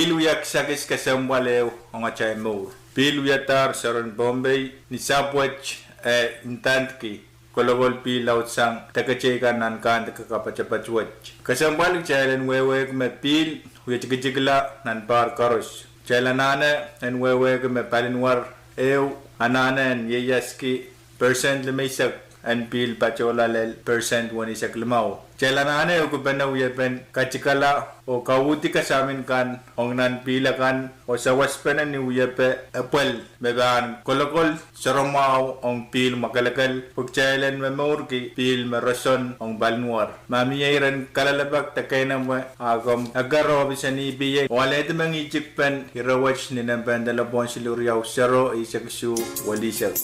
Piluyak sakis kasambalew ang achay mo. Piluyatar saron Bombay ni Sapwech intantki. Kologol pilaw sang takacheka nan kan takapachapachwech. Kasambalik chailan wewe me pil huyachigigla nan par karos. Chailanane en wewe me palinwar ew ananen yeyaski percent lemaisak and pil pachola lel percent wanisak lemaw. Chailanane o kubanaw yepen kachikala o kawuti kasamin kan ong nan pila kan o sa waspanan ni uyepe apel meban kolokol saromaw ong pil makalakal pagchailan memorki pil marason ong balnuar mamiyairan kalalabak takay na mo agam agaro bisani biye wala ito mga ijikpan hirawach ni ng bandalabon siluriyaw saro isaksu walisak.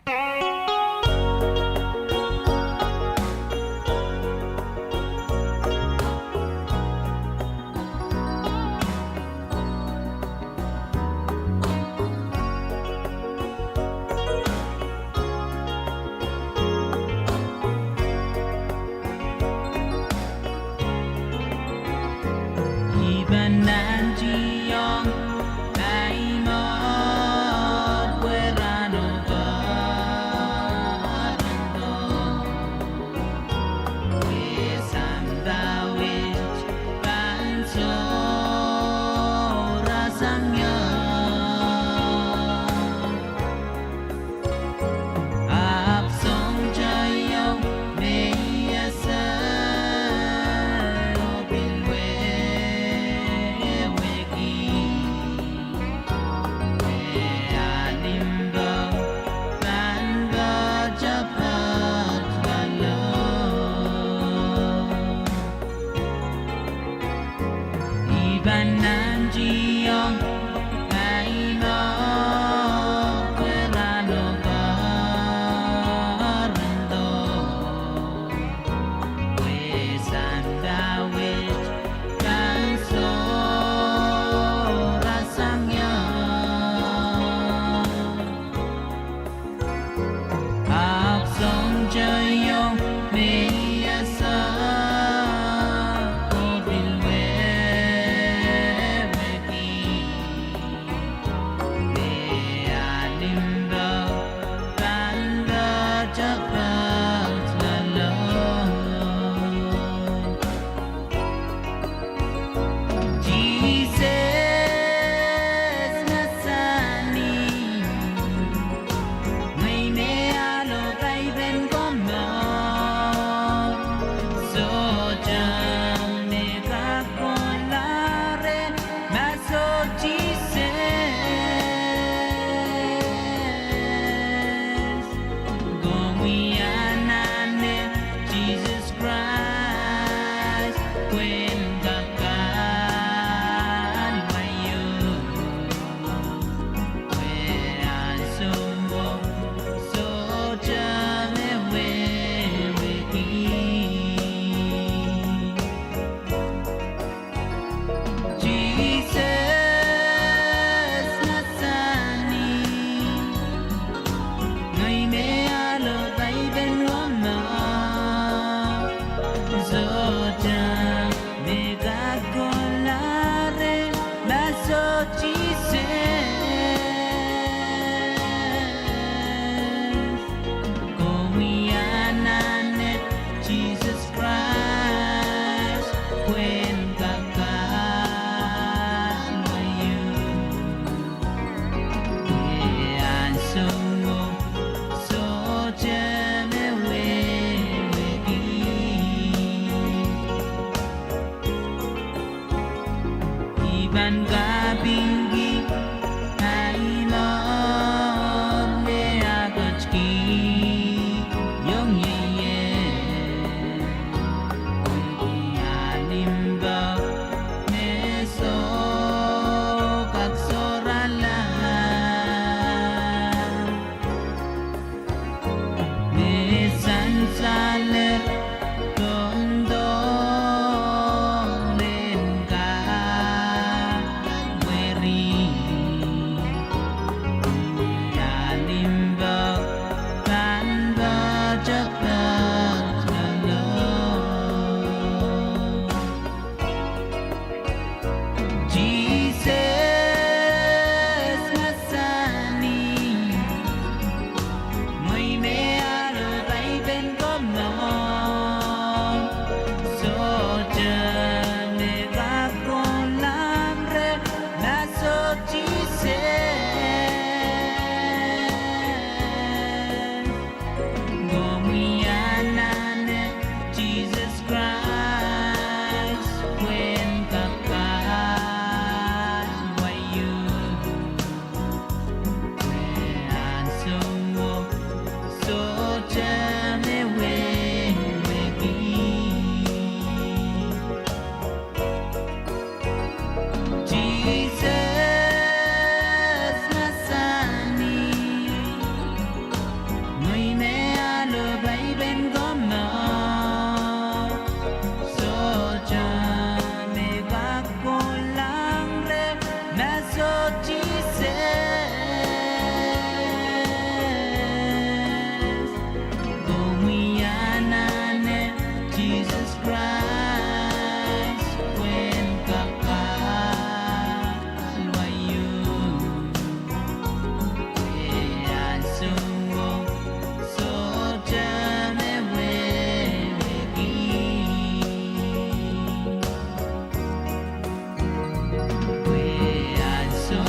Where We are so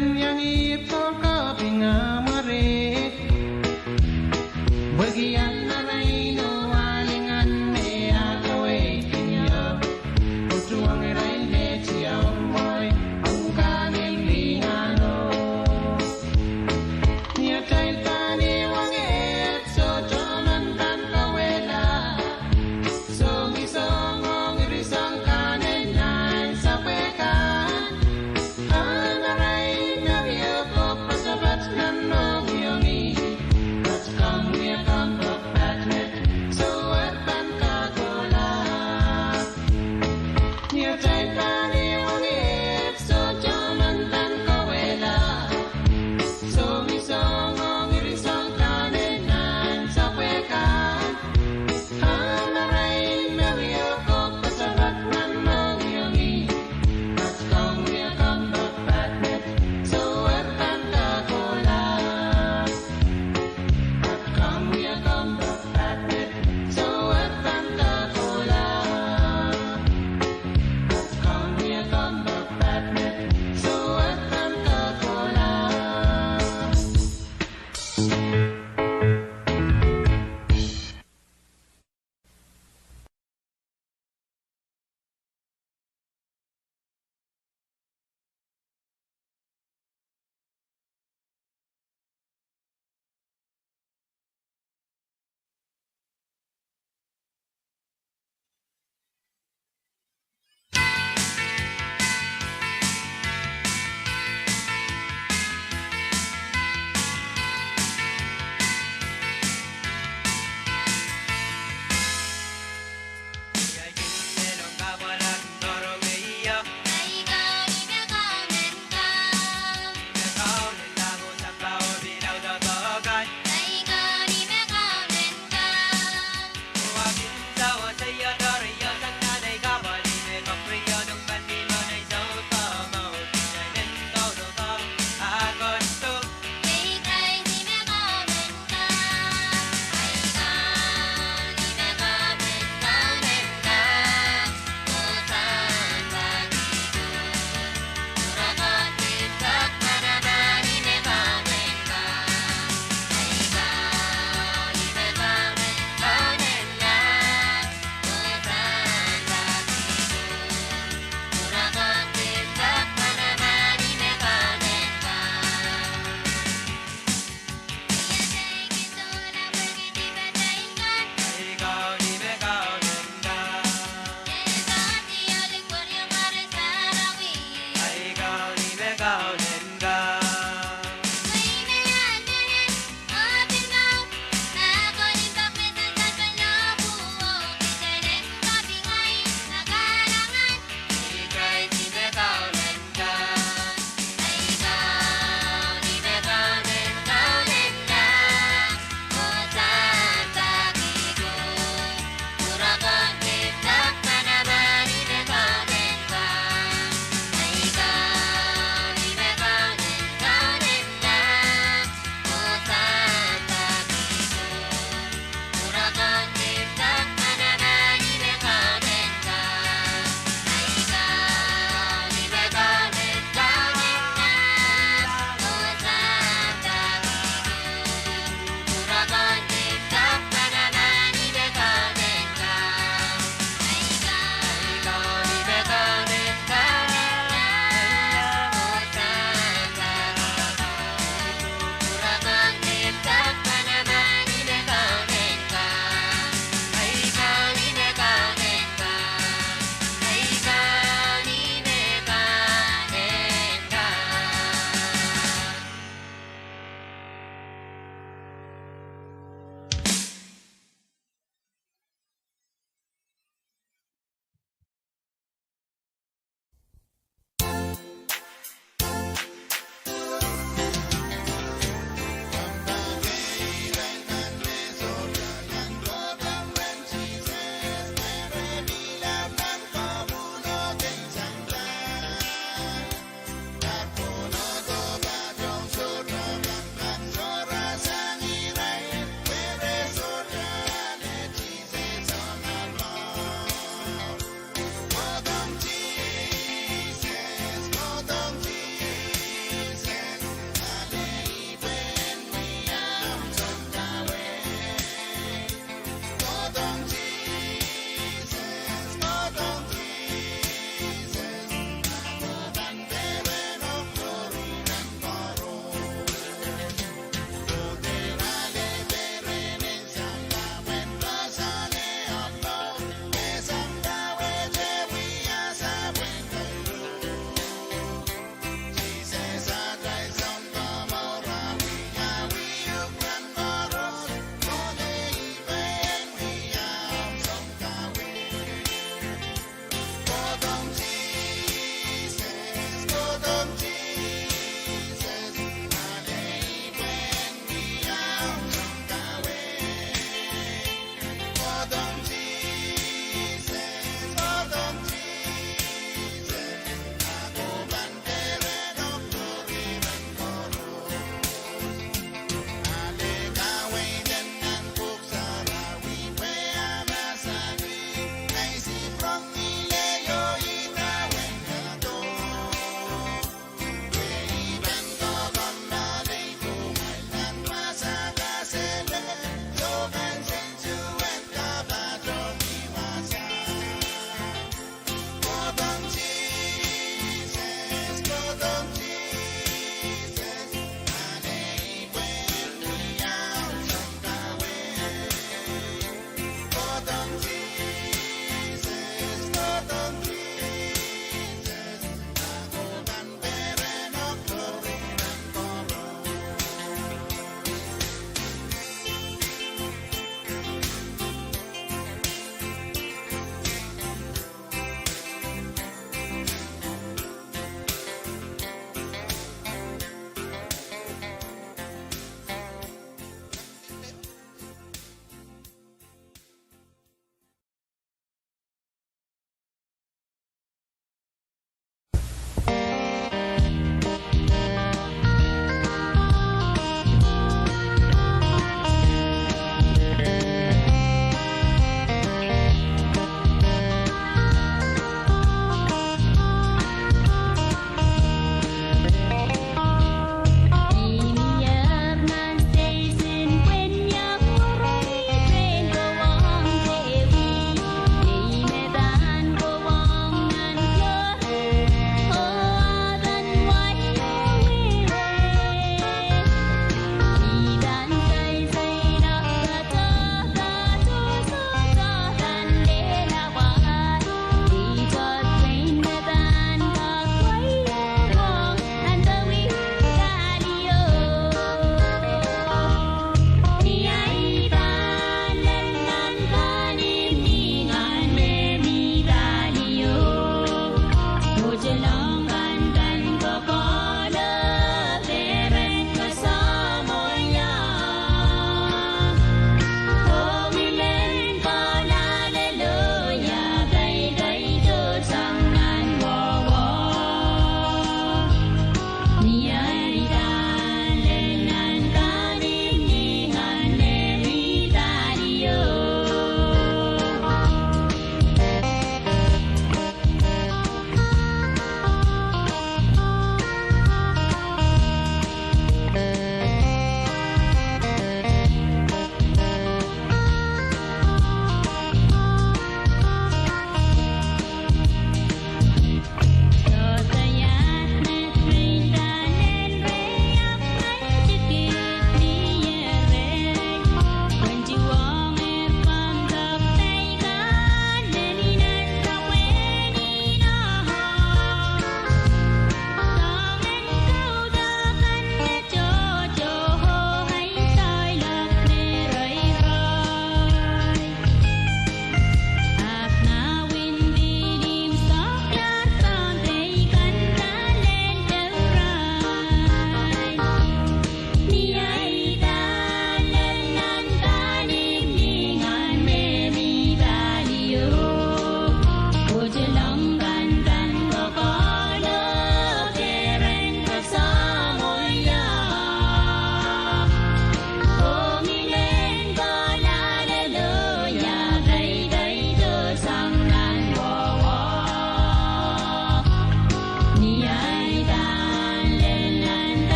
Love you.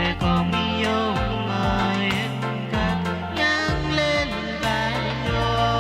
để con yêu mai cát nhang lên vai yo.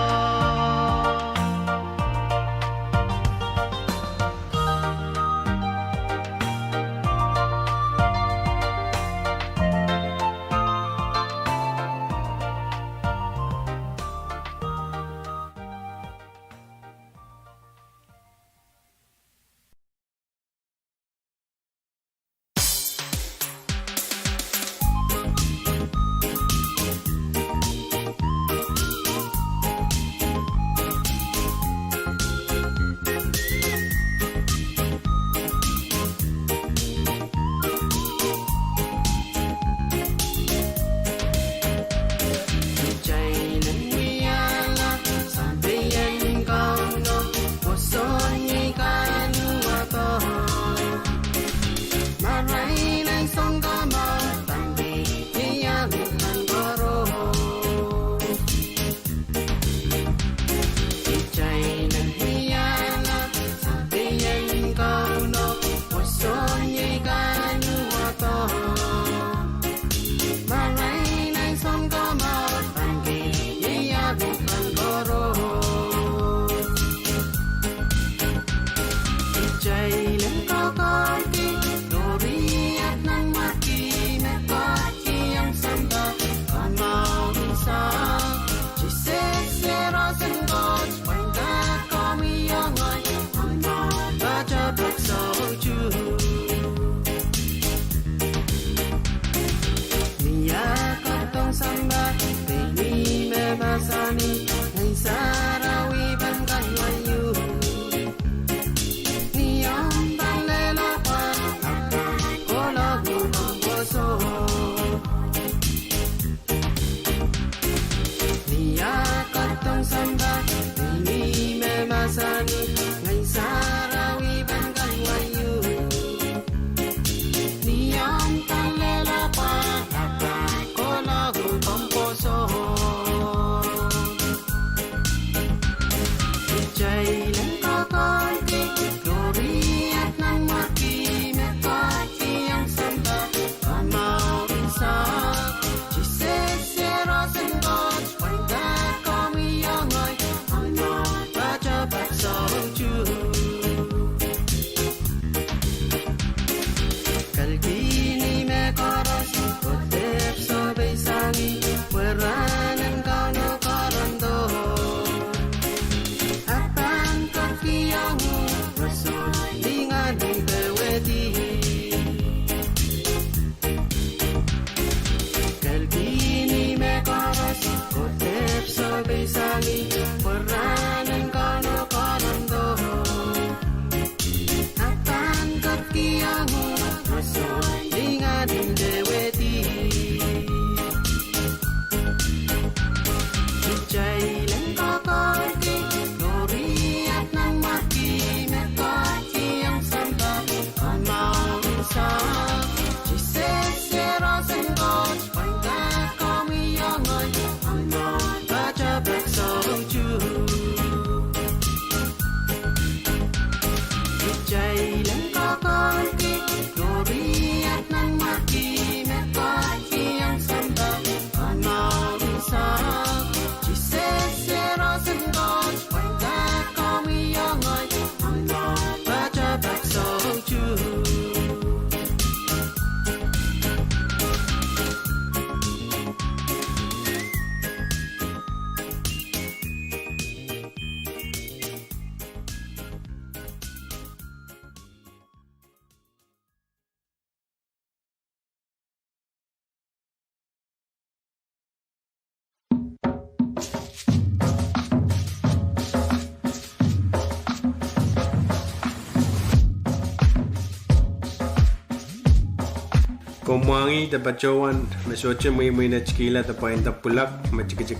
Komangi tapachowan masoche muy na chikila tapain tapulak machikachik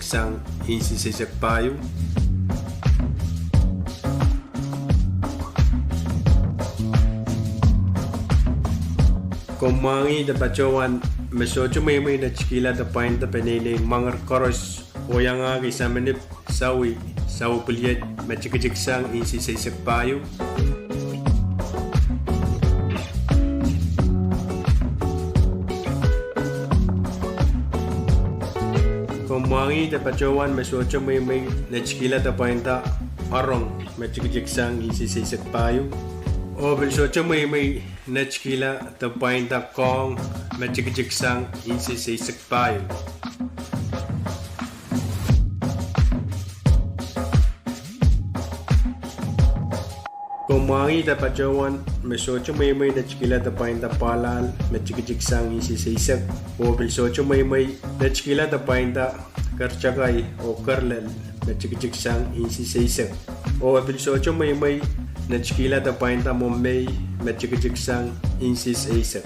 insi sisak payo. Komangi tapachowan masoche muy na chikila tapain tapanene mangar koros oyanga kisamanip sawi puliat machikachik insi sisak payo. Kumangi da pacawan mesuocho may na chikila da painta arong machikijiksang isisisik payo. O mesuocho may na chikila da painta kong machikijiksang isisisik payo. Kumangi da pacawan mesuocho may na chikila da painta palal machikijiksang isisisik. O mesuocho may na chikila da painta karchagay o karlel na chikichiksang insisisip. O episodyo may na chikila da painta mo may na chikichiksang insisisip.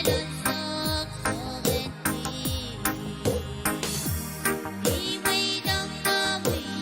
Hãy subscribe cho kênh Ghiền Mì Gõ để không bỏ lỡ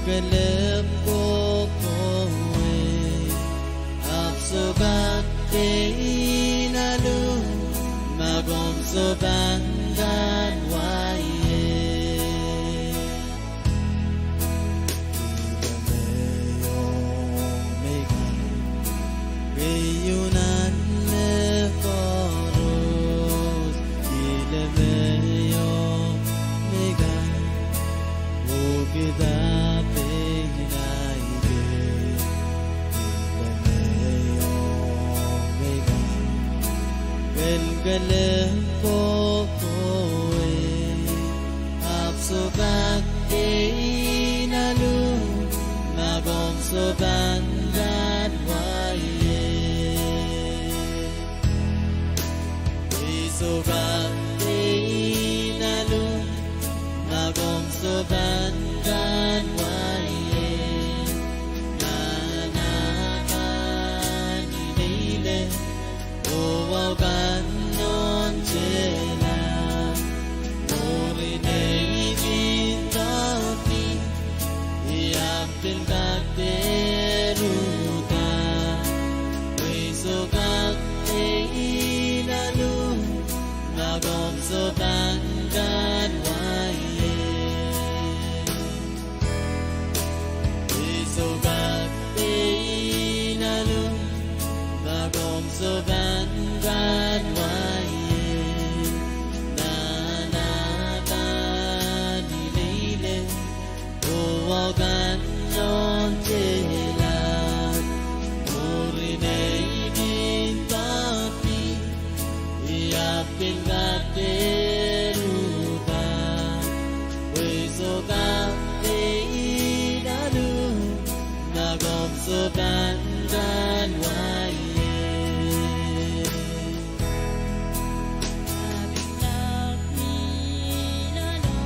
Gelap ko kowe Absogat inalu Magom sobangan waye Igameyo megan Gayunan lekoros Ilameyo megan Ukida Gelap ko kowe Absogat inalu Magom sobangan waye Isogat inalu Magom sobangan waye Nanakan inile Uwagan Sobangan waye Isogat inalu Magom sobangan waye Nanakan inile Uwagan non jelan Murinay gintapi Iapin gate Sobangan waye Abinag minano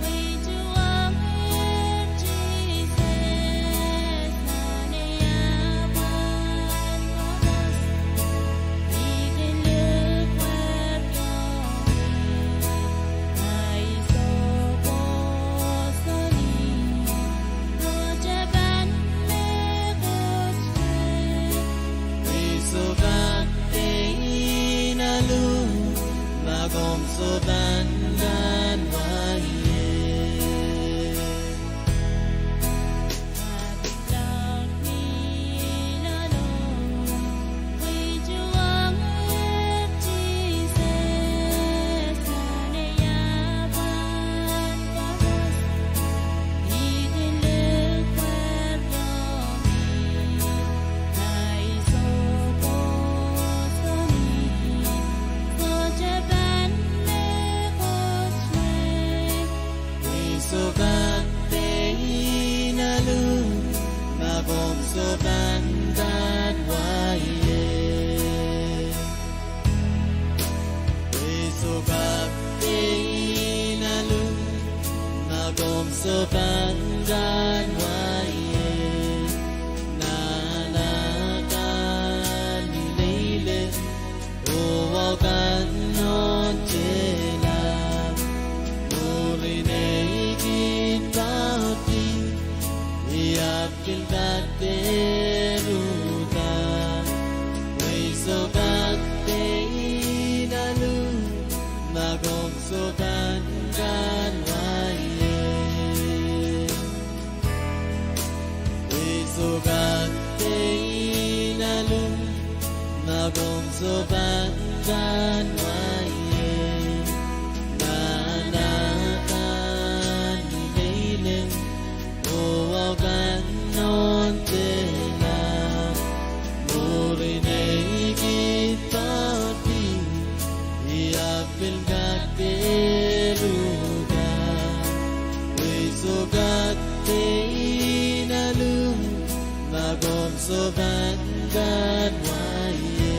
Way juang Jesus Nanayaman kamas Ikinluk wabyomi Ay sobo soni Rojaban Sobat inalu Magom sobangan waye Abinag minano Way juang Jesus Nanayaman kamas Ikinluk wabyomi Ay sobo Sobat inalu Magom sobangan waye Sobat inalu Magom sobangan waye Nanakan nilile Uwagan non jelan Murinay Iapil gateruta Way sogat inalu Magom sobangan waye Way sogat inalu Magom sobangan waye Nanakan nilile Uwagan non jelan Murinay gitapi Iapil gateruga Way sogat inalu Magom sobangan waye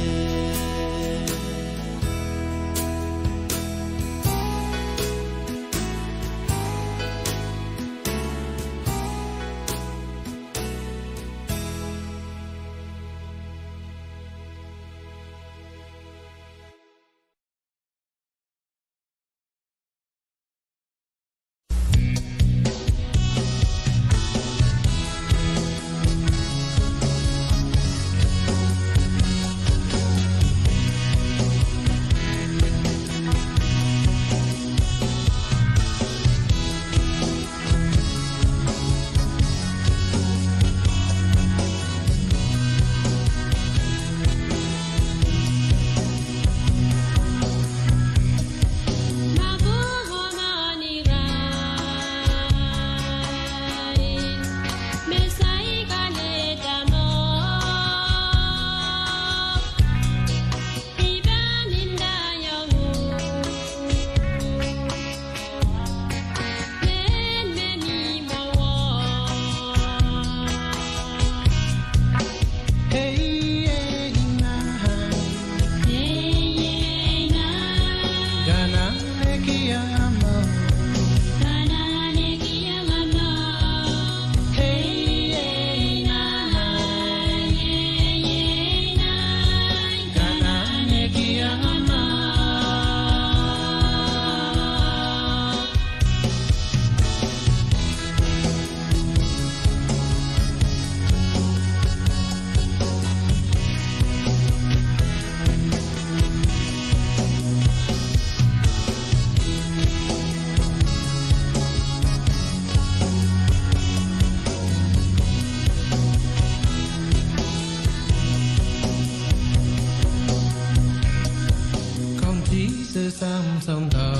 sự sam sông thờ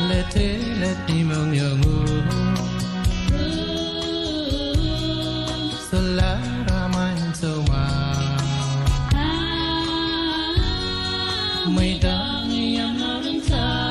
lệ thế lệ tim ông nhớ ngu sala ramai sâu mà mây đã nhắm nó đứng xa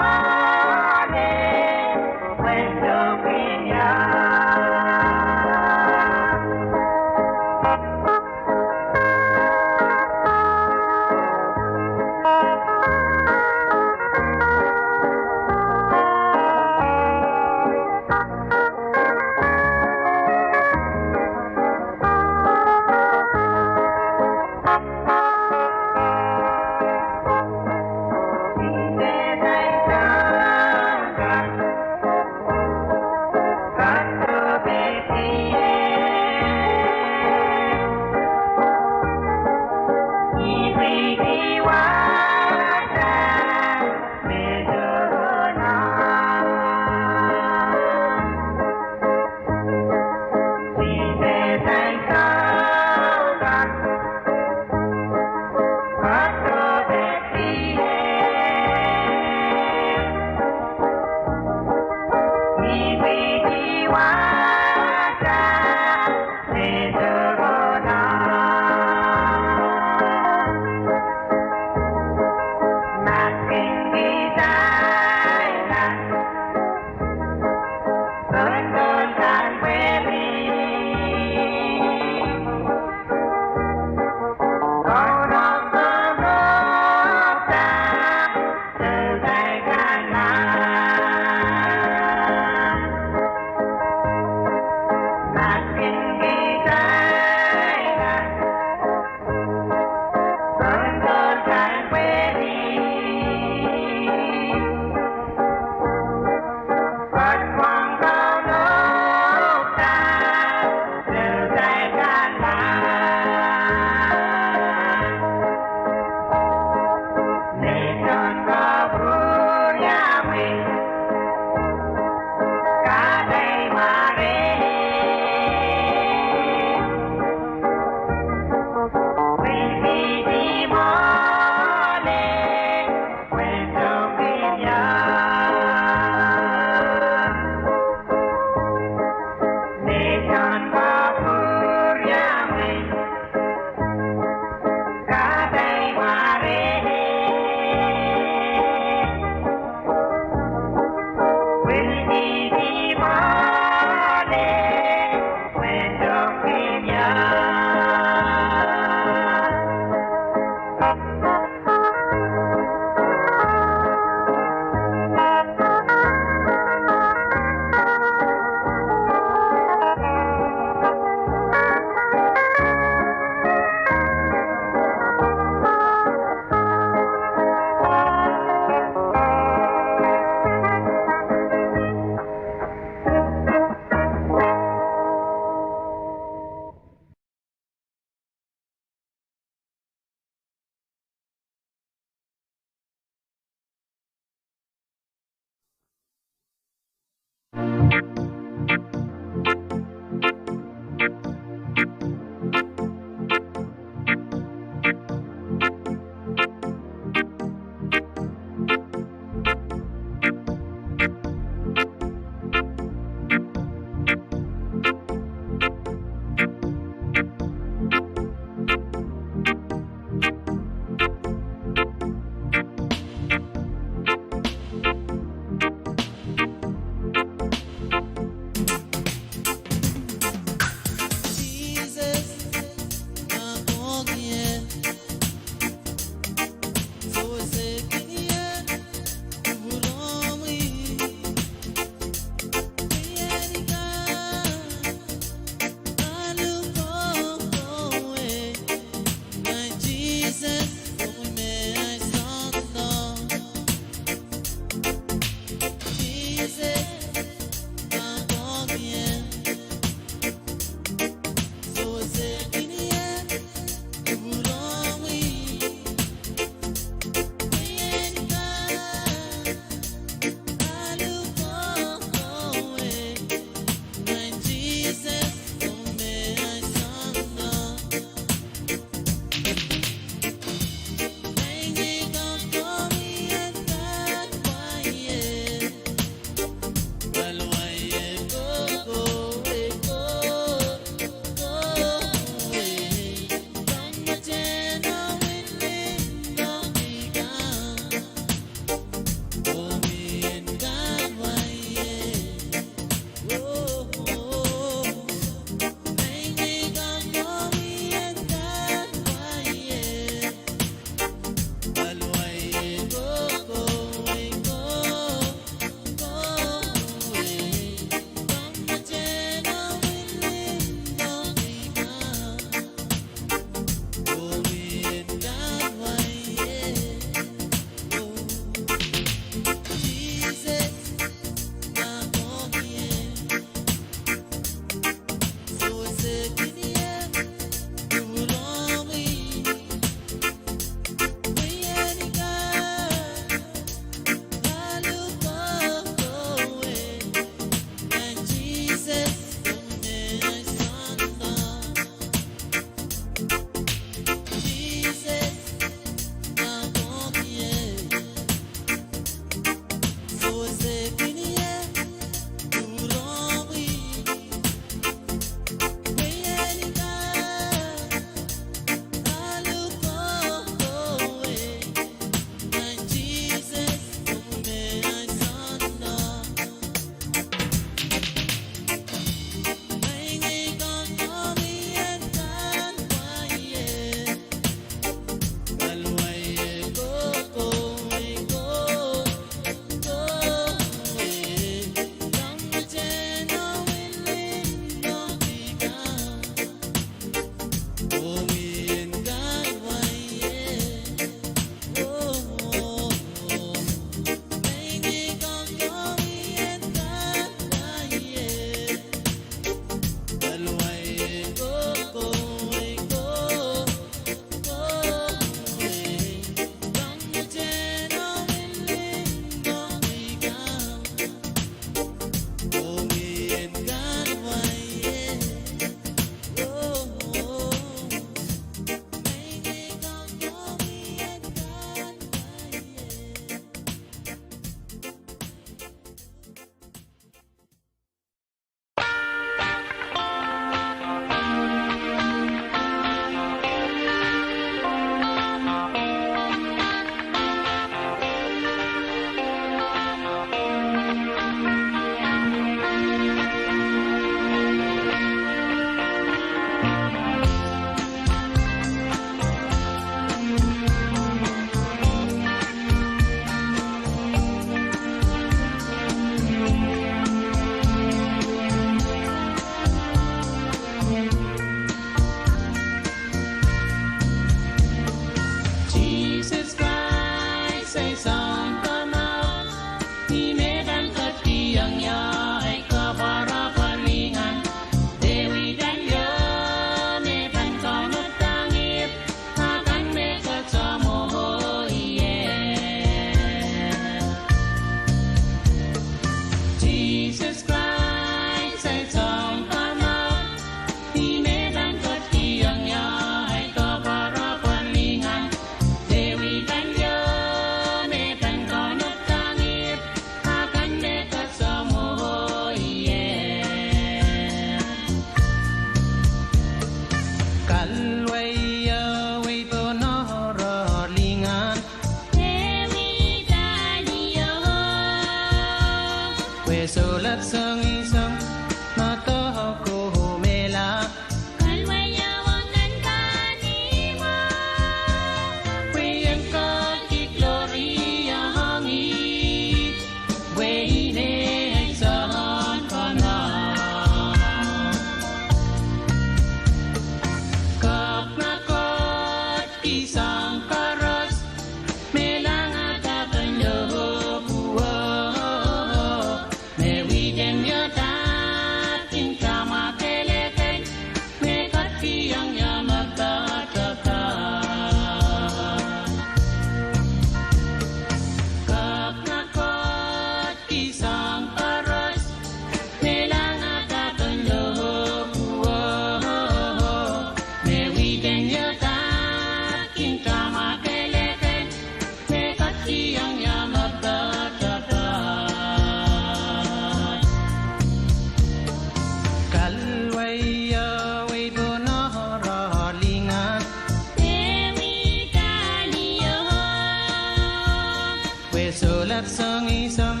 sulat sang isang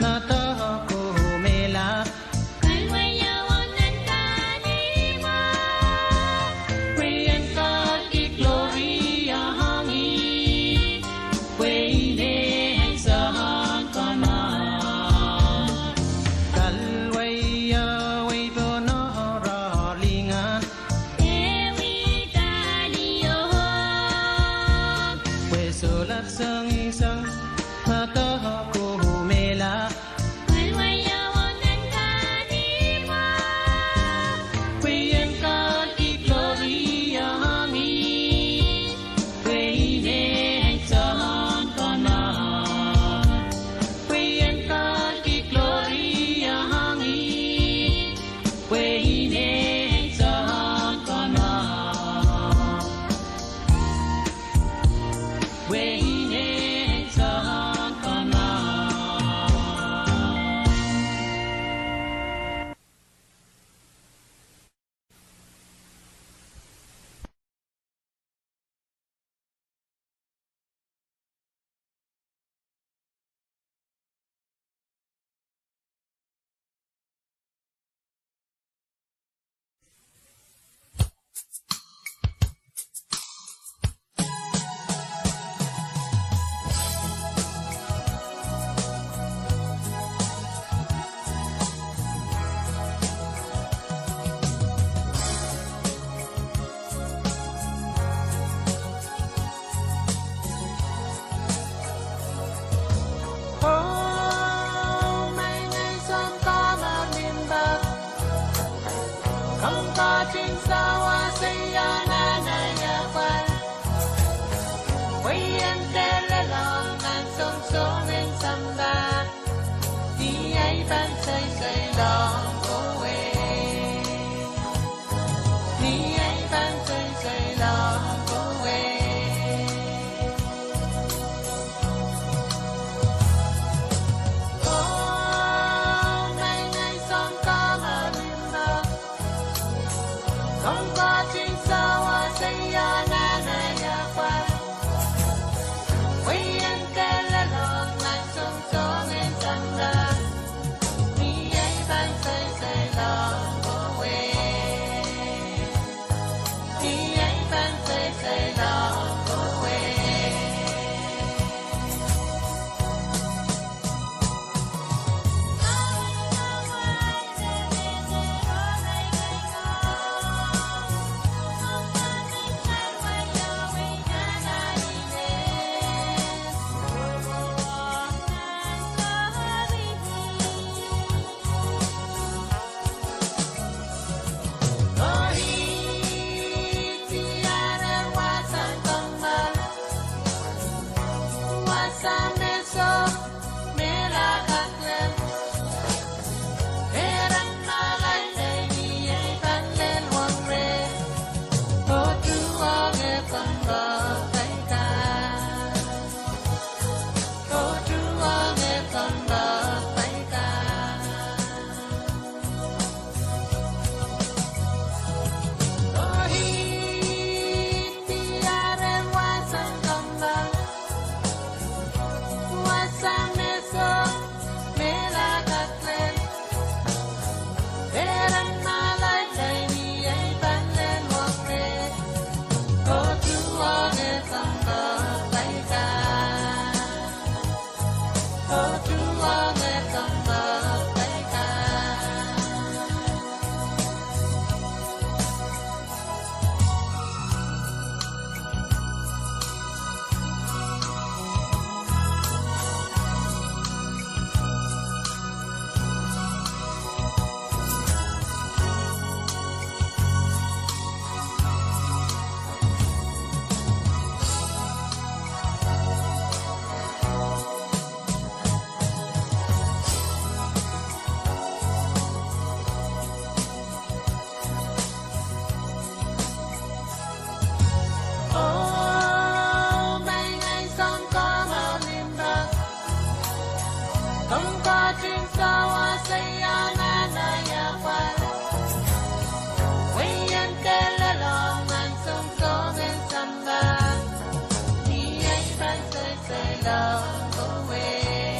nataha ko humela. Kalwayawan ng kanima, wayan ka ki Gloria hangi, wayne sa hangkana. Kalwaya way to na ralingan, ewi taliyo, way sulat sang isang nataha ko humela. Kalwayawan ng kanima, wayan ka ki Gloria hangi, wayne sa hangkana. Wayan ka ki Gloria hangi, wayne sa hangkana. Wayne sa hangkana. Mấy ngày xuân có một niềm bạc, không có chuyện sao hoa xây ở nơi này nhà quay. Quay em tên là lòng ngàn sông số nên xăm ba, đi ấy ban xây xây lòng cô quê, đi ấy ban xây xây lòng cô quê. Mấy ngày xuân có một niềm bạc, không có chuyện sao hoa xây ở nơi này nhà quay. Quay em tên là lòng ngàn sông số nên xăm ba, đi ấy ban xây xây lòng cô quê, đi ấy ban xây xây lòng cô quê. Say love away.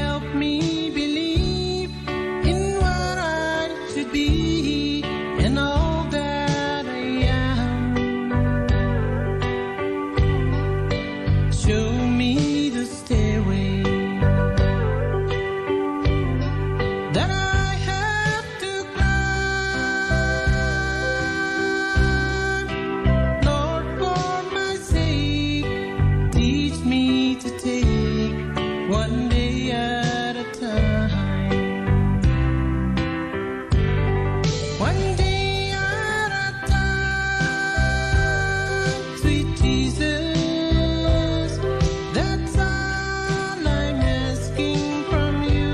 help me believe in what I should be and all that I am. Show me the stairway that I have to climb. Lord, for my sake, teach me to take one day at a time. One day at a time, sweet Jesus, that's all I'm asking from you.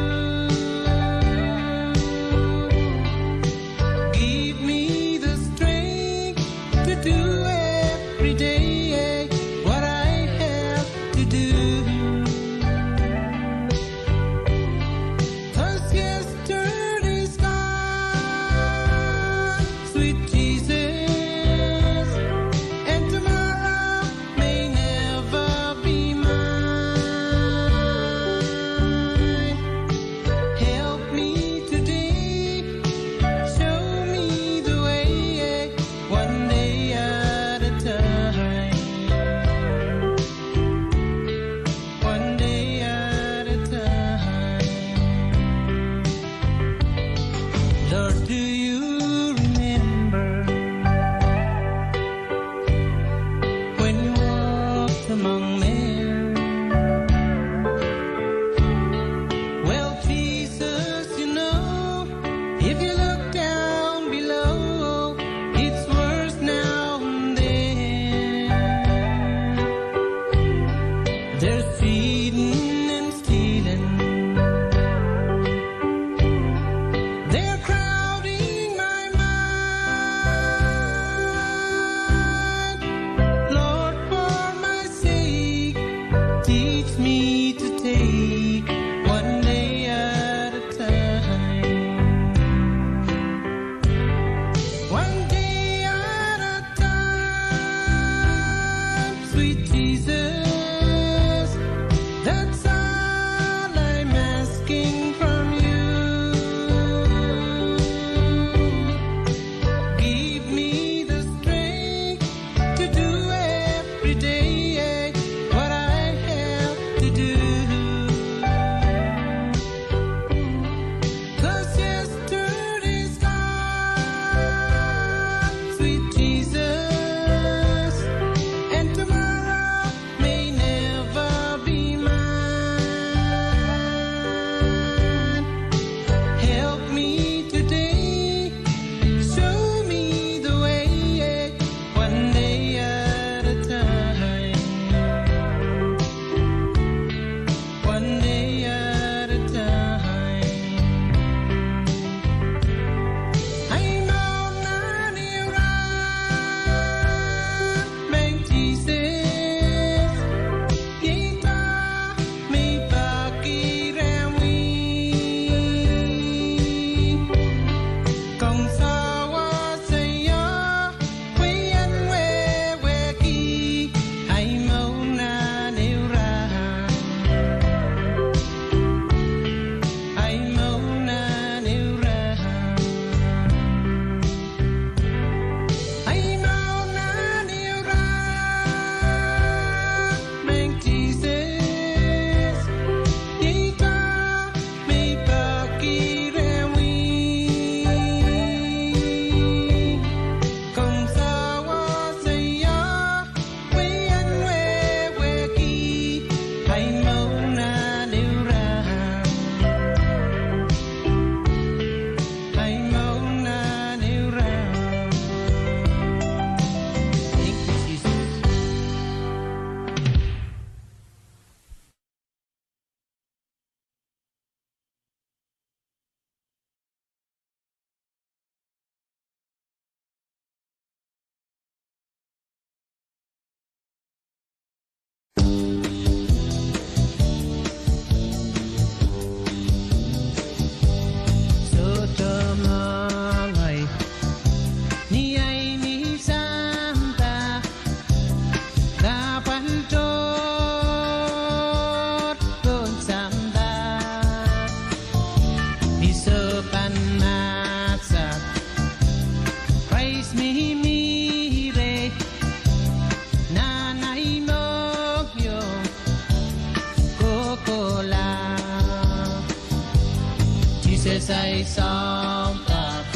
Jesus ay sompa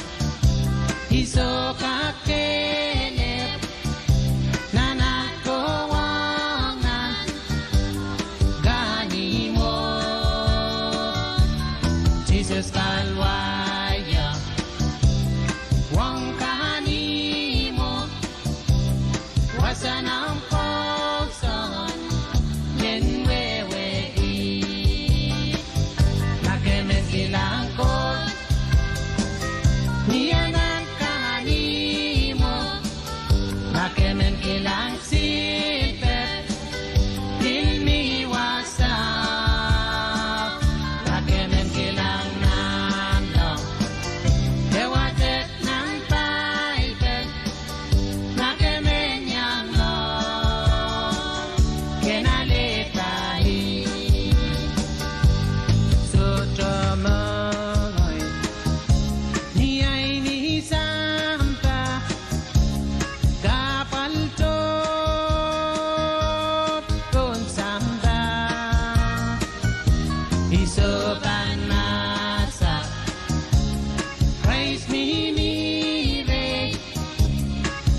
Iso kakelep Nanakowangan Gani mo Jesus kalwaya Wang kahani mo Wasan ang pagsan Yen wewe Nakemen kilang ko Niyan ang kahani mo Nakemen kilang silpet Dilmiwasa Nakemen kilang nandang Ewatet ng paipet Nakemen yang no Kenalitahi Sutramoy Niyay ni Sampa Kapaltop Kung Sampa Isupan masa Praise me mire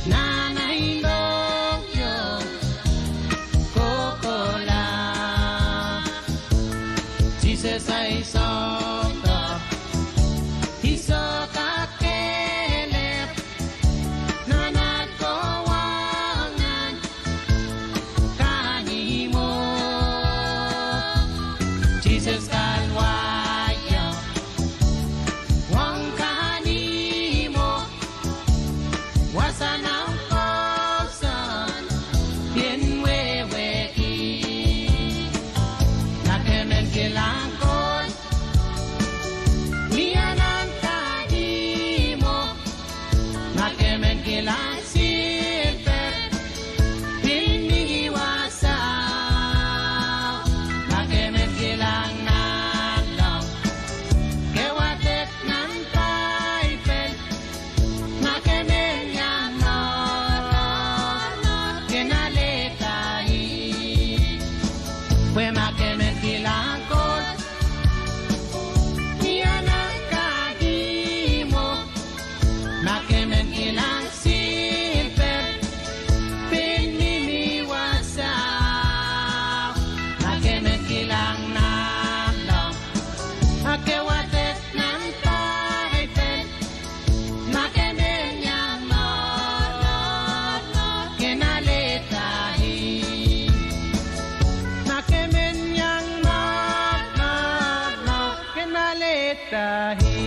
Nanay Lokyo Kokola Jesus ay sompa Iso kakelep Nanagkawangan Kani mo Jesus kalwaya Wang kani mo Wasan ang kosan Bien weweki Nakemen kilangkon Niyan ang kani mo Nakemen kilang silpet Dilmiwasa Nakemen kilang nandang Kewatet ng paipet Nakemen yang no Kinalitahi Pwe makemen kilang kot Niyan ang kani mo Nakemen kilang silpet Pinimiwasa Nakemen kilang nandang Akewatet ng paipet Nakemen yang no Kinalitahi Nakemen yang no Kinalitahi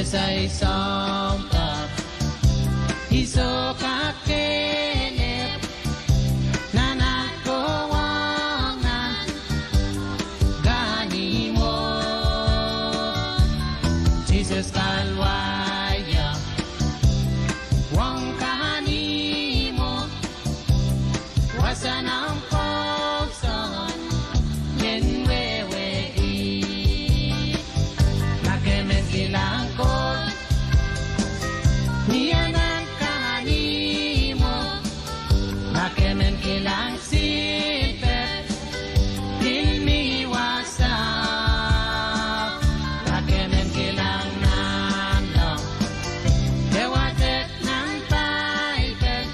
say somta iso kakenep nanako wangan gani mo si Jesus Kalwaya Wang kanimo Wasanang pokson Yen wewe Nakemen kilangkot Niyanang kanimo Nakemen kilang sipet Ilmi wasap Nakemen kilang nandong Dewatet ng paitet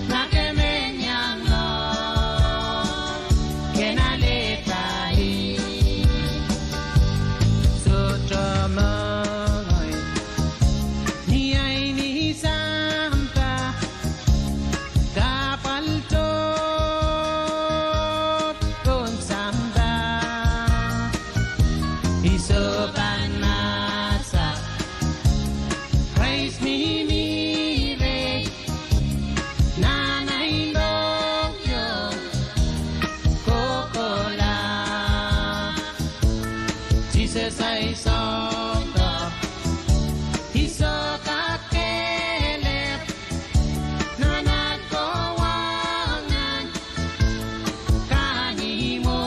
Nakemen yang no Kenalitahi Sutramangoy Niyay ni Sampa Kapaltot Kun Sampa Isupan masa Praise me mire Nanay Lokyo Kokola Jesus ay songko Hisoka kelep Nanat kawangan Kanimo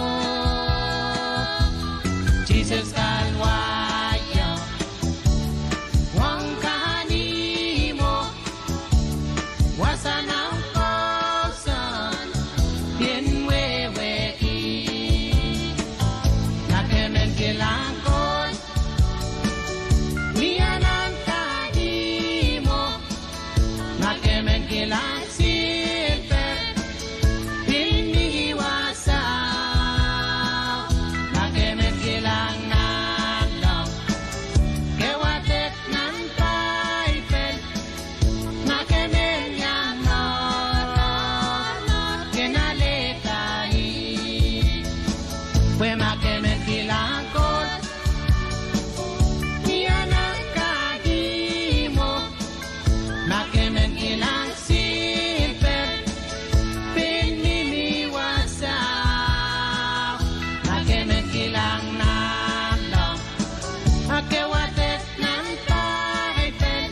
Jesus kalwaya Wang kanimo Wasanang kosan Yen wewe Nakemen kilangkot Niyanang kanimo Nakemen kilang sipet Iniwasaw Nakemen kilang nandang Kewatet ng paipel Nakemen yang norot Kinalitahi Kwe makemen kilangkot Niyanang kanimo Nakemen kilang sipet Pininiwasaw Nakemen kilang nandang Akewatet ng paipel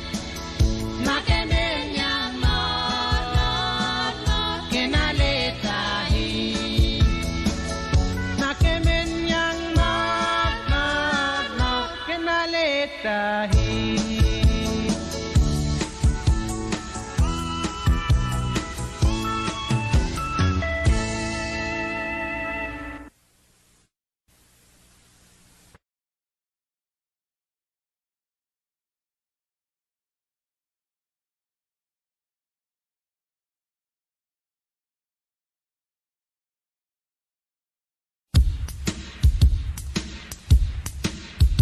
Nakemen yang norot Kinalitahi Nakemen yang norot Kinalitahi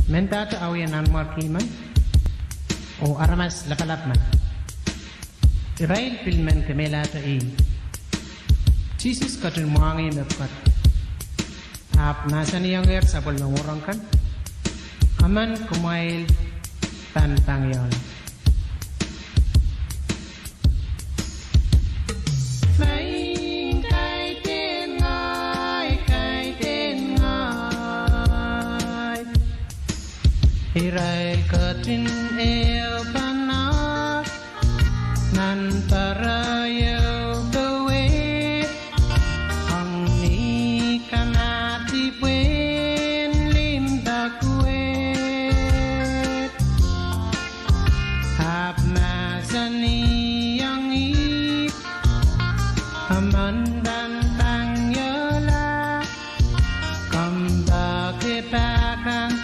Mentata awian anmar kiman o aramas lakalapman Irail pilmen kemelata Jesus katun muangi mepkat ap nasan yang ger sabol mengurangkan aman kumail tantang yon Irail katin el panak nan parayo gawe ang ni kanati puen limda kuet hap na sani yang ip amandan tang yola kamba kepakan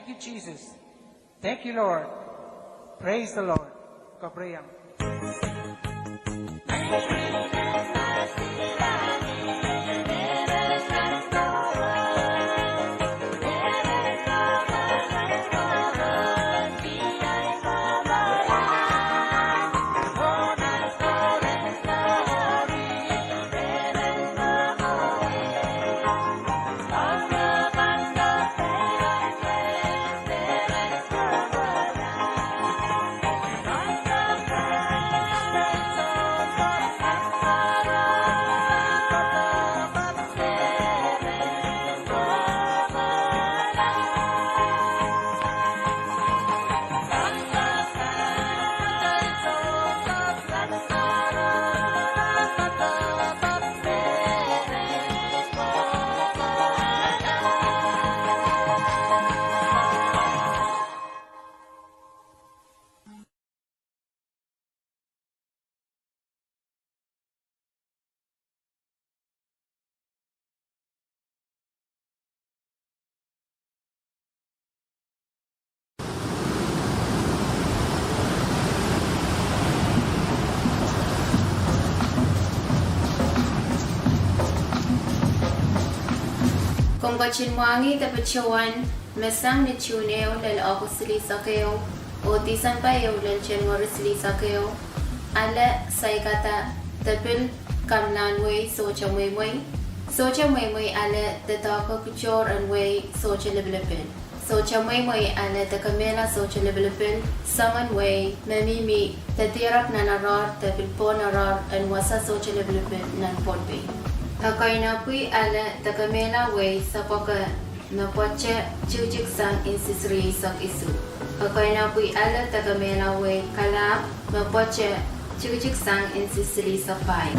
Thank you, Jesus. Thank you, Lord. Praise the Lord. Kaprayang. Kung bachinwangi tapachawan, mesang ni chuneo lal akusili sakeo, o tisan pa yaw lal chenwari sili sakeo, ala saikata tapil kamlanway socha mwaymay, ala tataka kuchor anway socha liblipin. Socha mwaymay ala takamela socha liblipin, samanway mamimi tatirap na narar tapil po narar anwasa socha liblipin nan podbe. Takay na pui ala takamela way sa paka na poche chujik sang insisri sak isu. Takay na pui ala takamela way kalap na poche chujik sang insisri sak pai.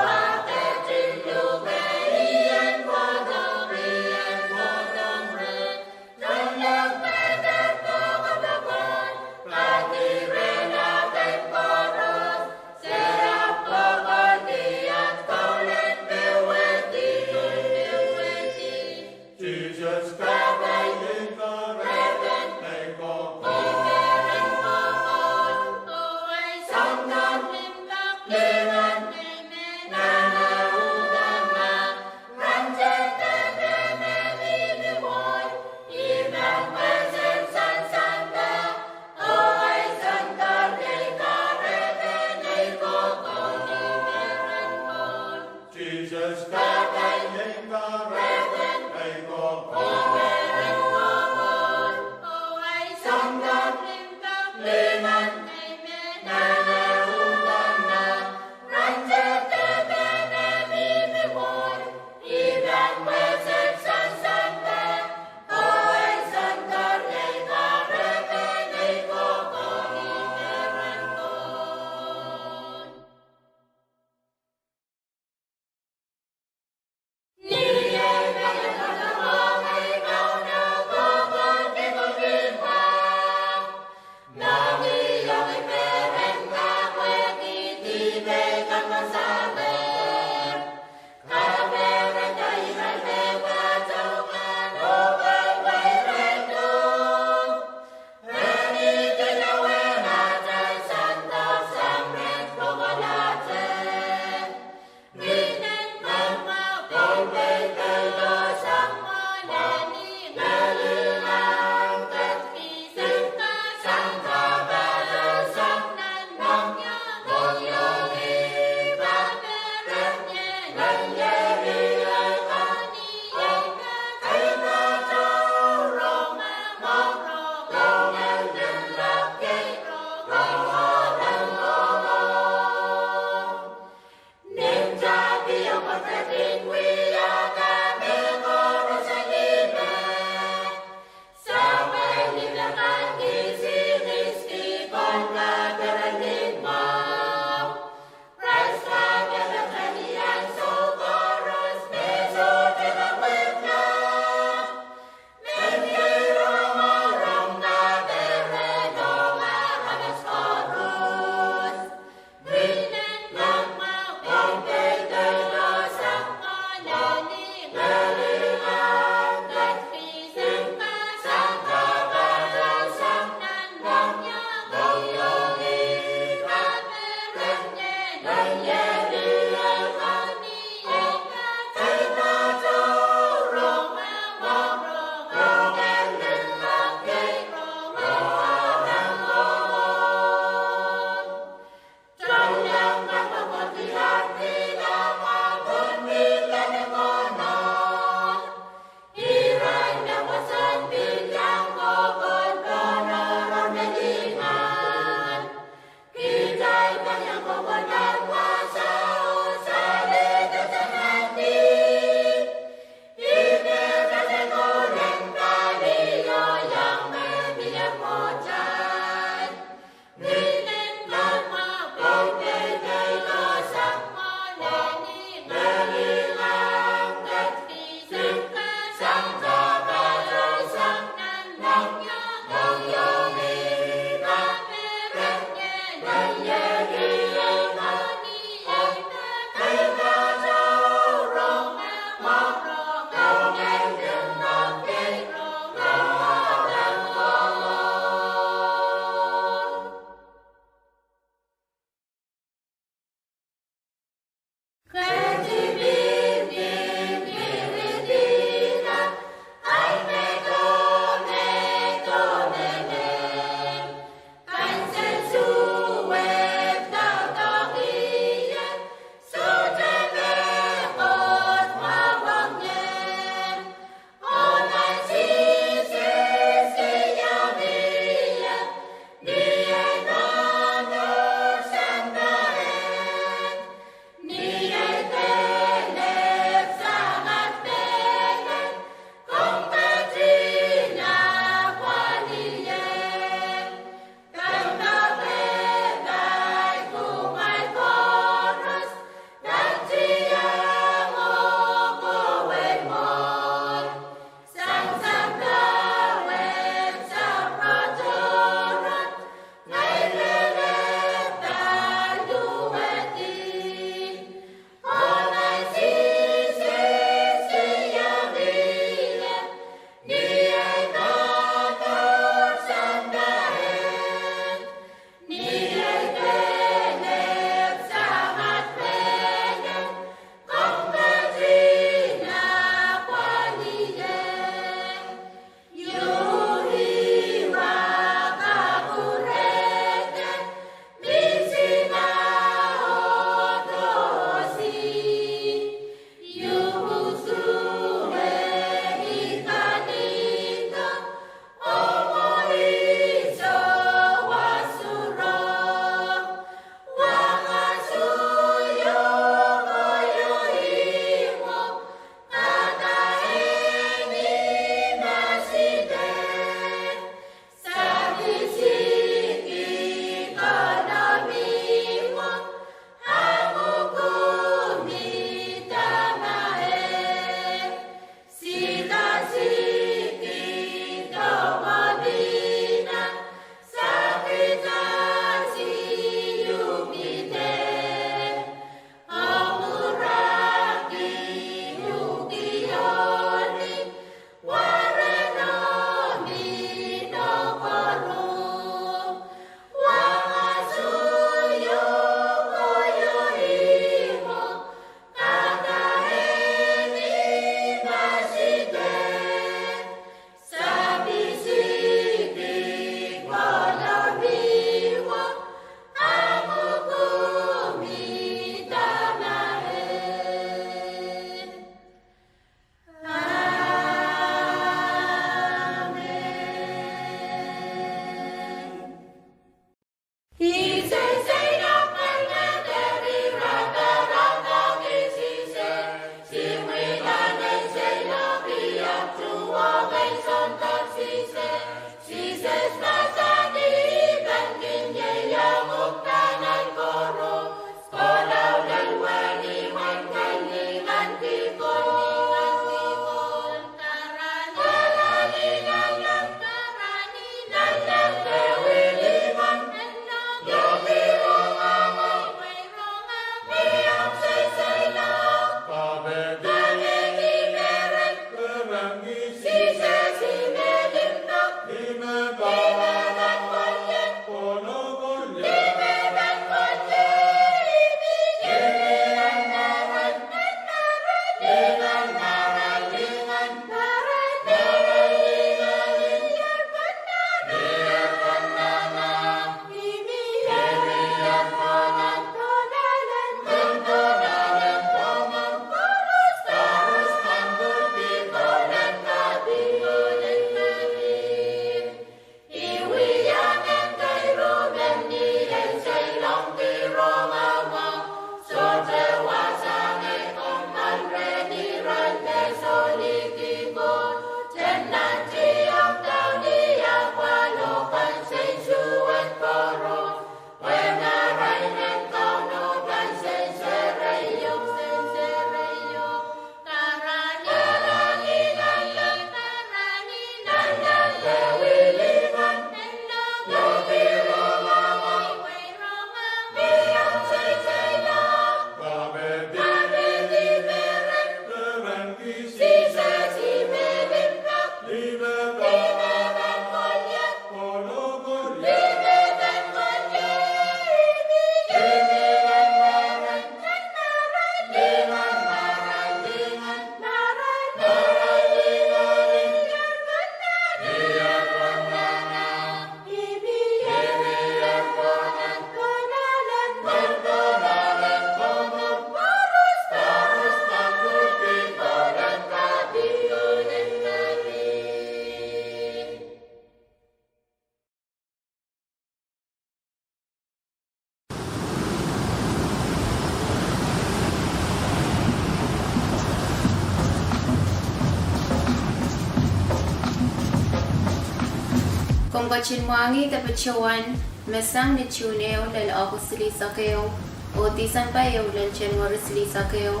Kung kachinwangi tapachawan, mesang ni chuneo lal ako sili sakeo, o tisan pa yaw lal chenwar sili sakeo,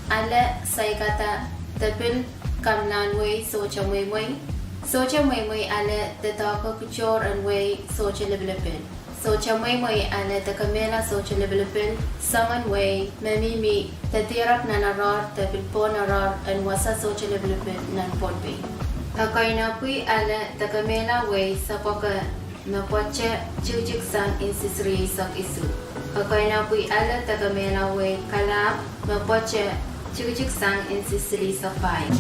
ala say kata tapil kamlan way socha way way. Socha way way ala tataka kuchor and way socha liblipin. Socha way way ala takamela socha liblipin, saman way mamimi tatirap na narar tapil po narar and wasa socha liblipin nan podbe. Ako'y napui ala takamela way sa paka napotcha chujik sang insisri sak isu. Ako'y napui ala takamela way kalap napotcha chujik sang insisri sak pai.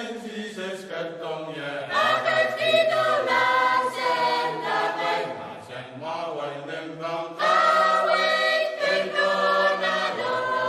Hãy subscribe cho kênh Ghiền Mì Gõ để không bỏ lỡ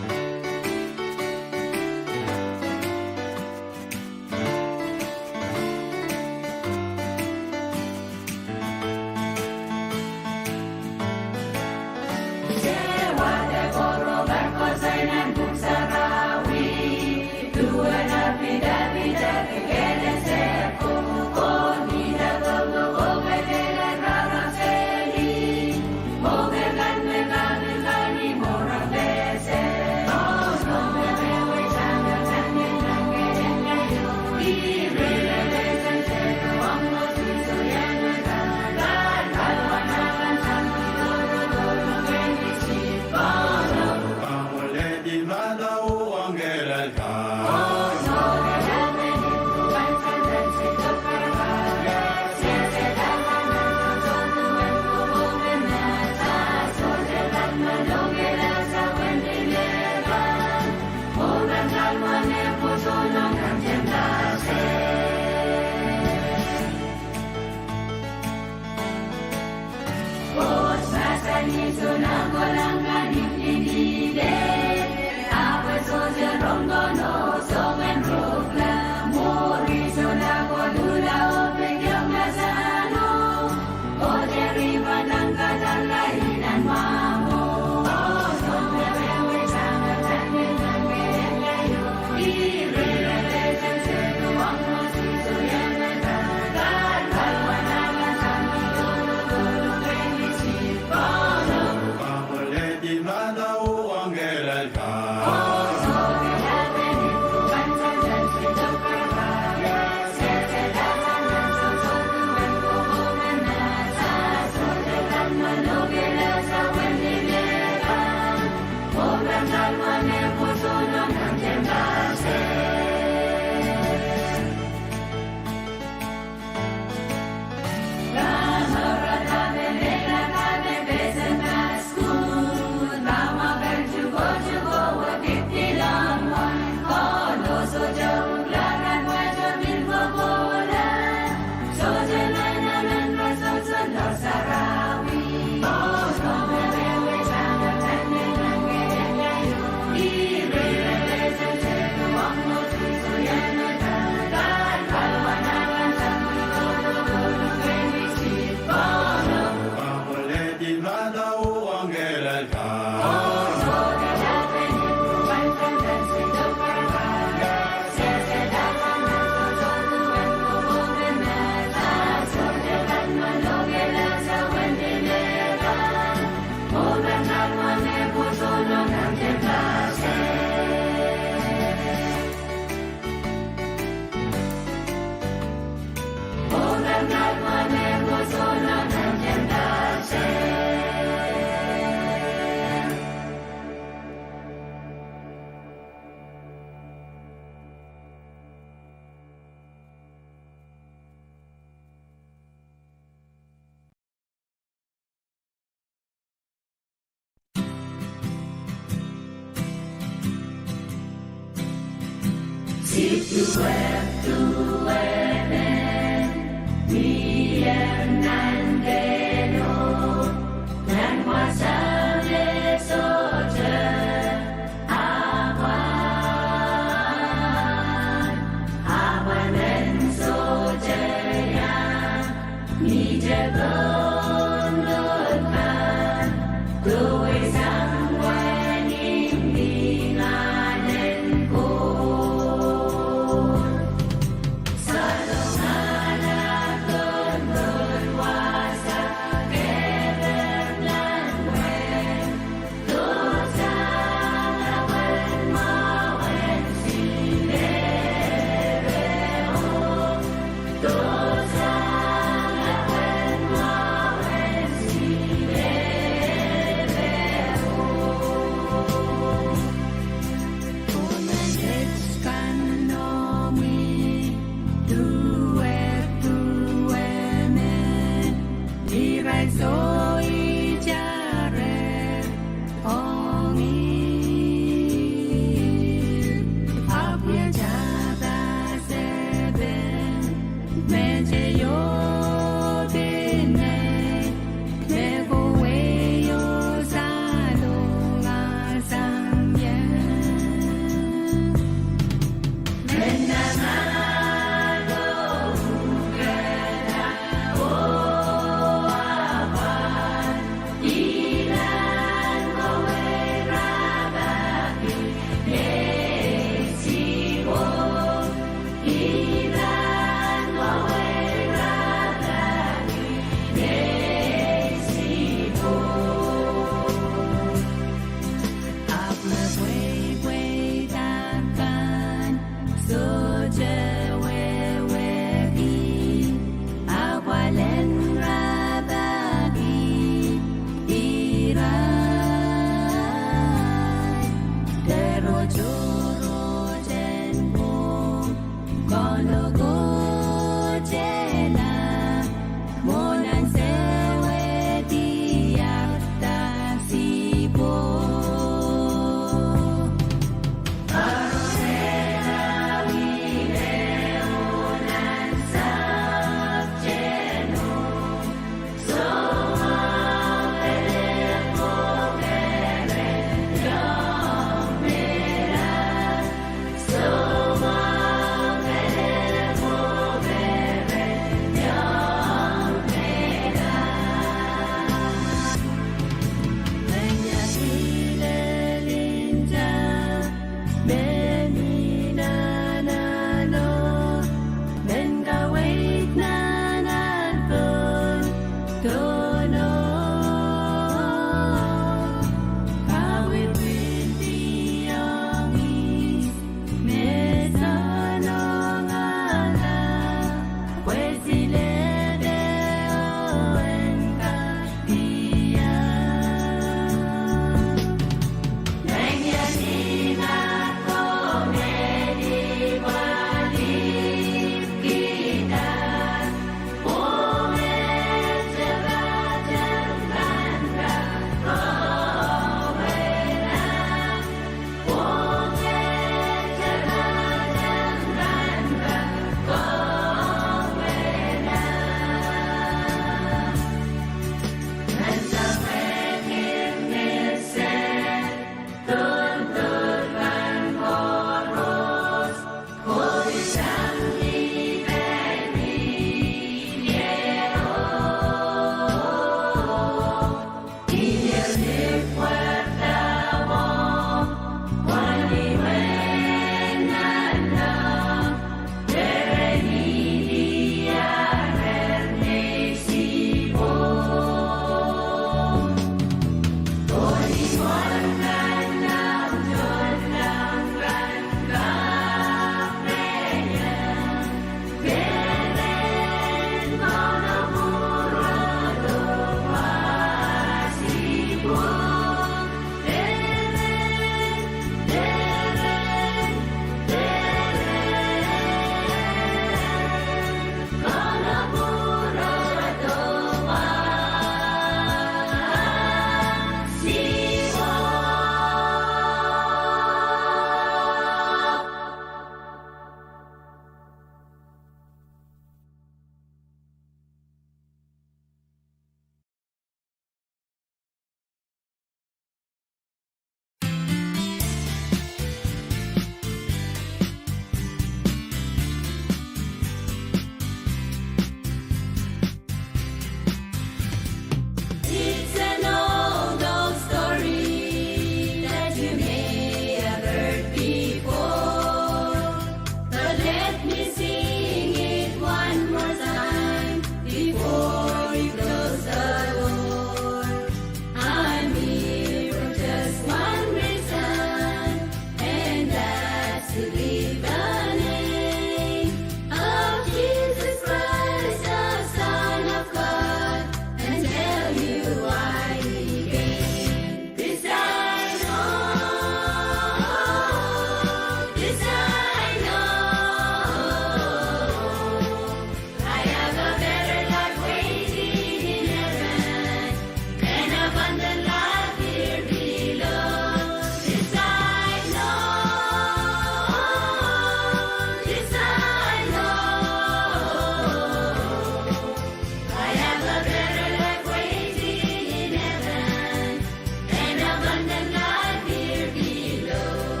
abundant life here below.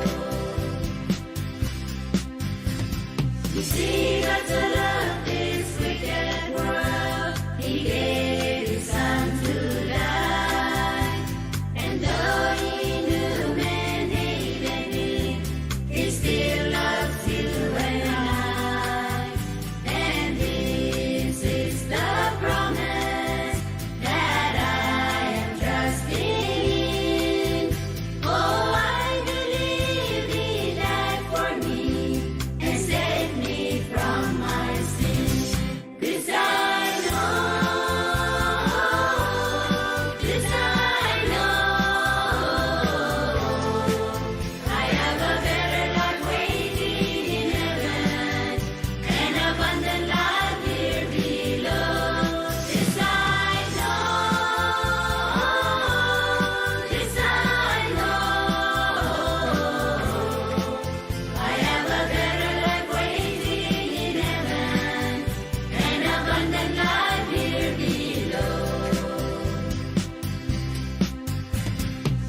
You see, God's a love this wicked world. He gave His Son to die, and though He knew men hated Him, He still loves you and I. And this is the promise that I am trusting in. Oh, I believe He died for me and saved me from my sins. 'Cause I know, 'cause I know, I have a better life waiting in heaven, an abundant life here below. 'Cause I know, 'cause I know, I have a better life waiting in heaven, an abundant life here below.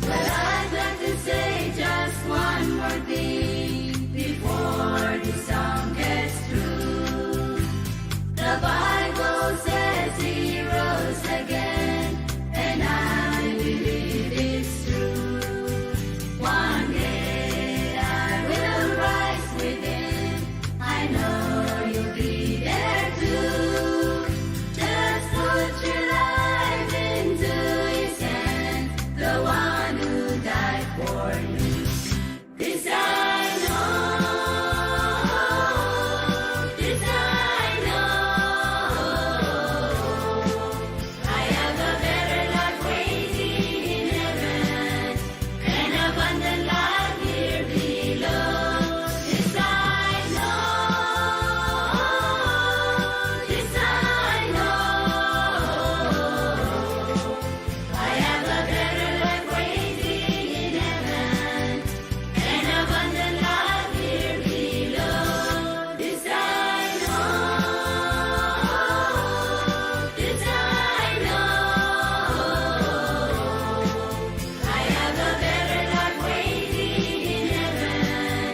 But I'd like to say just one more thing before this song gets through. The Bible says He rose again, and I believe it's true. One day I will rise with Him. I know you'll be there too. Just put your life into His hands, the one who died for you. 'Cause I know, 'cause I know, I have a better life waiting in heaven, an abundant life here below. 'Cause I know, 'cause I know, I have a better life waiting in heaven, an abundant life here below. 'Cause I know, 'cause I know, I have a better life waiting in heaven,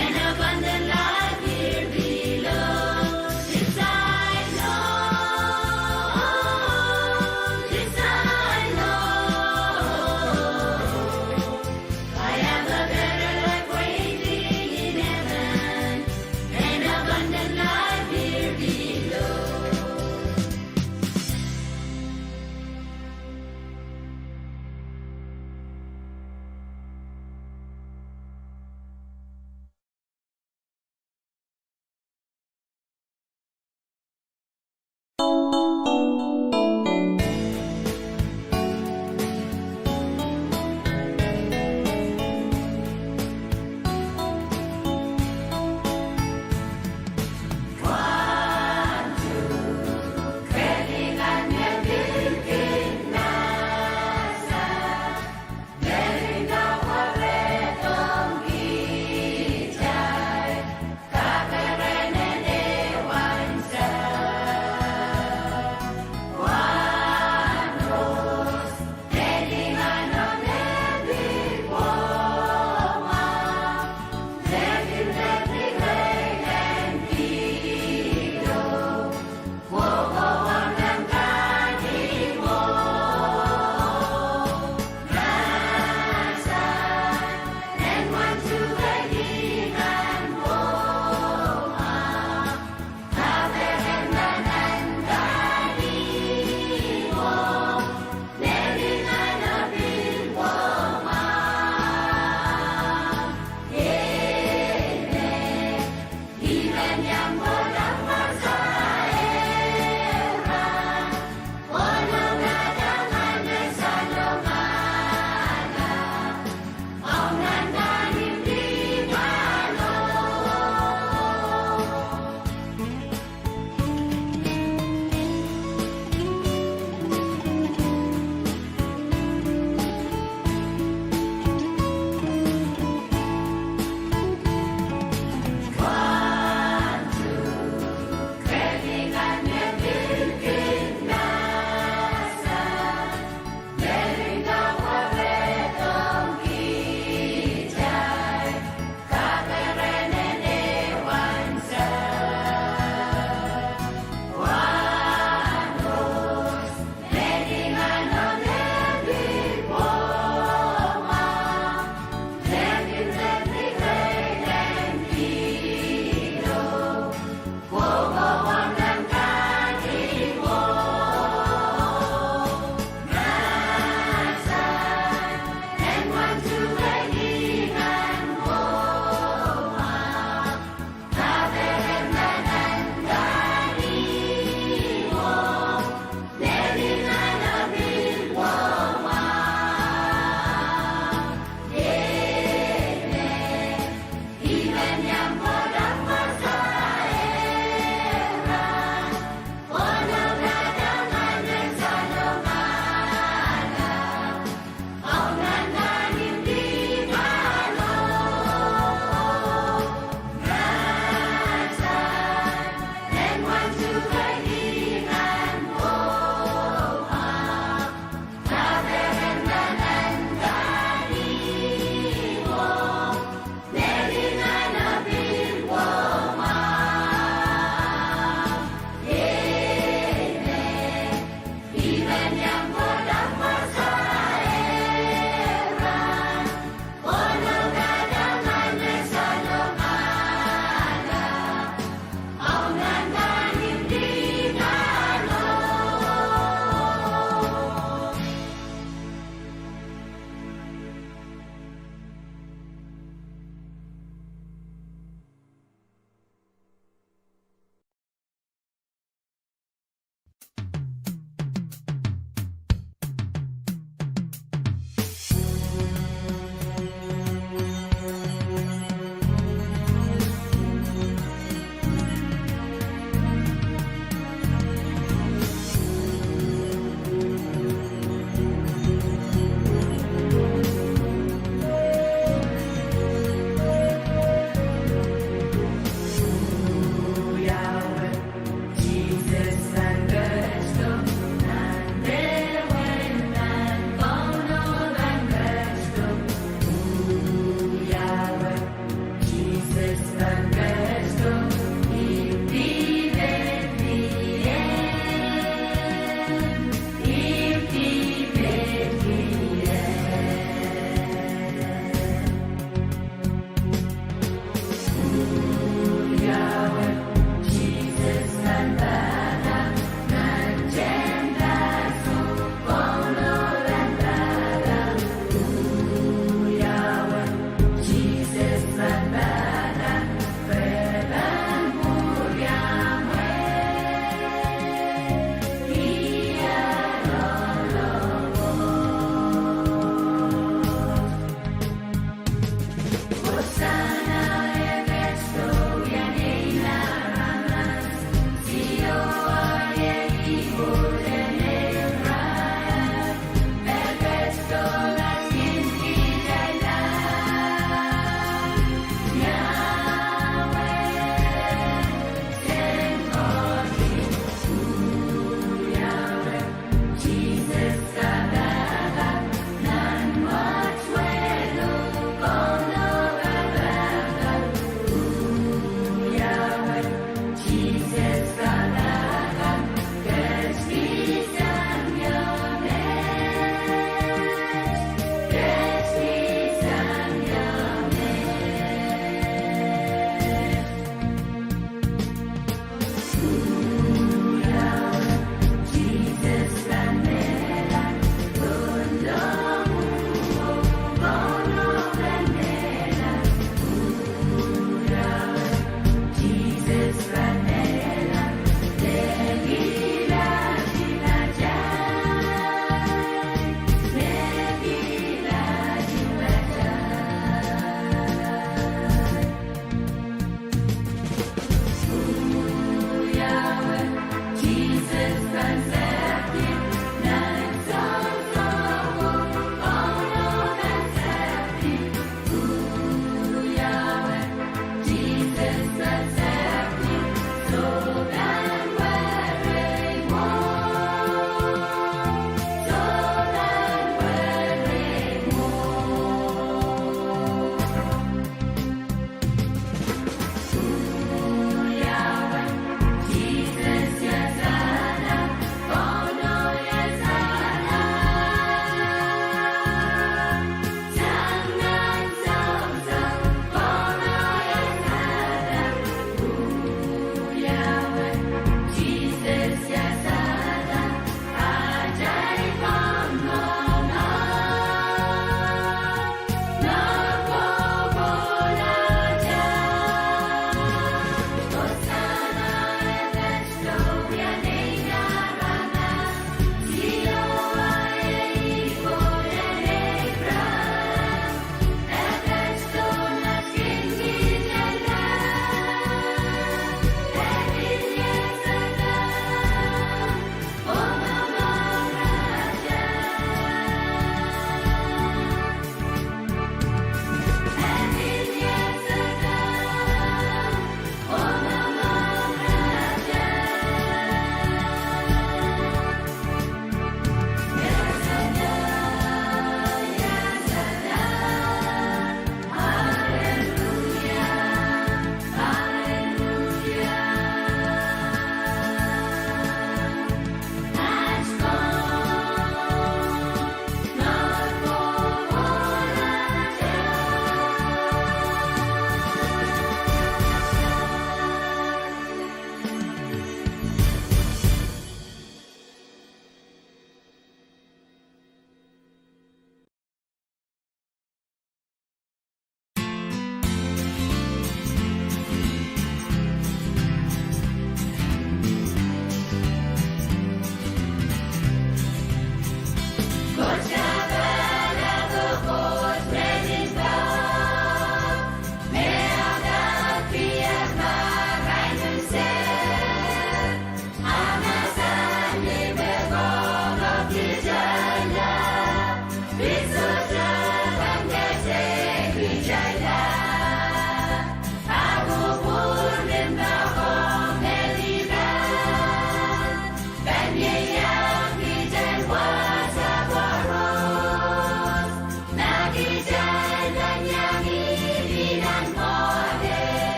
an abundant life here below. 'Cause I know, 'cause I know, I have a better life waiting in heaven, an abundant life here below.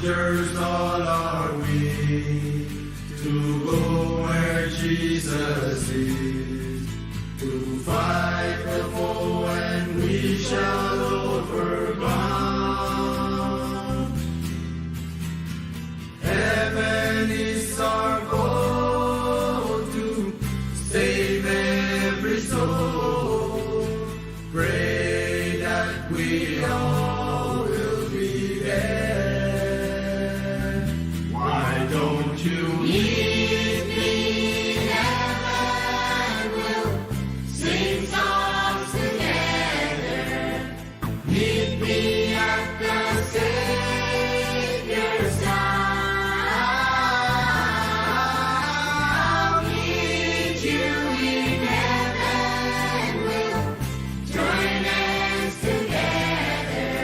soldiers all are we to go where Jesus is, to fight the foe and we shall overcome. Heaven is our goal to save every soul. Pray that we all will be there. Why don't you meet me in heaven? We'll sing songs together. Meet me at the Savior's side. I'll meet you in heaven. We'll join hands together.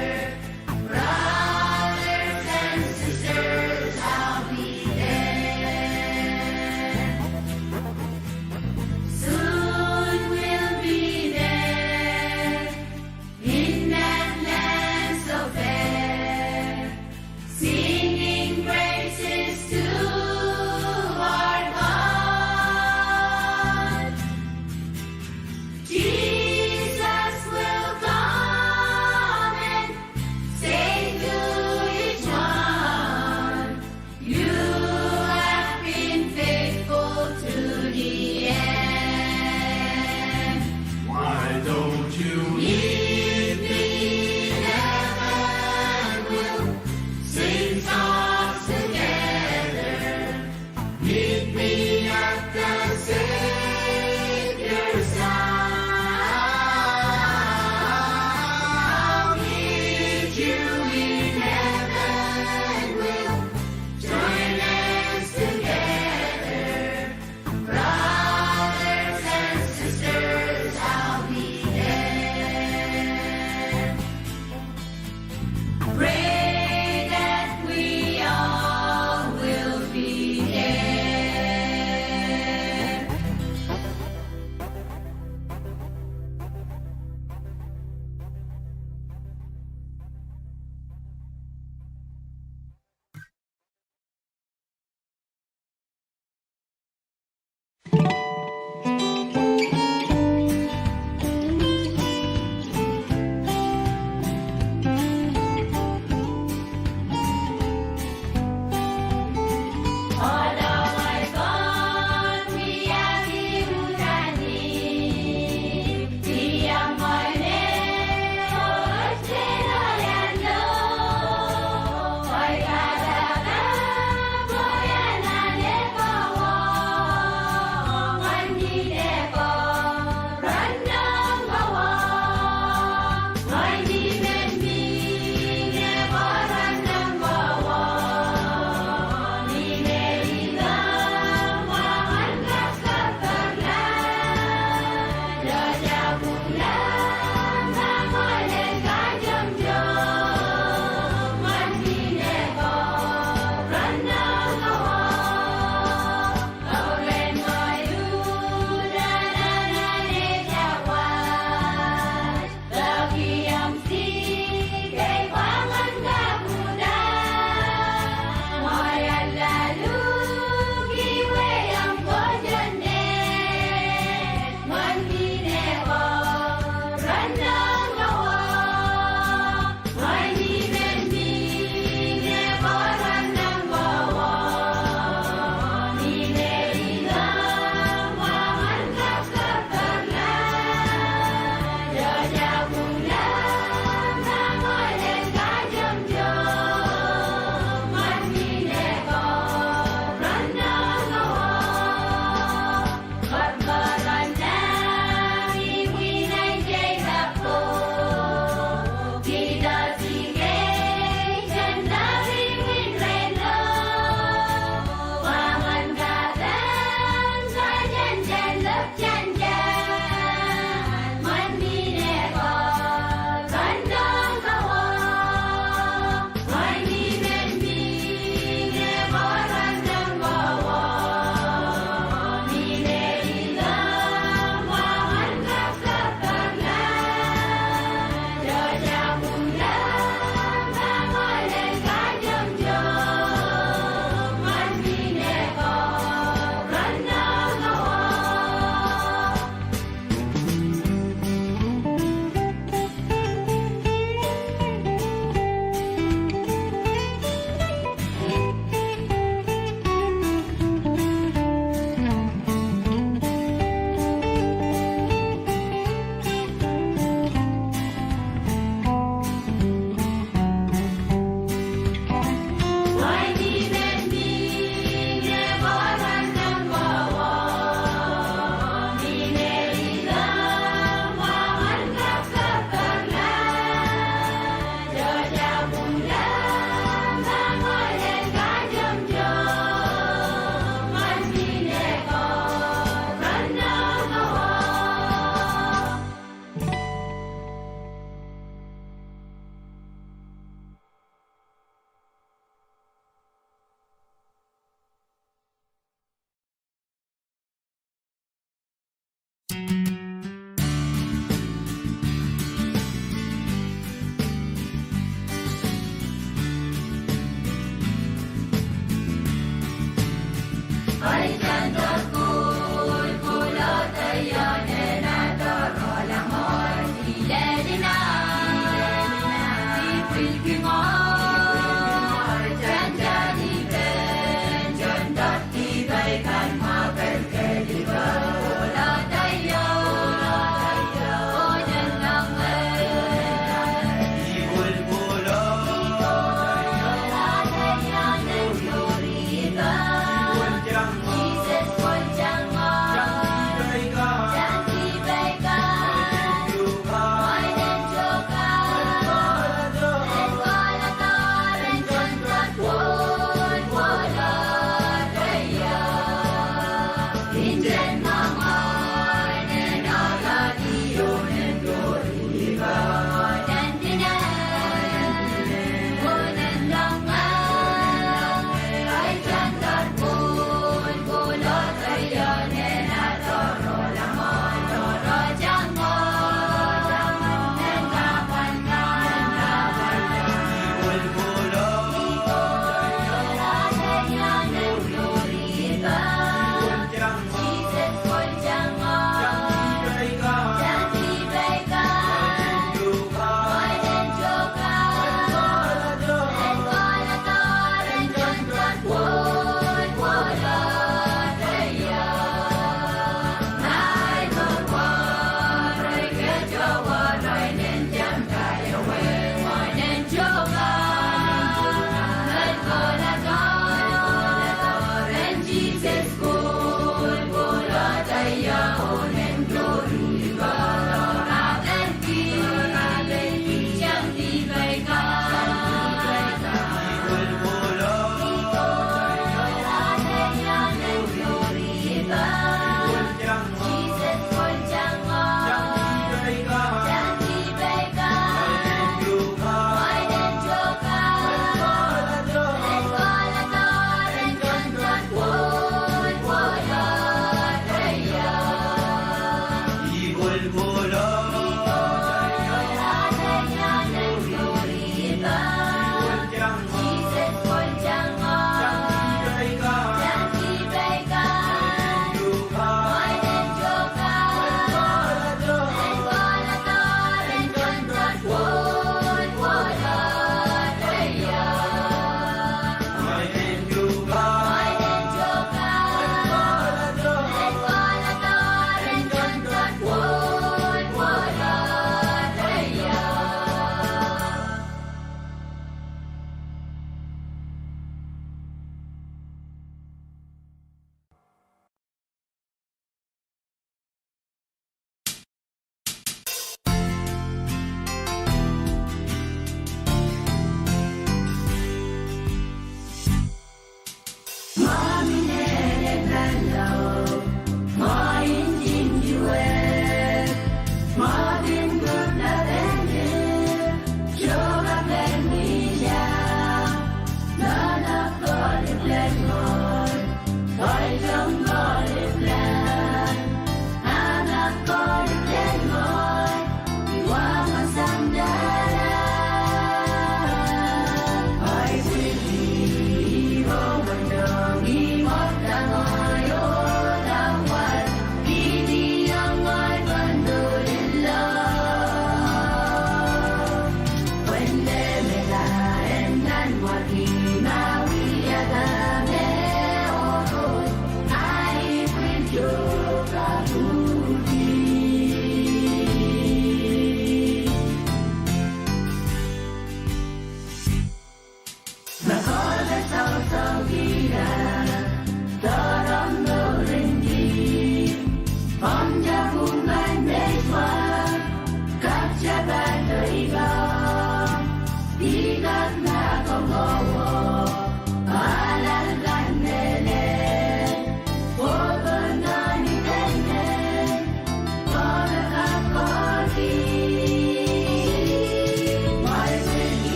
Alal ganele,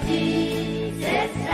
Jesus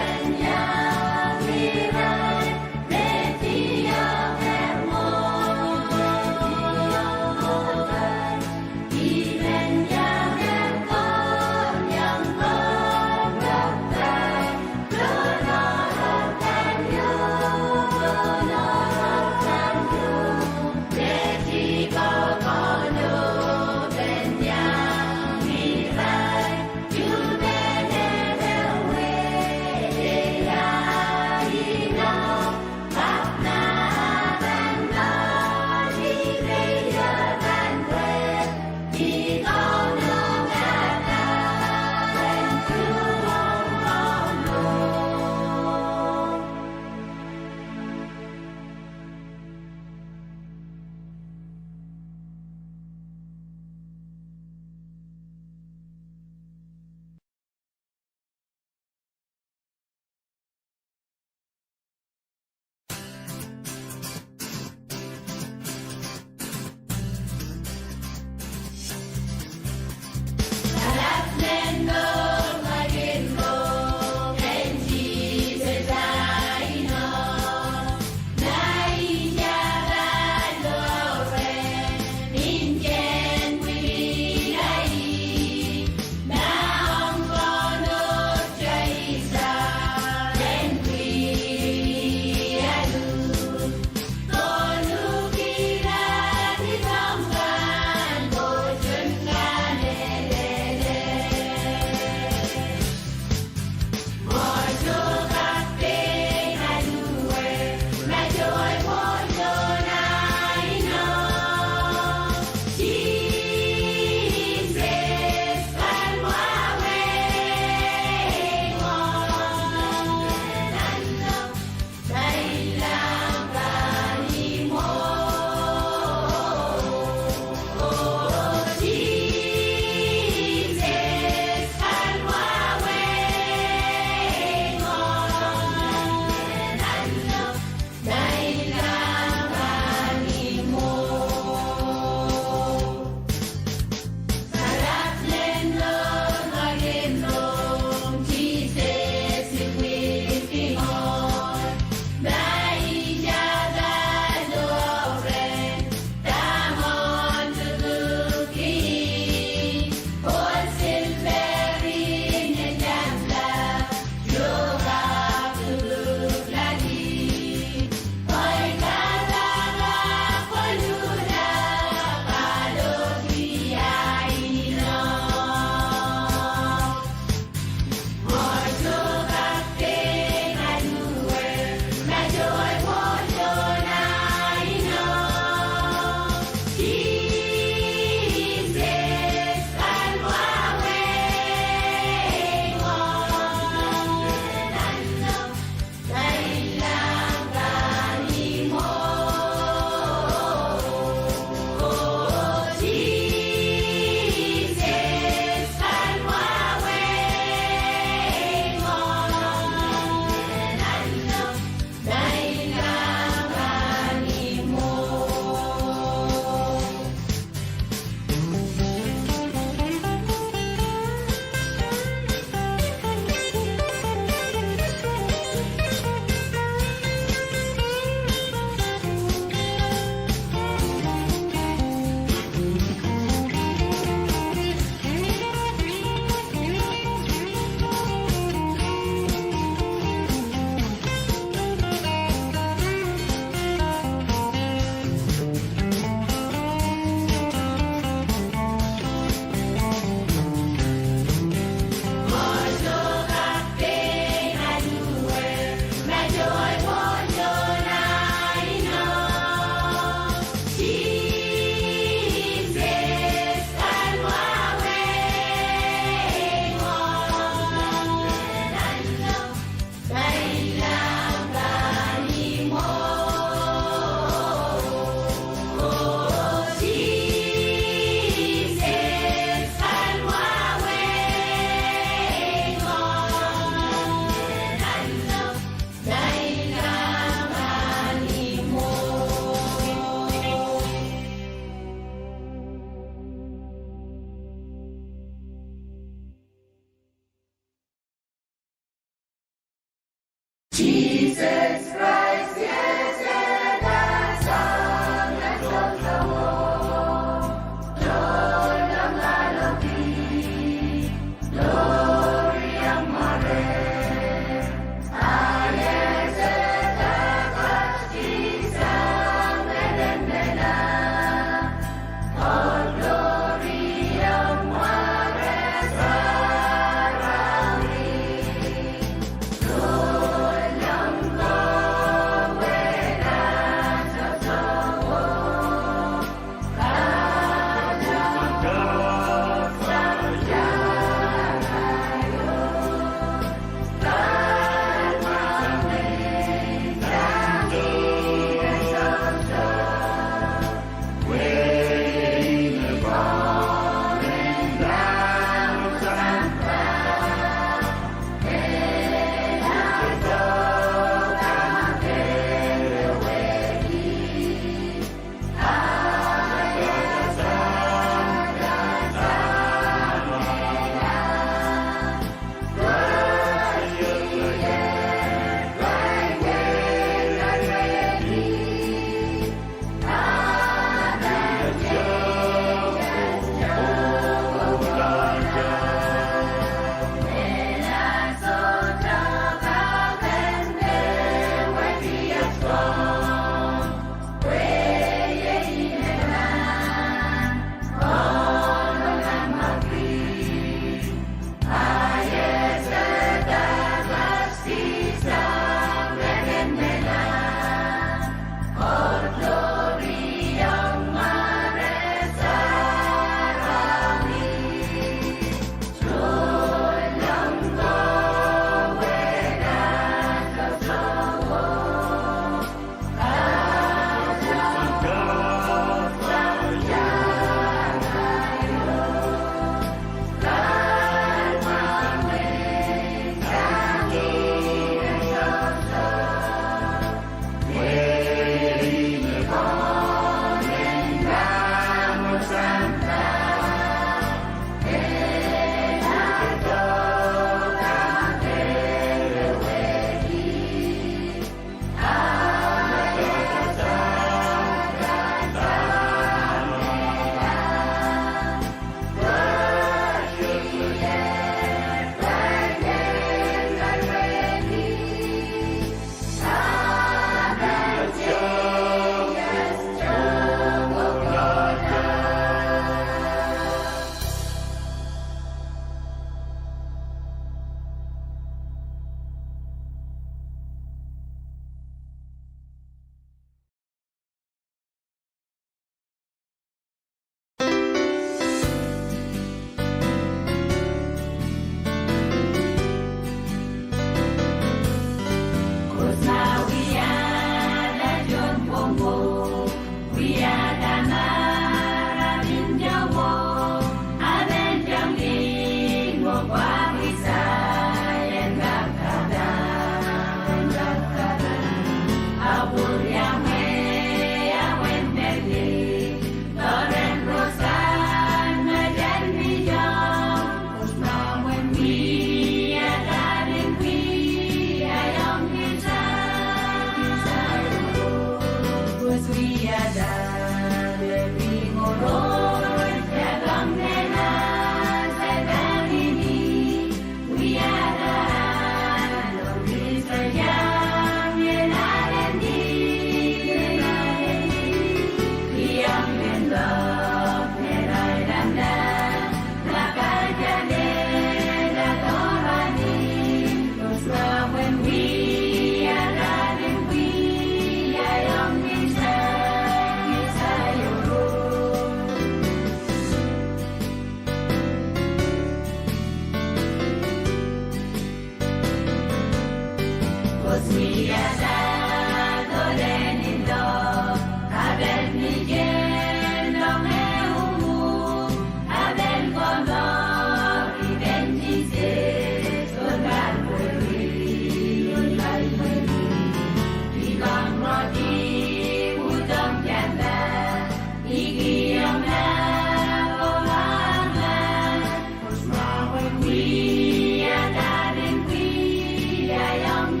We are not in we, I am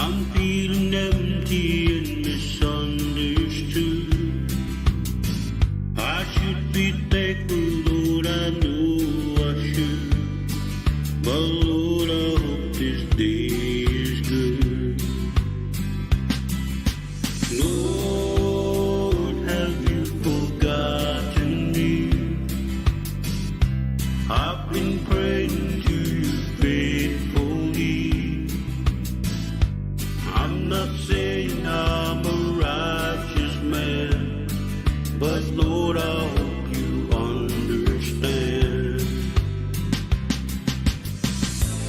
I'm feeling empty and misunderstood. I should be thankful, Lord, I know I should. But Lord, I hope this day is good. Lord, have you forgotten me? I've been praying to you faithfully. I'm not saying I'm a righteous man, but Lord, I hope you understand.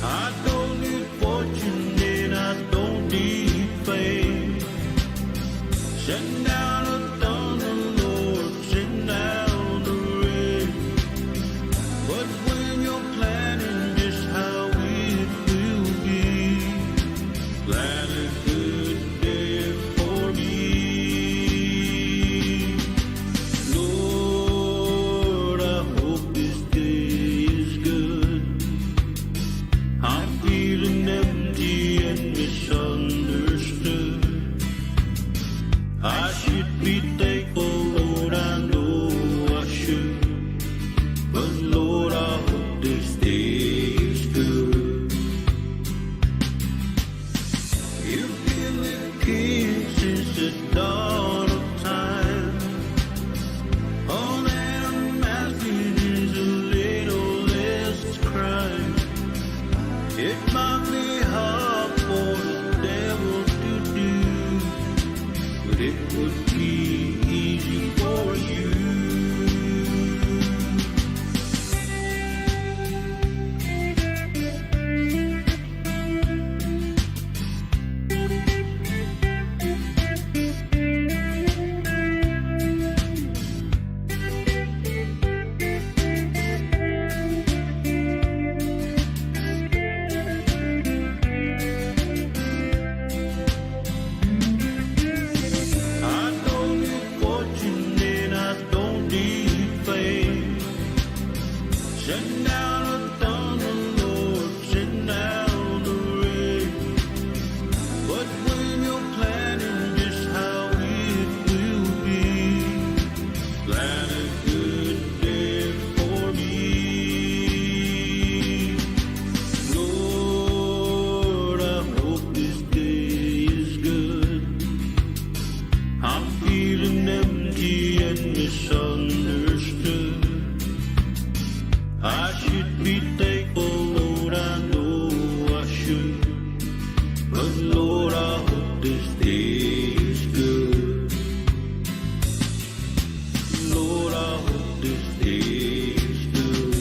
I don't need fortune and I don't need fame. Send down a thunder, Lord, send down the rain. But when you're planning just how it will be, plan a good day for me. Lord, I hope this day is good. I'm feeling empty and misunderstood. I should be thankful, Lord, I know I should. But Lord, I hope this day is good. You've been the King since the dawn of time. All that I'm asking is a little less crime. It might be hard for the devil to do, but it would be easy for you. I don't need fortune and I don't need fame. Send down a thunder, Lord, send down the rain. But when you're planning just how it will be, plan a good day for me. Lord, I hope this day is good. I'm feeling empty and misunderstood. I should be thankful, Lord, I know I should. But Lord, I hope this day is good. Lord, I hope this day is good.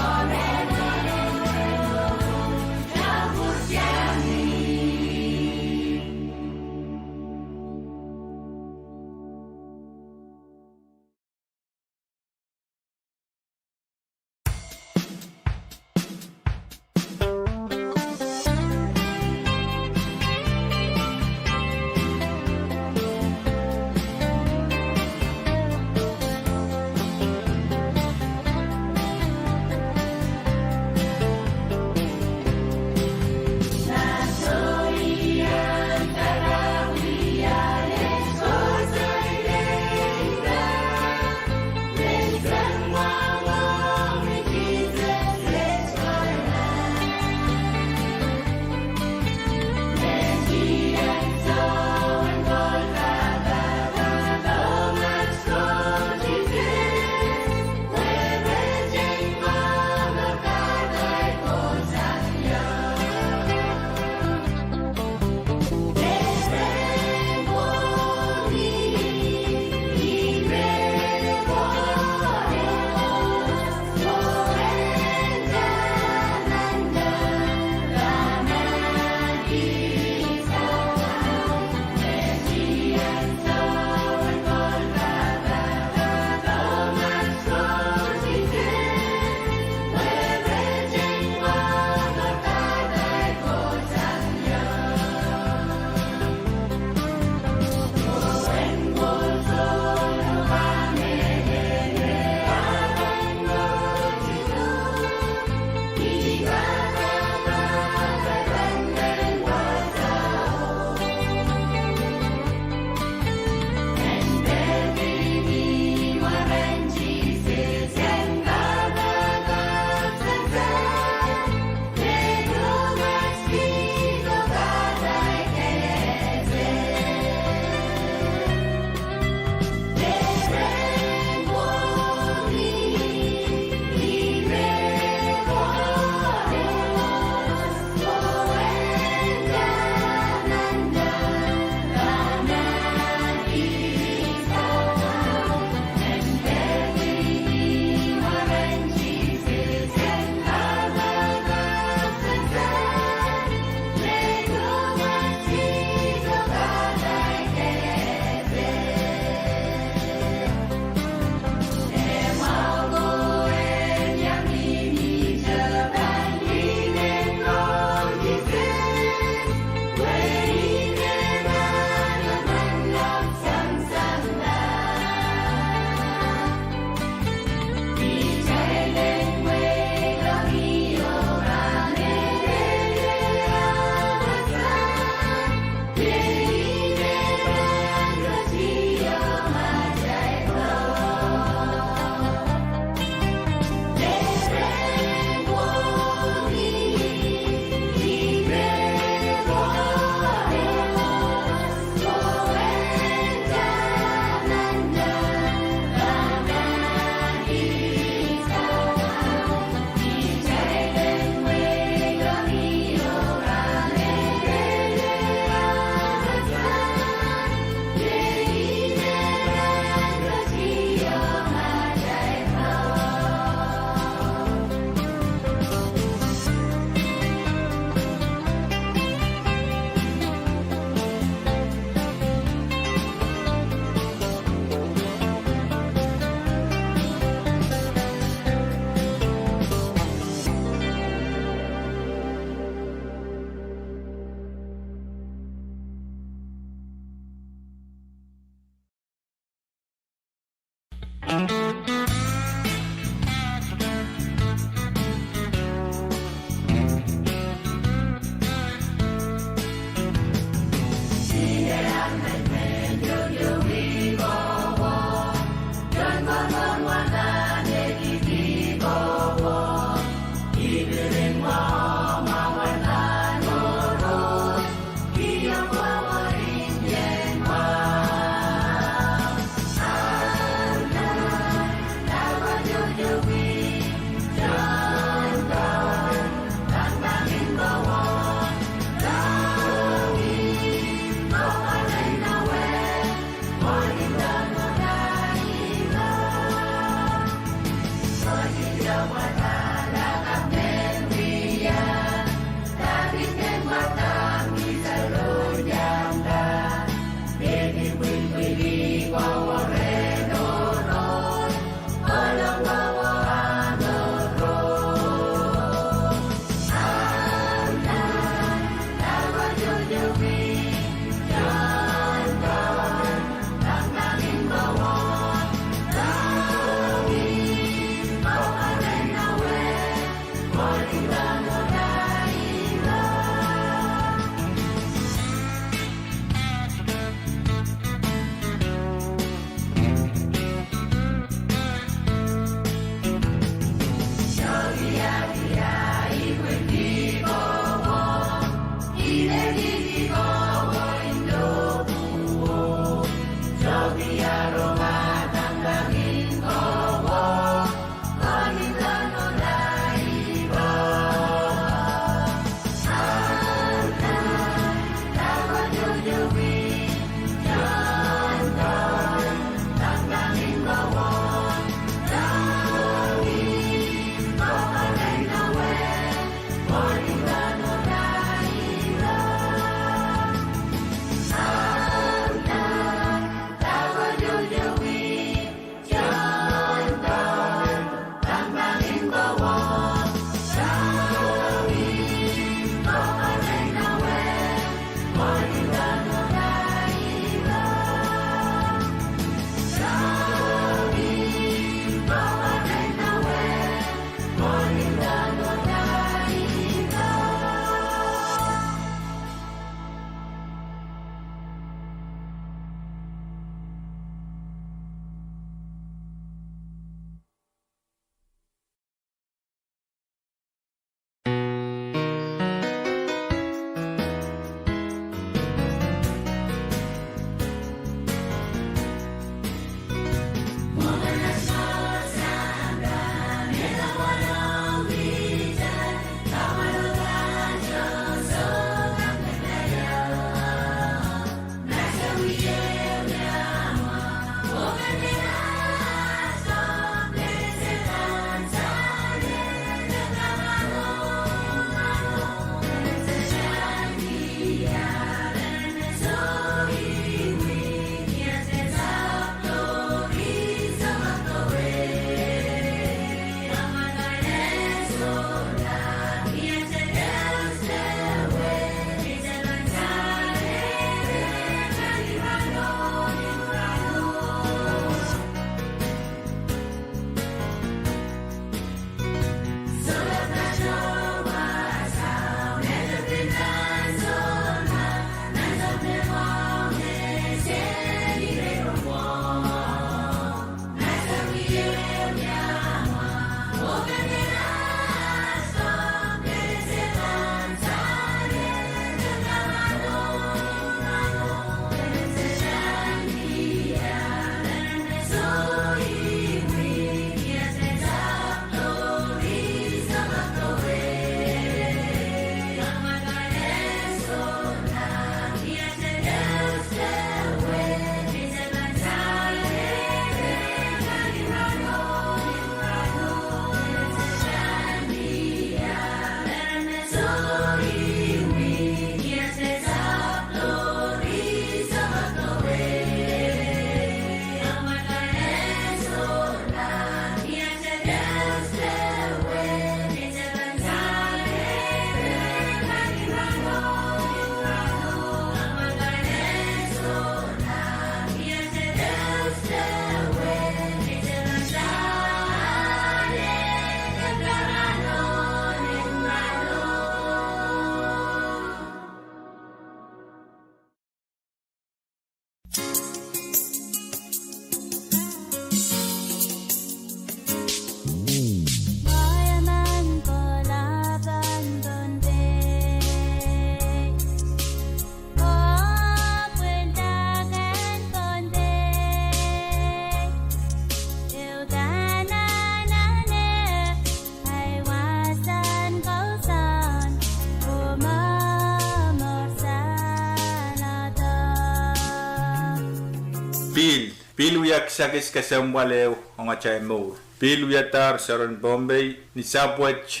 Pilu yak sakis kasambwaleo onga chay mur. Pilu yatar saron Bombay ni sapwech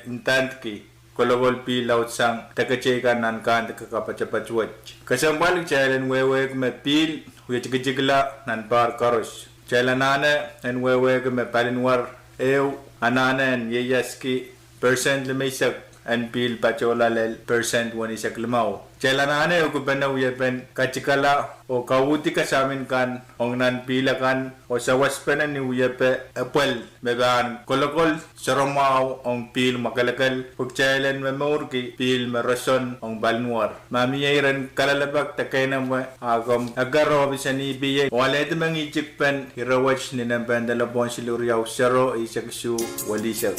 intantki kologol pilaut sang takacheka nan kan takapachapachwech. Kasambwalik chaylen wewek me pil huyachigigla nan bar karos. Chaylanane en wewek me palinwar ew anane en yeyaski percent lemaisak en pil pachola lel percent wanisak lemau. Chaylanane o kubena uyepen kachikala o kawuti kasamin kan ong nan pila kan o sa waspena ni uyepe apel meban kolokol saromao ong pil makalakal pagchaylan memorki pil marason ong balnuar mamiyairan kalalabak takayna mo agam agaro bisani biye walete mangijikpen hirawach ni nan bandalabon siluriyaw saro isaksu walisak.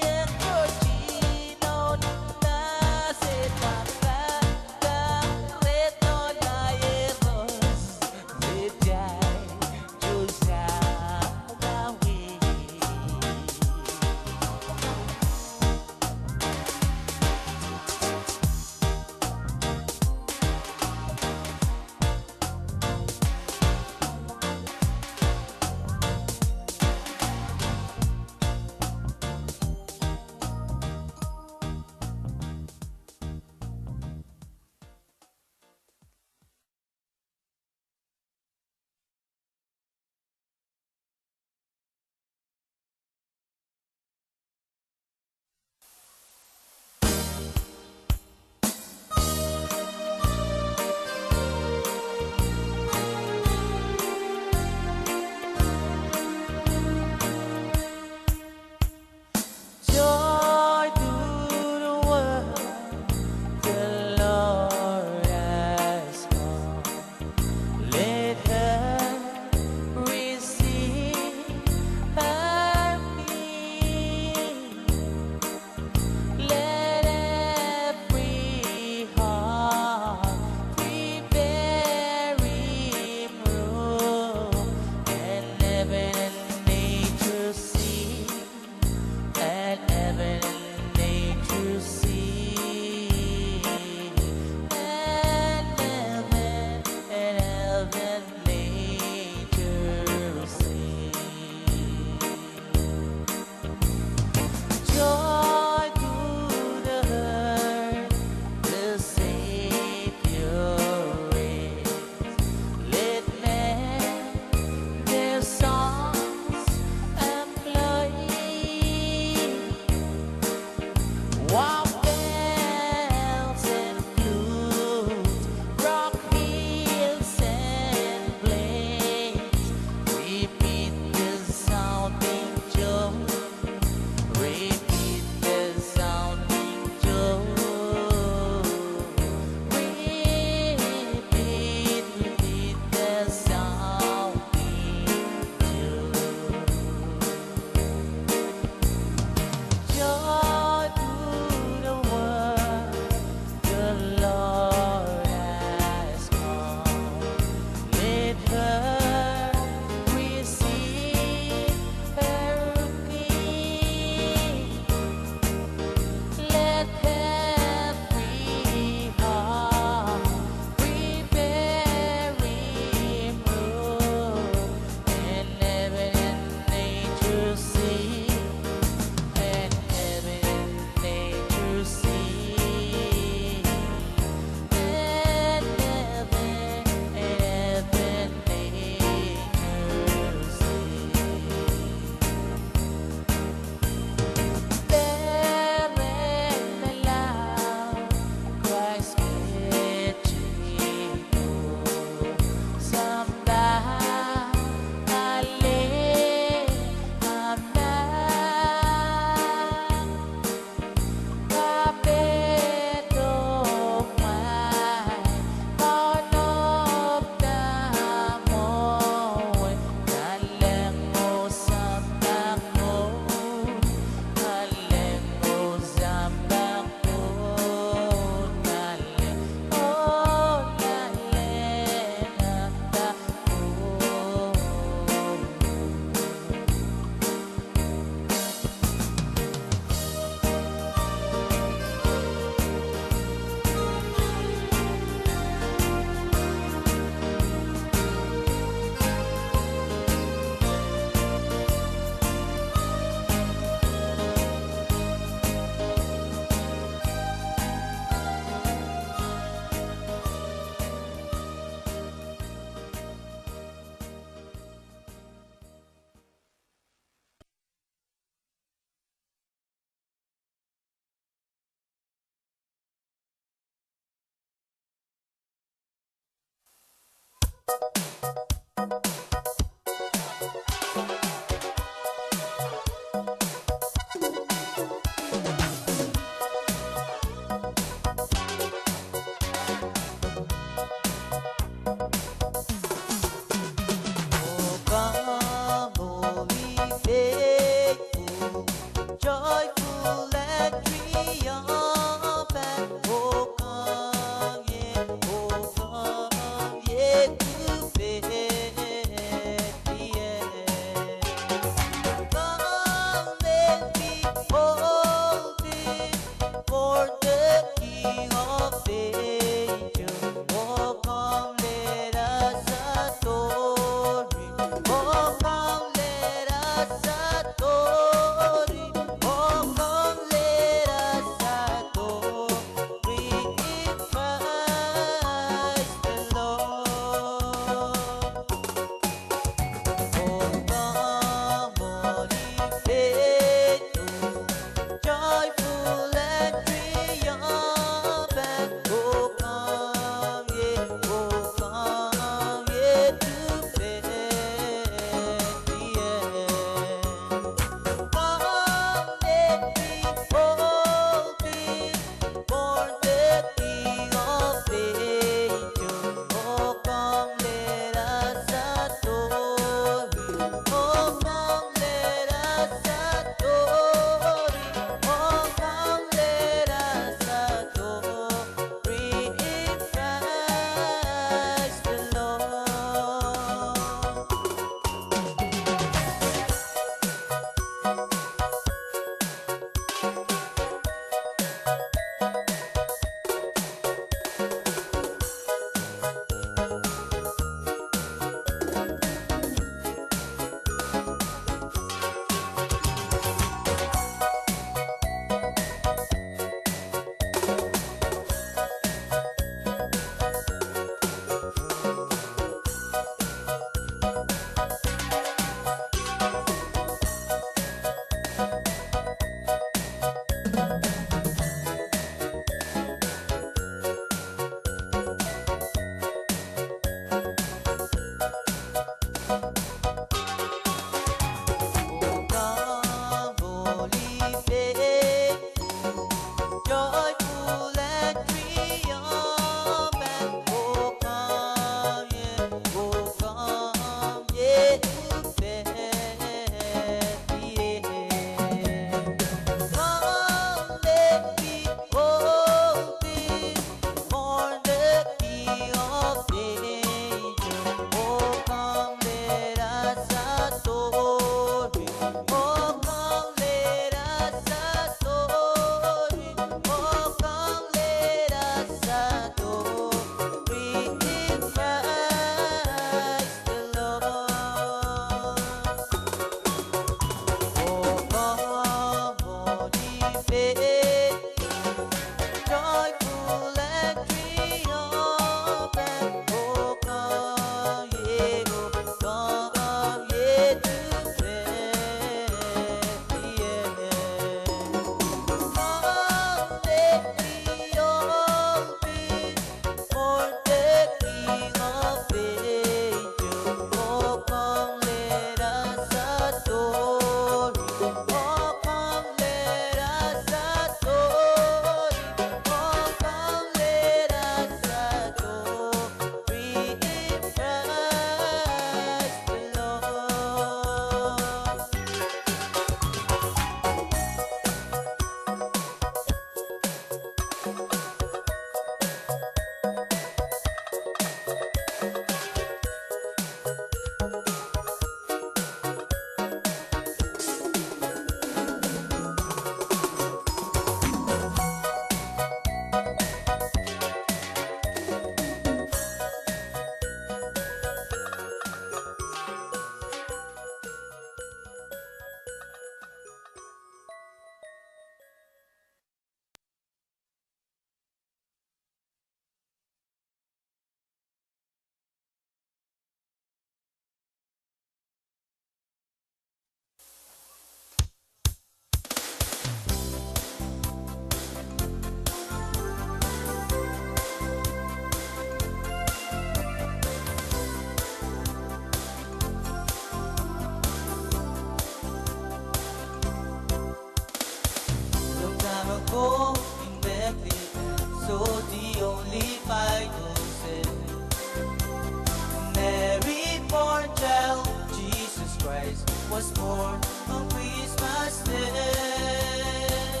was born on Christmas Day.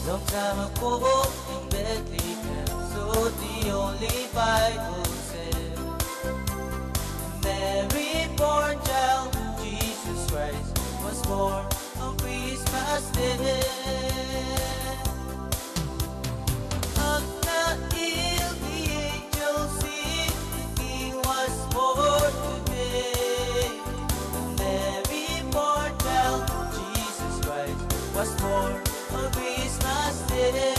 Long time ago in Bethlehem, so the only Bible said, Mary born child, Jesus Christ, was born on Christmas Day. Ang nail the angels sing, He was born today. Mary born child, Jesus Christ, was born on Christmas Day.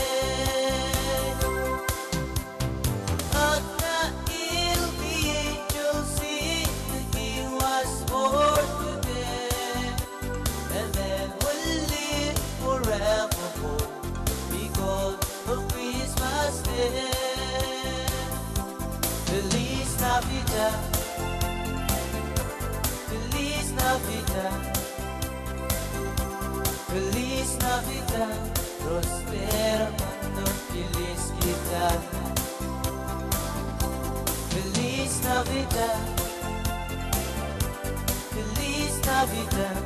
Ang nail the angels sing, He was born today. And then will live forevermore because of Christmas Day. Feliz Navidad, Feliz Navidad, Feliz Navidad, prospera mundo, feliz kita. Feliz Navidad, Feliz Navidad,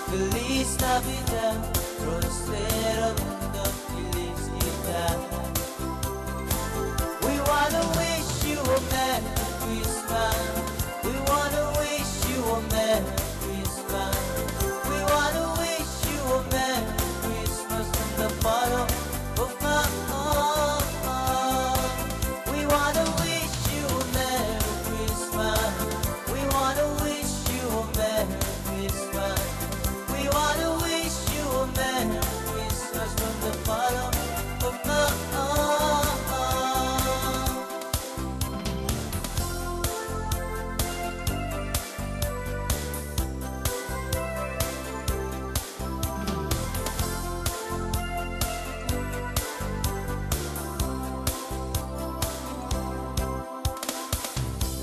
Feliz Navidad, prospera mundo, feliz kita. We wanna wish you a Merry Christmas. We wanna wish you a Merry Christmas. We wanna wish you a Merry Christmas from the bottom of my heart. We wanna wish you a Merry Christmas. We wanna wish you a Merry Christmas. We wanna wish you a Merry Christmas from the bottom of my heart.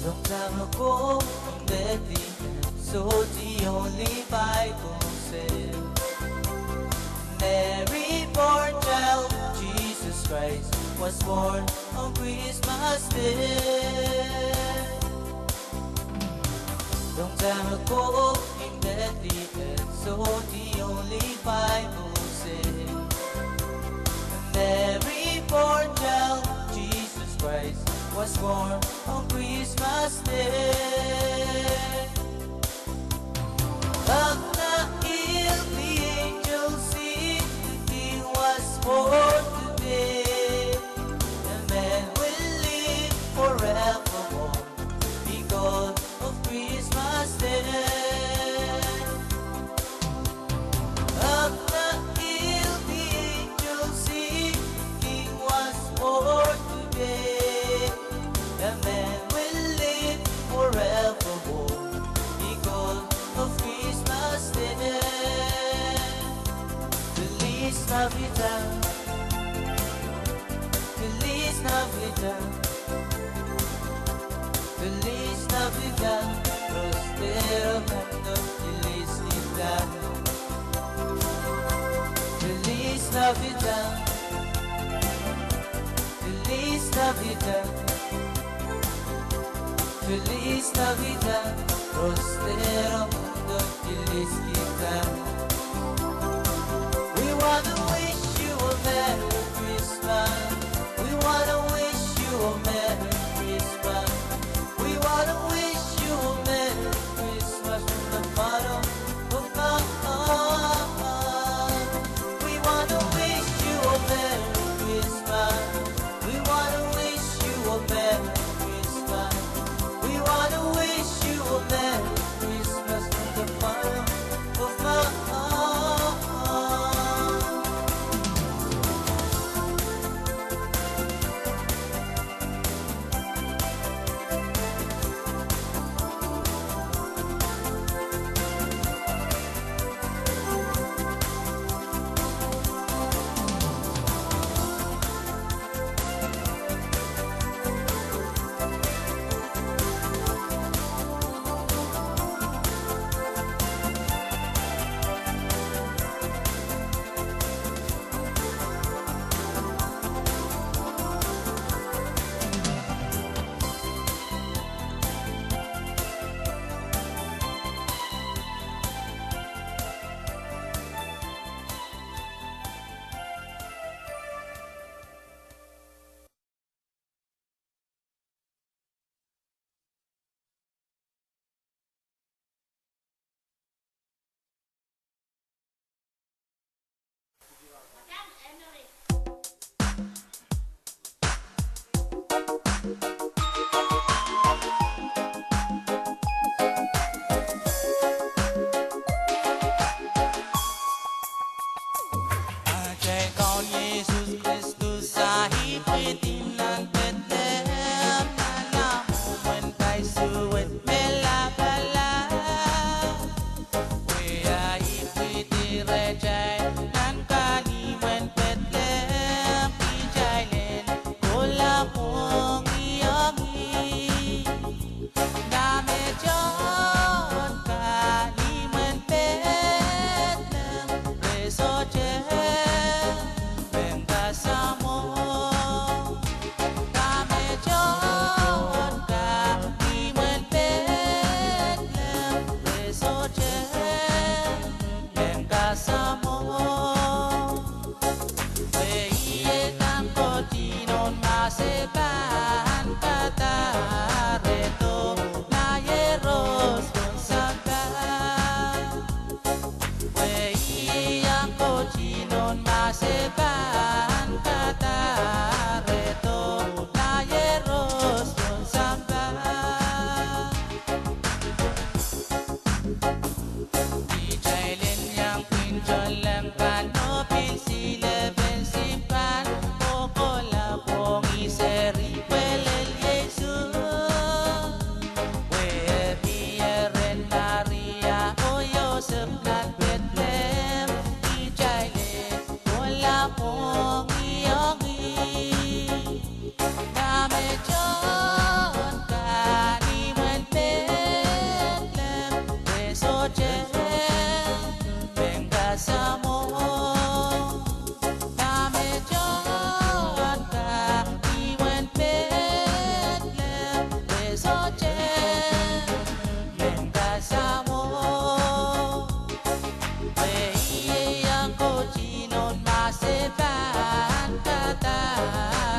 Long time ago in Bethlehem, so the only Bible said, Mary born child, Jesus Christ, was born on Christmas Day. Long time ago in Bethlehem, so the only Bible said, Mary born child, Jesus Christ, was born on Christmas Day. Ang nail the angels sing, He was born today. And man will live forevermore because of Christmas Day. Ang nail the angels sing, He was born today. And man will live forevermore because of Christmas Day. Feliz Navidad, Feliz Navidad, Feliz Navidad, prospero mundo, feliz Navidad. Feliz Navidad, Feliz Navidad, Feliz Navidad, prospero mundo, feliz kita. We wanna wish you a Merry Christmas. We wanna wish you a Merry Christmas. We wanna wish you a Merry Christmas from the bottom of my heart. We wanna wish you a Merry Christmas. We wanna wish you a Merry Christmas. We wanna wish you a Merry Christmas from the bottom of my heart.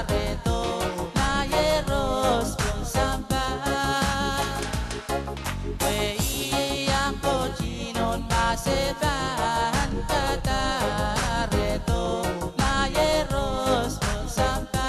reto na yeros kung samba Wei ako chinon maseban kata reto na yeros kung samba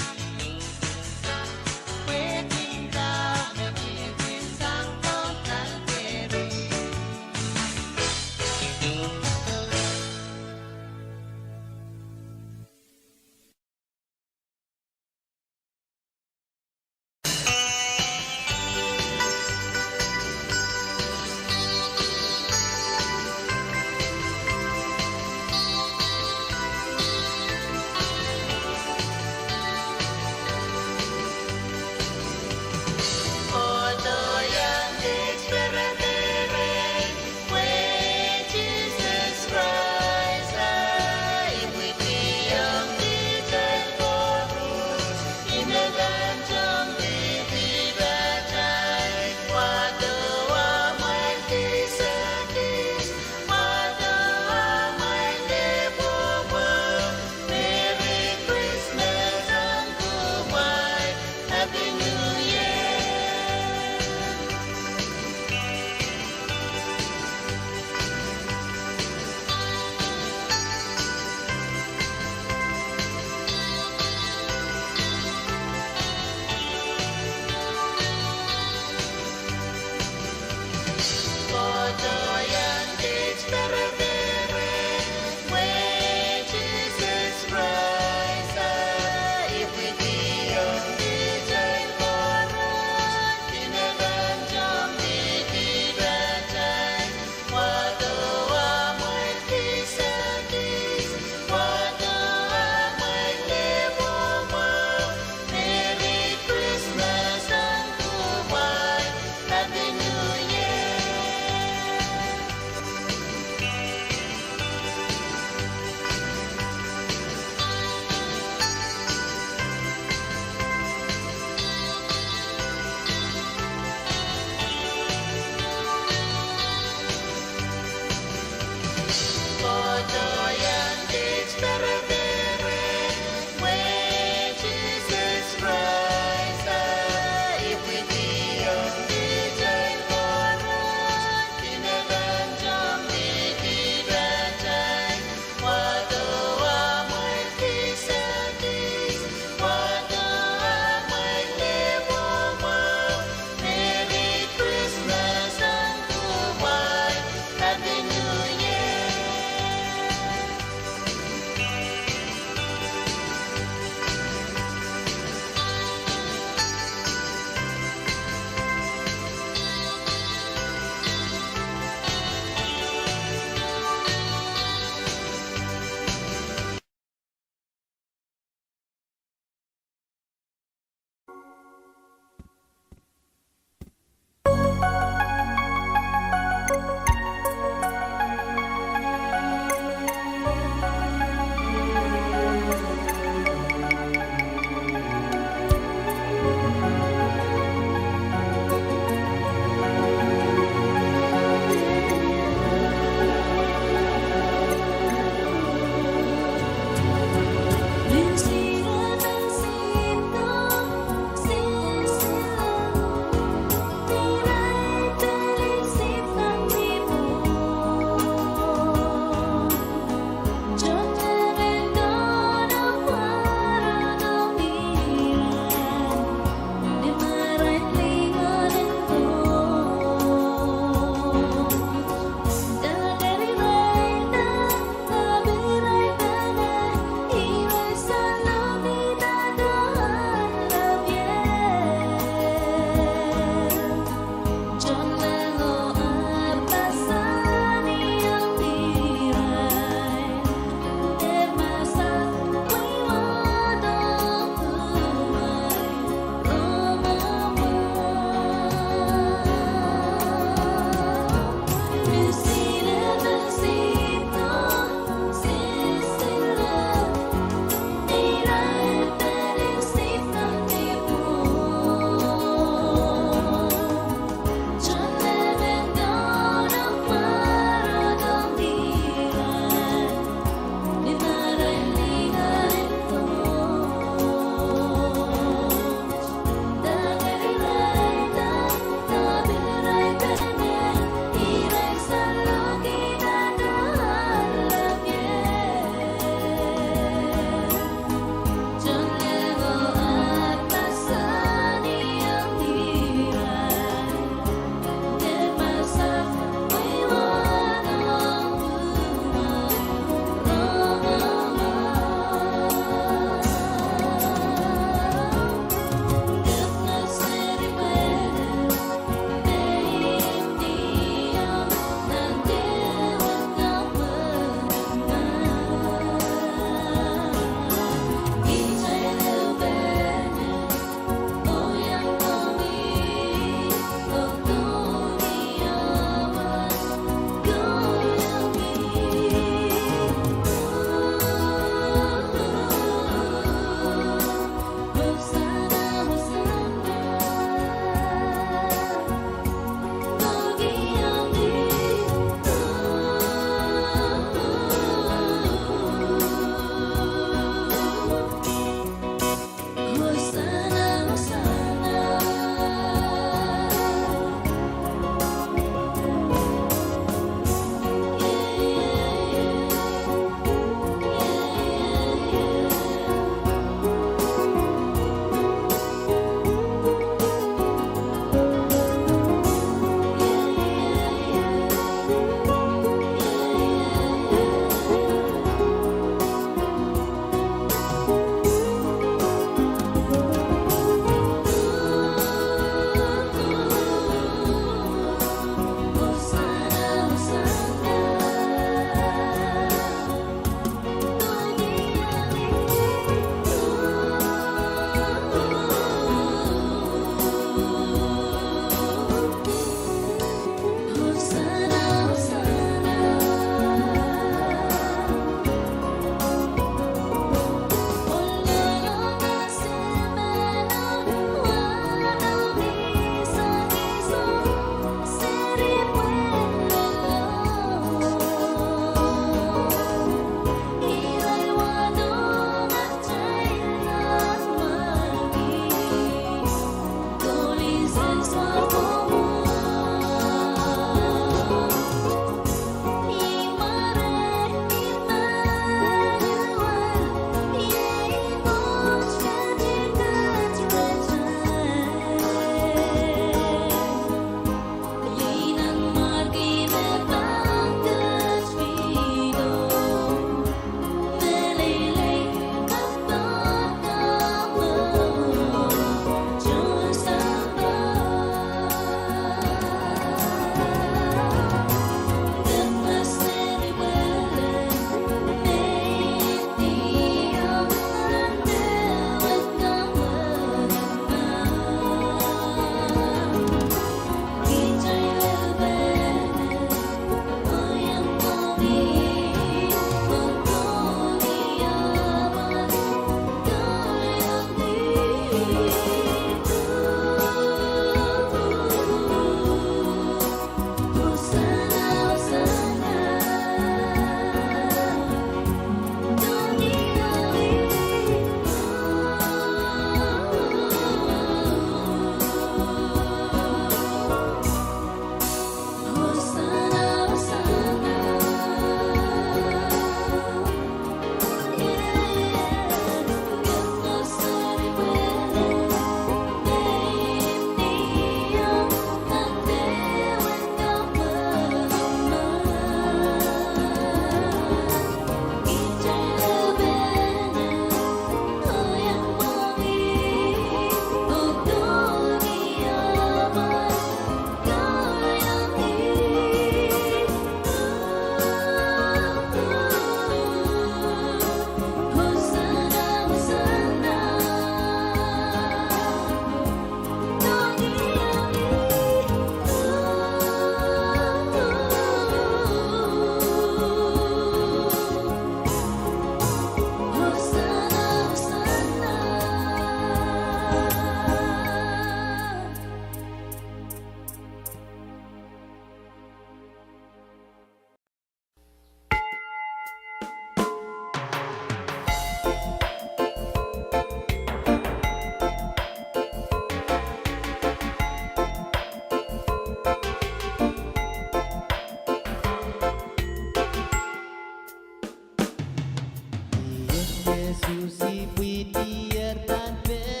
Yesus si bui tiar tan berlian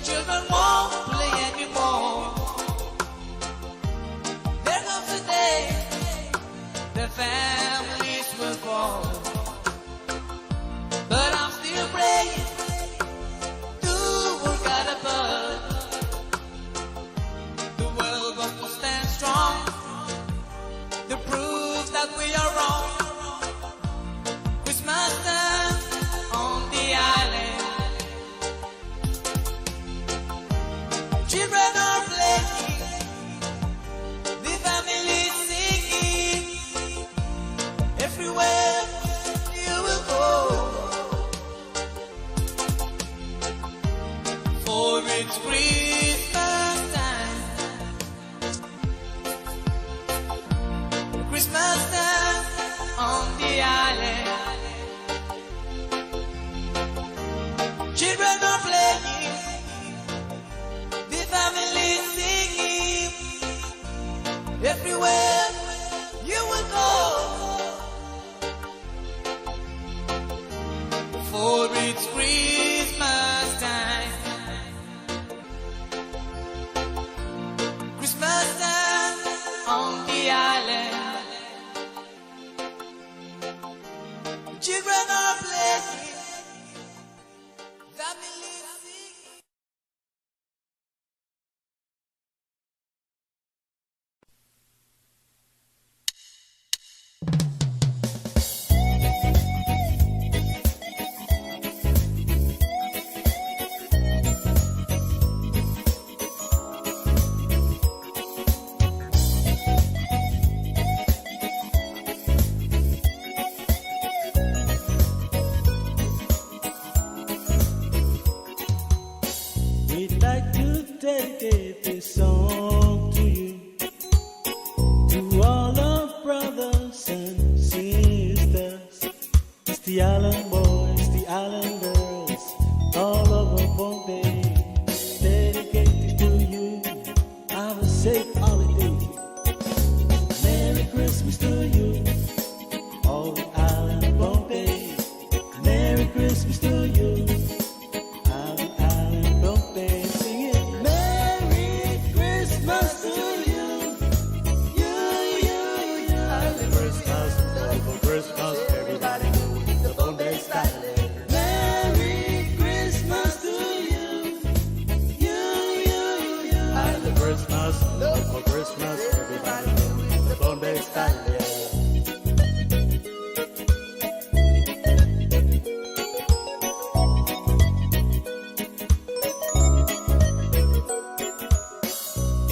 children won't play anymore. There comes a day the families will fall. But I'm still praying to work out a bud. The world got to stand strong to prove that we are wrong. Christmas time on the island, children are playing, the family singing. Everywhere you will go, for it's Christmas time. Christmas time on the island. Children are playing, the family singing. Everywhere you will go, for it's Christmas time. Christmas time on the island. Children are playing, family singing. We'd like to dedicate this song to you, to all our brothers and sisters. It's the island boys, the island girls, all over Bombay. Dedicated to you, have a safe holiday. Merry Christmas to you, all the island Bombay. Merry Christmas to you.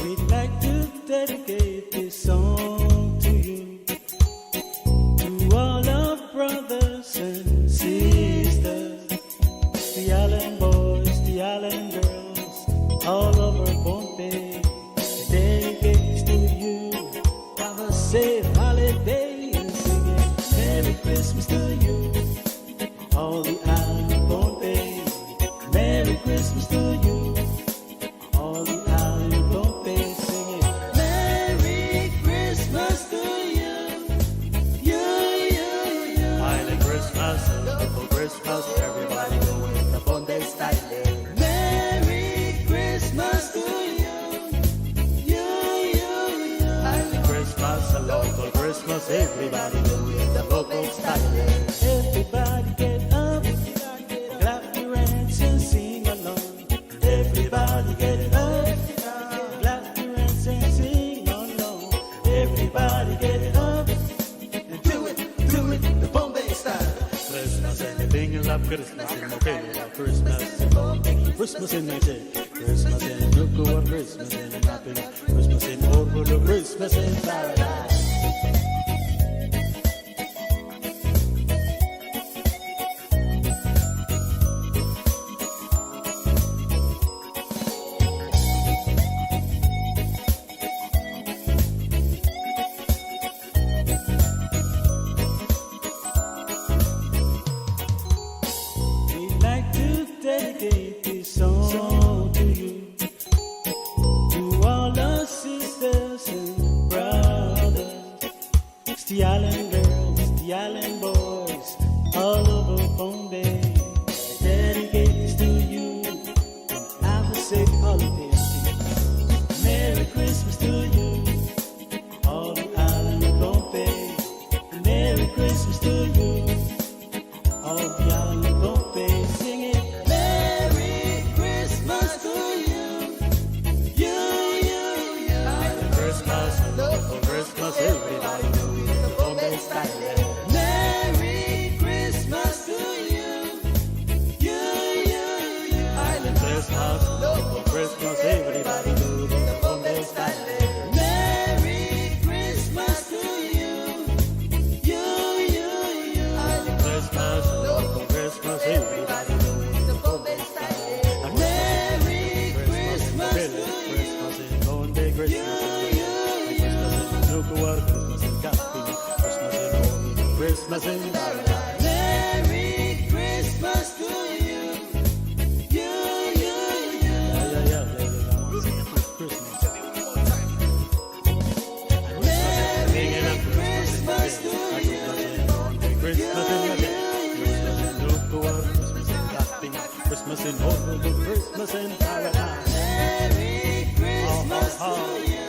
We'd like to dedicate this song to you, to all our brothers and sisters, the island boys, the island girls, all over Bombay. Dedicate this to you, have a safe holiday and sing it. Merry Christmas to you, all the island Bombay. Merry Christmas to you, all the island Bombay. Sing it. Merry Christmas to you, Island Christmas, for Christmas, everybody going the Bombay style. Merry Christmas to you, Island Christmas, a local Christmas, everybody doing the local style. Everybody get up, clap your hands and sing along. Everybody get up, clap your hands and sing along. Everybody get up and do it, the Bombay style. Christmas, anything you love, Christmas in okay, Christmas, Christmas in Nigeria, Christmas in Nuku, Christmas in Napoli, Christmas in Orville, Christmas in paradise. We'd like to dedicate this song to you, to all our sisters and brothers, all of y'all in the Bombay singing Merry Christmas to you. Christmas, oh Christmas, everybody knows the Bombay style. Merry Christmas to you. Island Christmas, oh Christmas, everybody knows the Bombay style. Merry Christmas to you. Island Christmas, oh Christmas, everybody knows the Bombay style. Merry Christmas to you. Christmas in Bombay, Christmas Christmas in paradise. Merry Christmas to you. Yeah, lady, I want to sing it for Christmas. Merry Christmas to you. Christmas in the Christmas in Latin, Christmas in Honolulu, Christmas in paradise. Merry Christmas to you.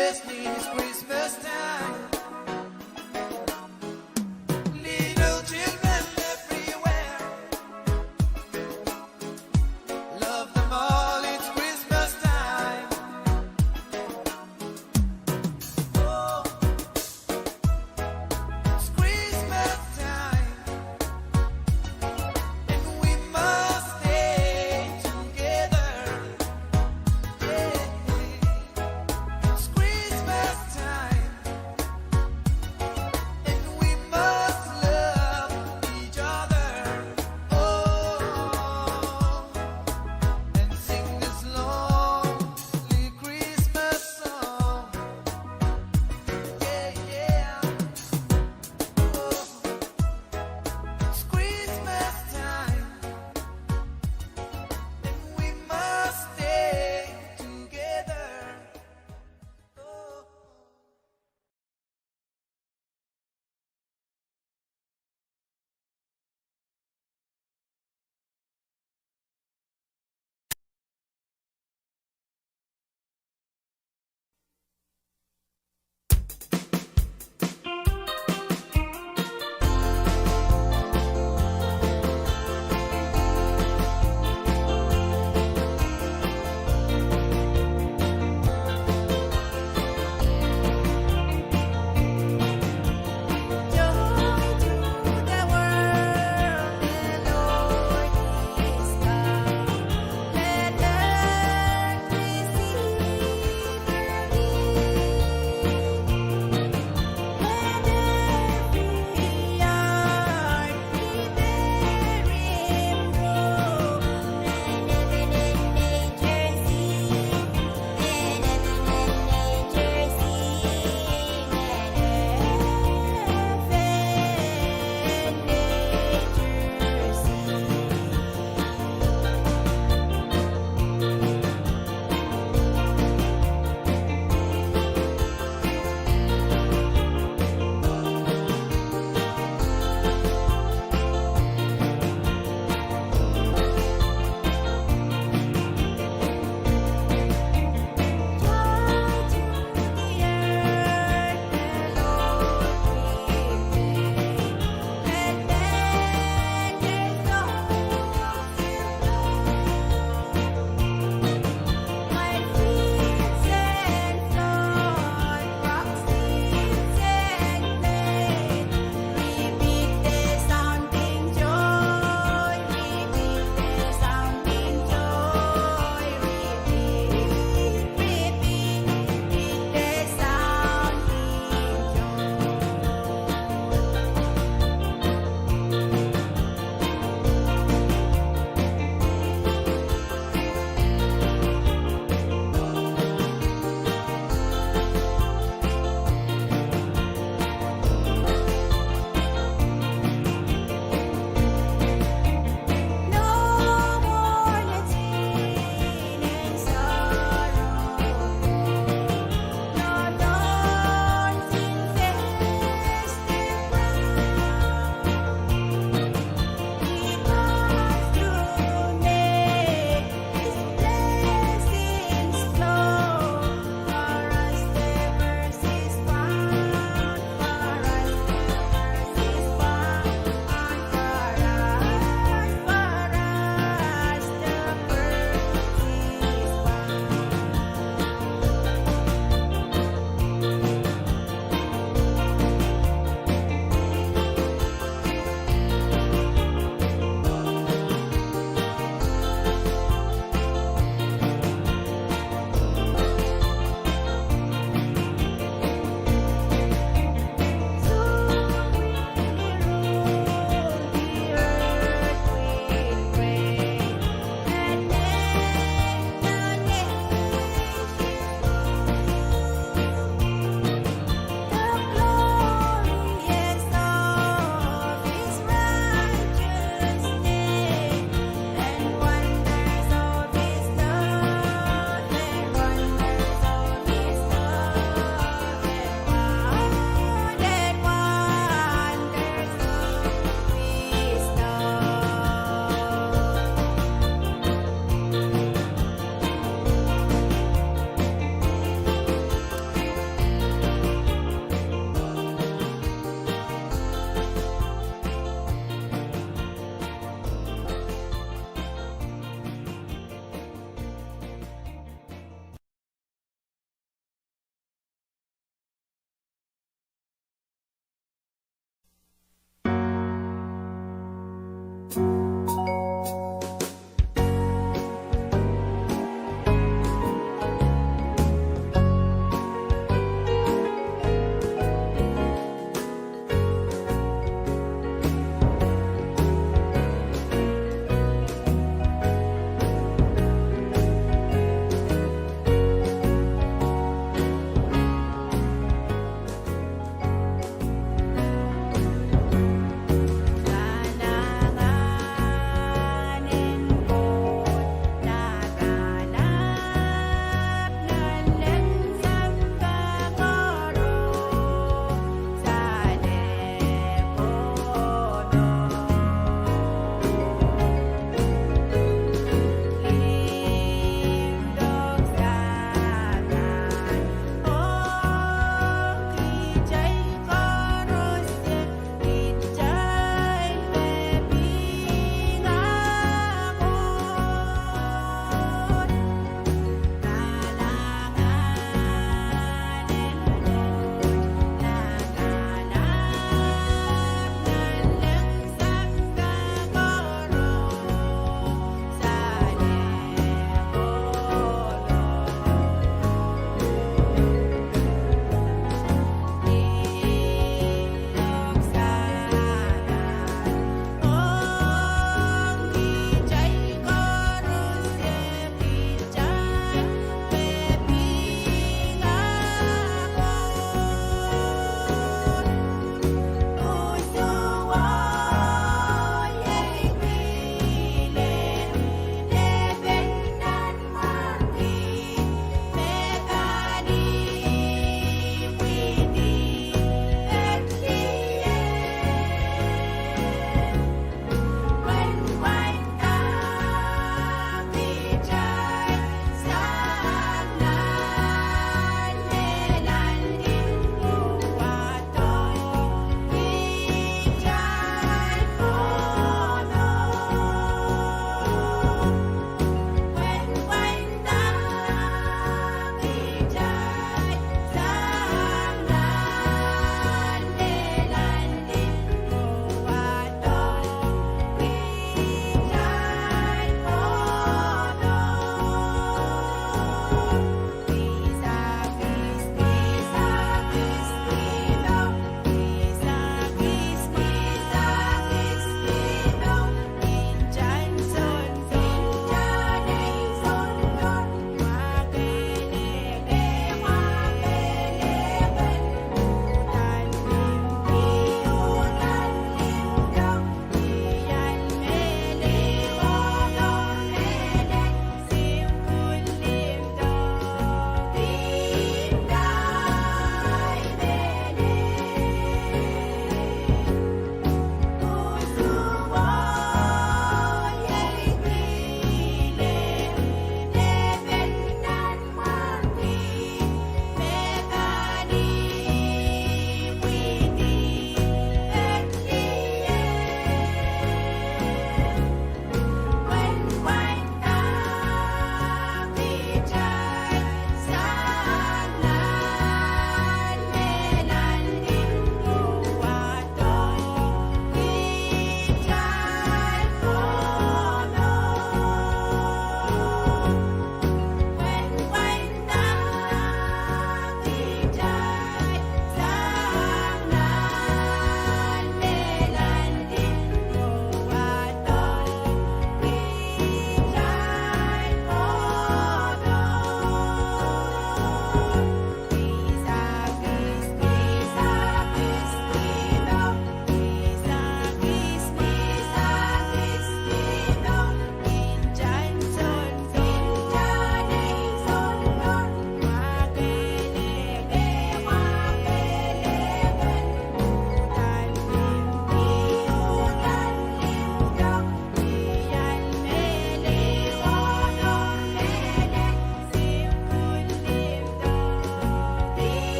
listening, it's Christmas time. Little children everywhere, love them all, it's Christmas time. Oh, it's Christmas time, and we must stay together. Yeah. It's Christmas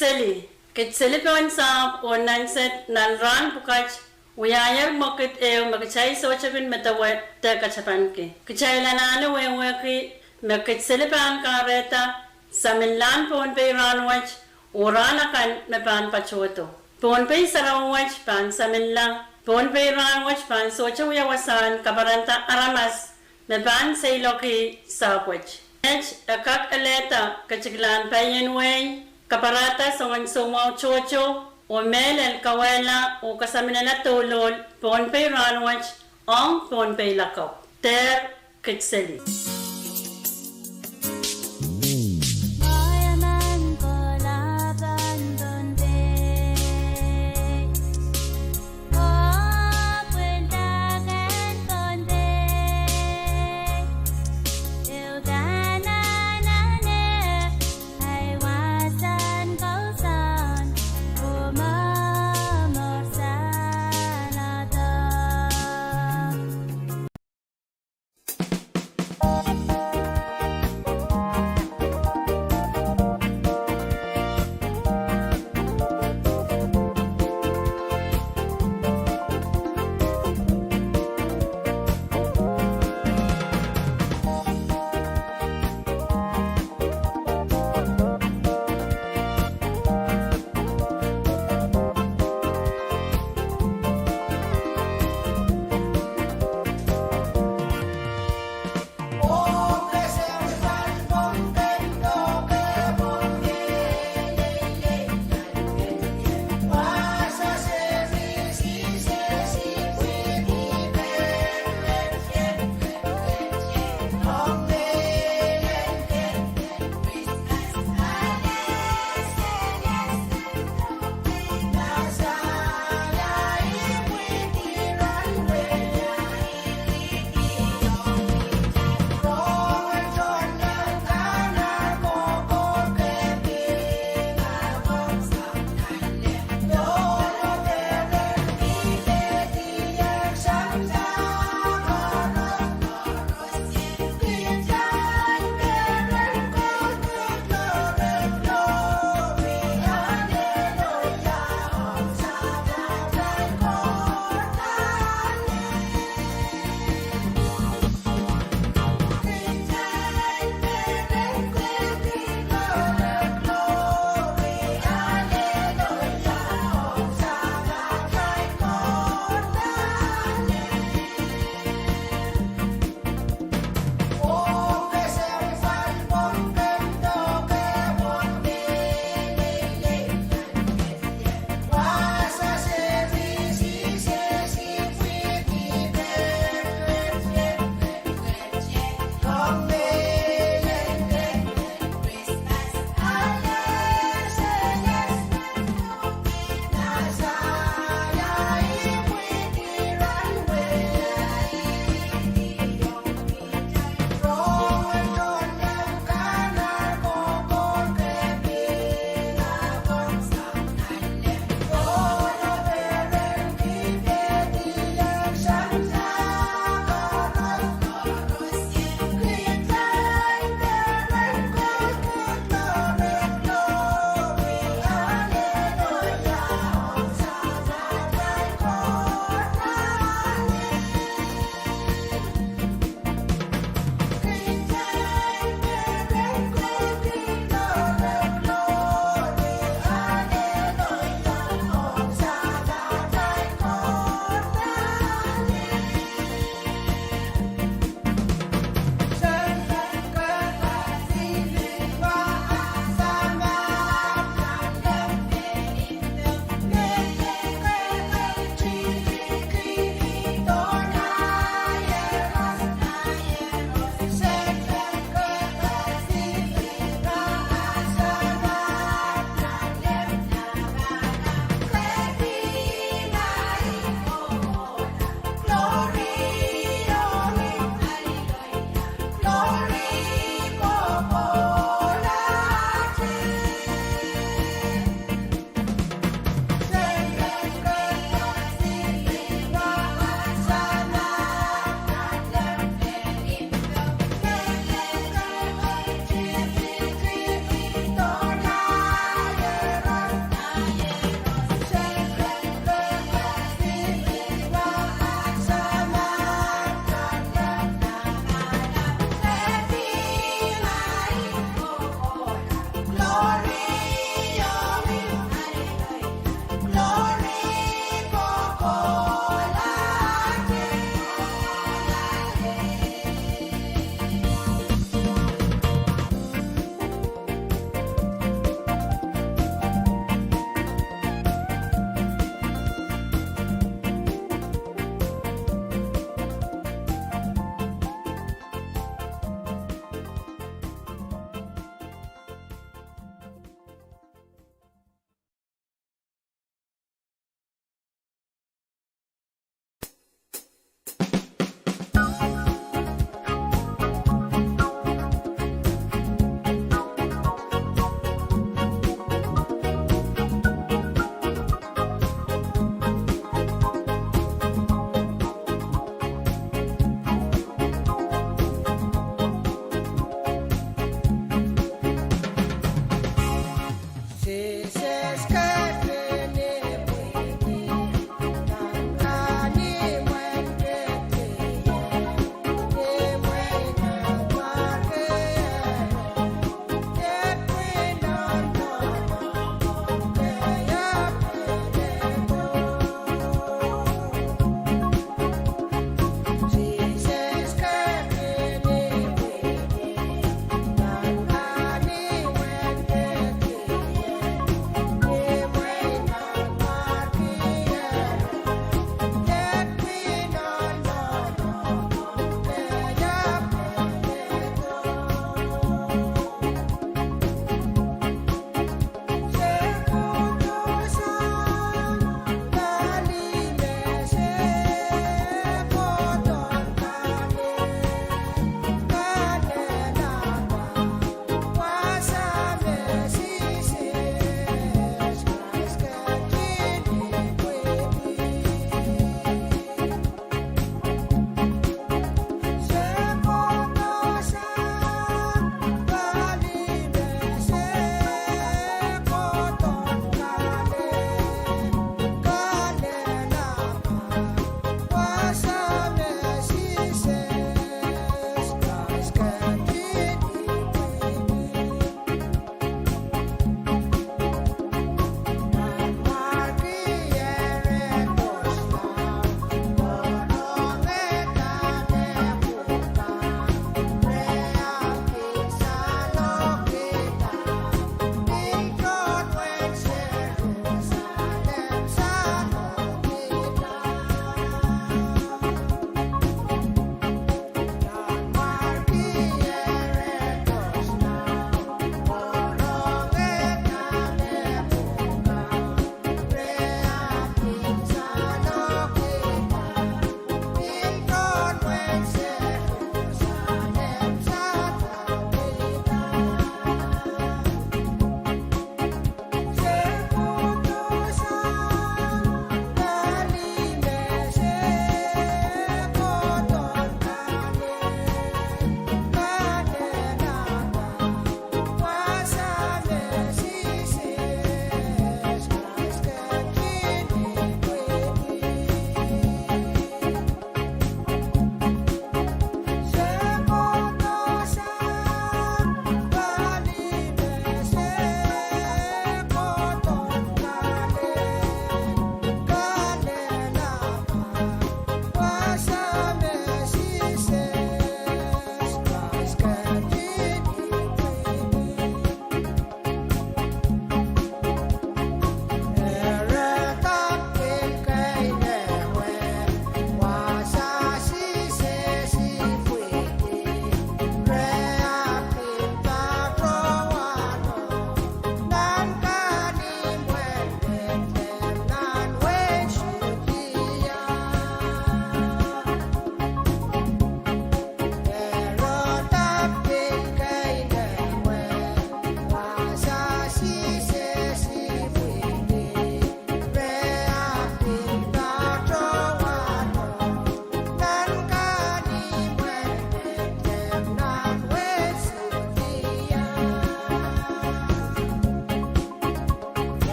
kitseli pon sa onan set nan ran bukach uyayar mokit magchay sochapin metawet te kachapanke kichay lanana wenweki makitseli pan kareta saminlan pon pe ranwach urana kan mepan pachoto pon pe sarawach pan saminlang pon pe ranwach pan socha wasan kabaranta aramas mepan sayloki sapwach akak aleta kachiglan payen way kaparata songan sumaw chocho o melel kawela o kasaminala tulol ponpay ranwach ang ponpay lakaw ter kitseli.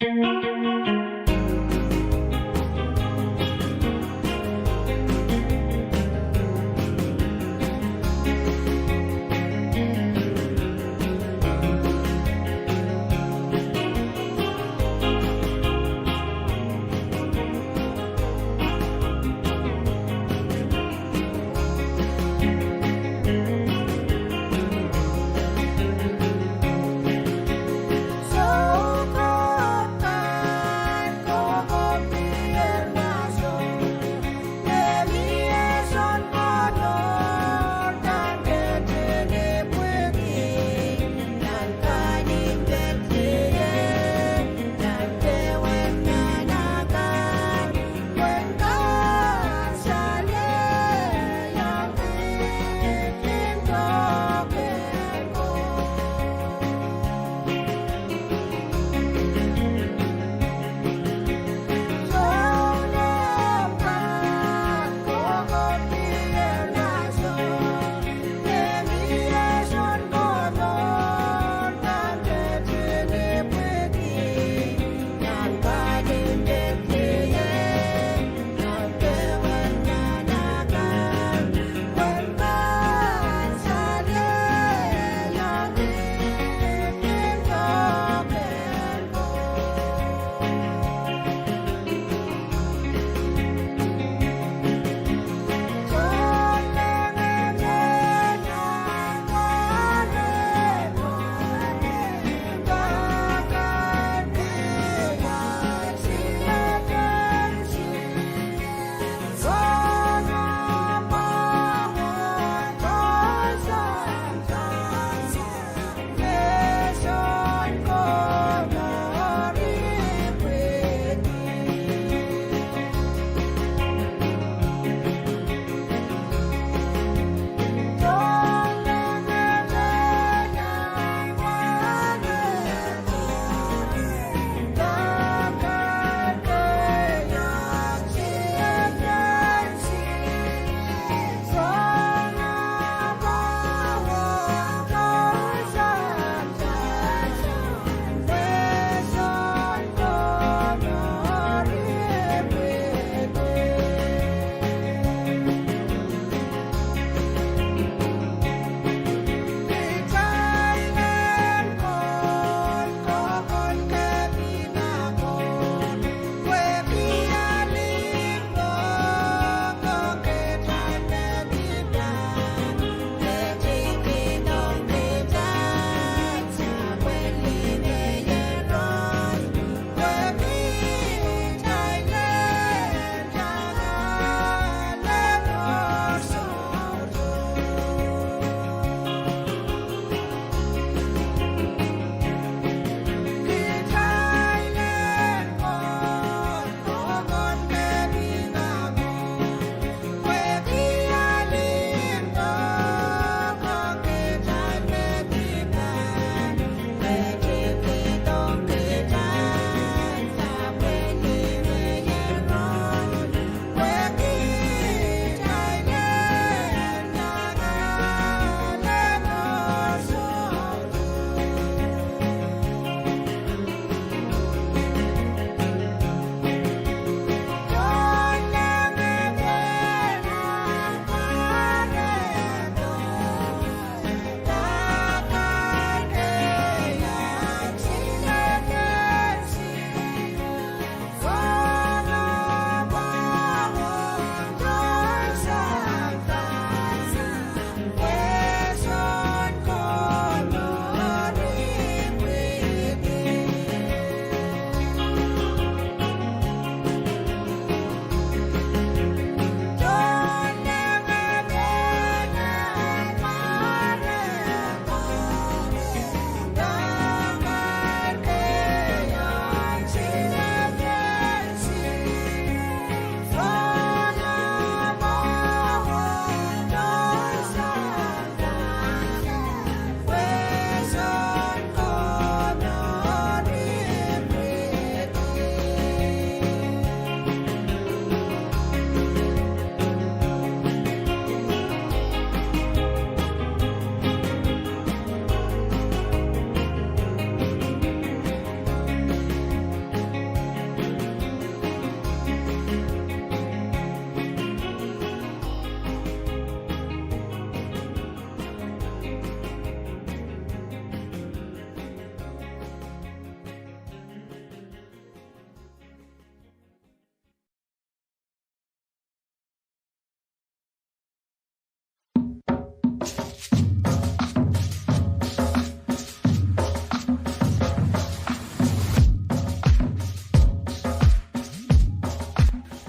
So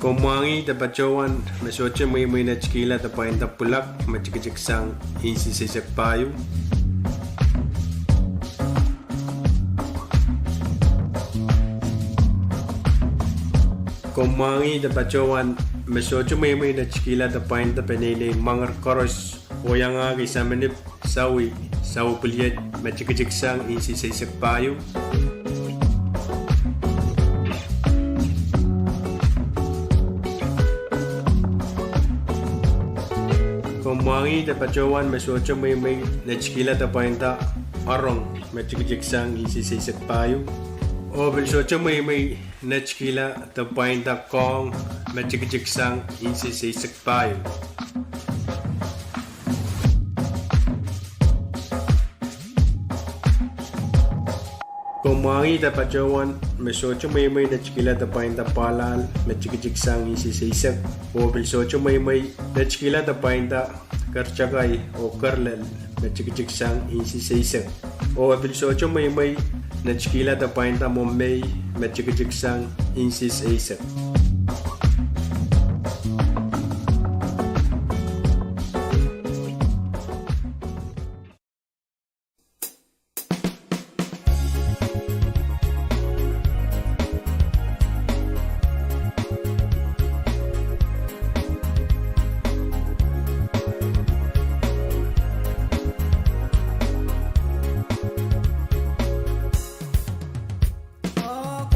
Kumangi dapat jawan mesoche may na chikila dapat enda pulak machikijik sang insi sisak payu. Kumangi dapat jawan mesoche may na chikila dapat enda penene mangar koros oyang agi sa menip sawi puliet machikijik sang insi sisak payu. Kumangi dapat jawan mesoche may na chikila dapat enda arong machikijik sang insi sisak payu. O bilsoche may na chikila dapat enda kong machikijik sang insi sisak payu. Kumangi dapat jawan mesoche may na chikila dapat enda palal machikijik sang insi sisak. O bilsoche may na chikila dapat enda karchagay o karlel machikijik sang insi sisak. O bilsoche may na chikila dapat enda mommay machikijik sang insi sisak. Oh,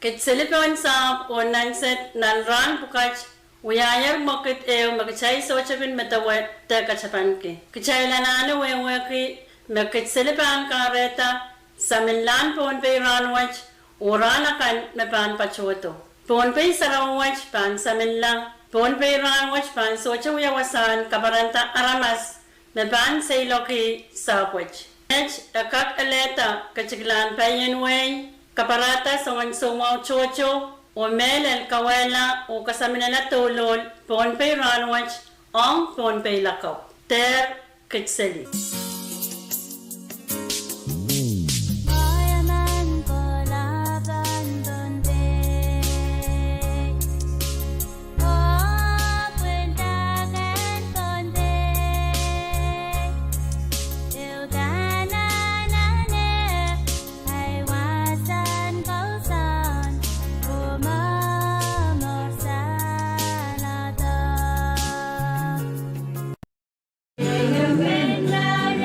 kitseli pon sa onan set nan ran pukach uyayar mokit eo magchay sochapin metawe te kachapanke kichay lanane wenweki makitseli pan kareta saminlan pon pe ranwach urana kan mepan pachoto pon pe sarawach pan saminlang pon pe ranwach pan socha uyawasan kabaranta aramas mepan seiloki sapwach akak aleta kachiglan payenway kaparata songan sumaw chocho o melel kawela o kasaminala tulol ponpay ranwach ang ponpay lakaw ter kitseli. When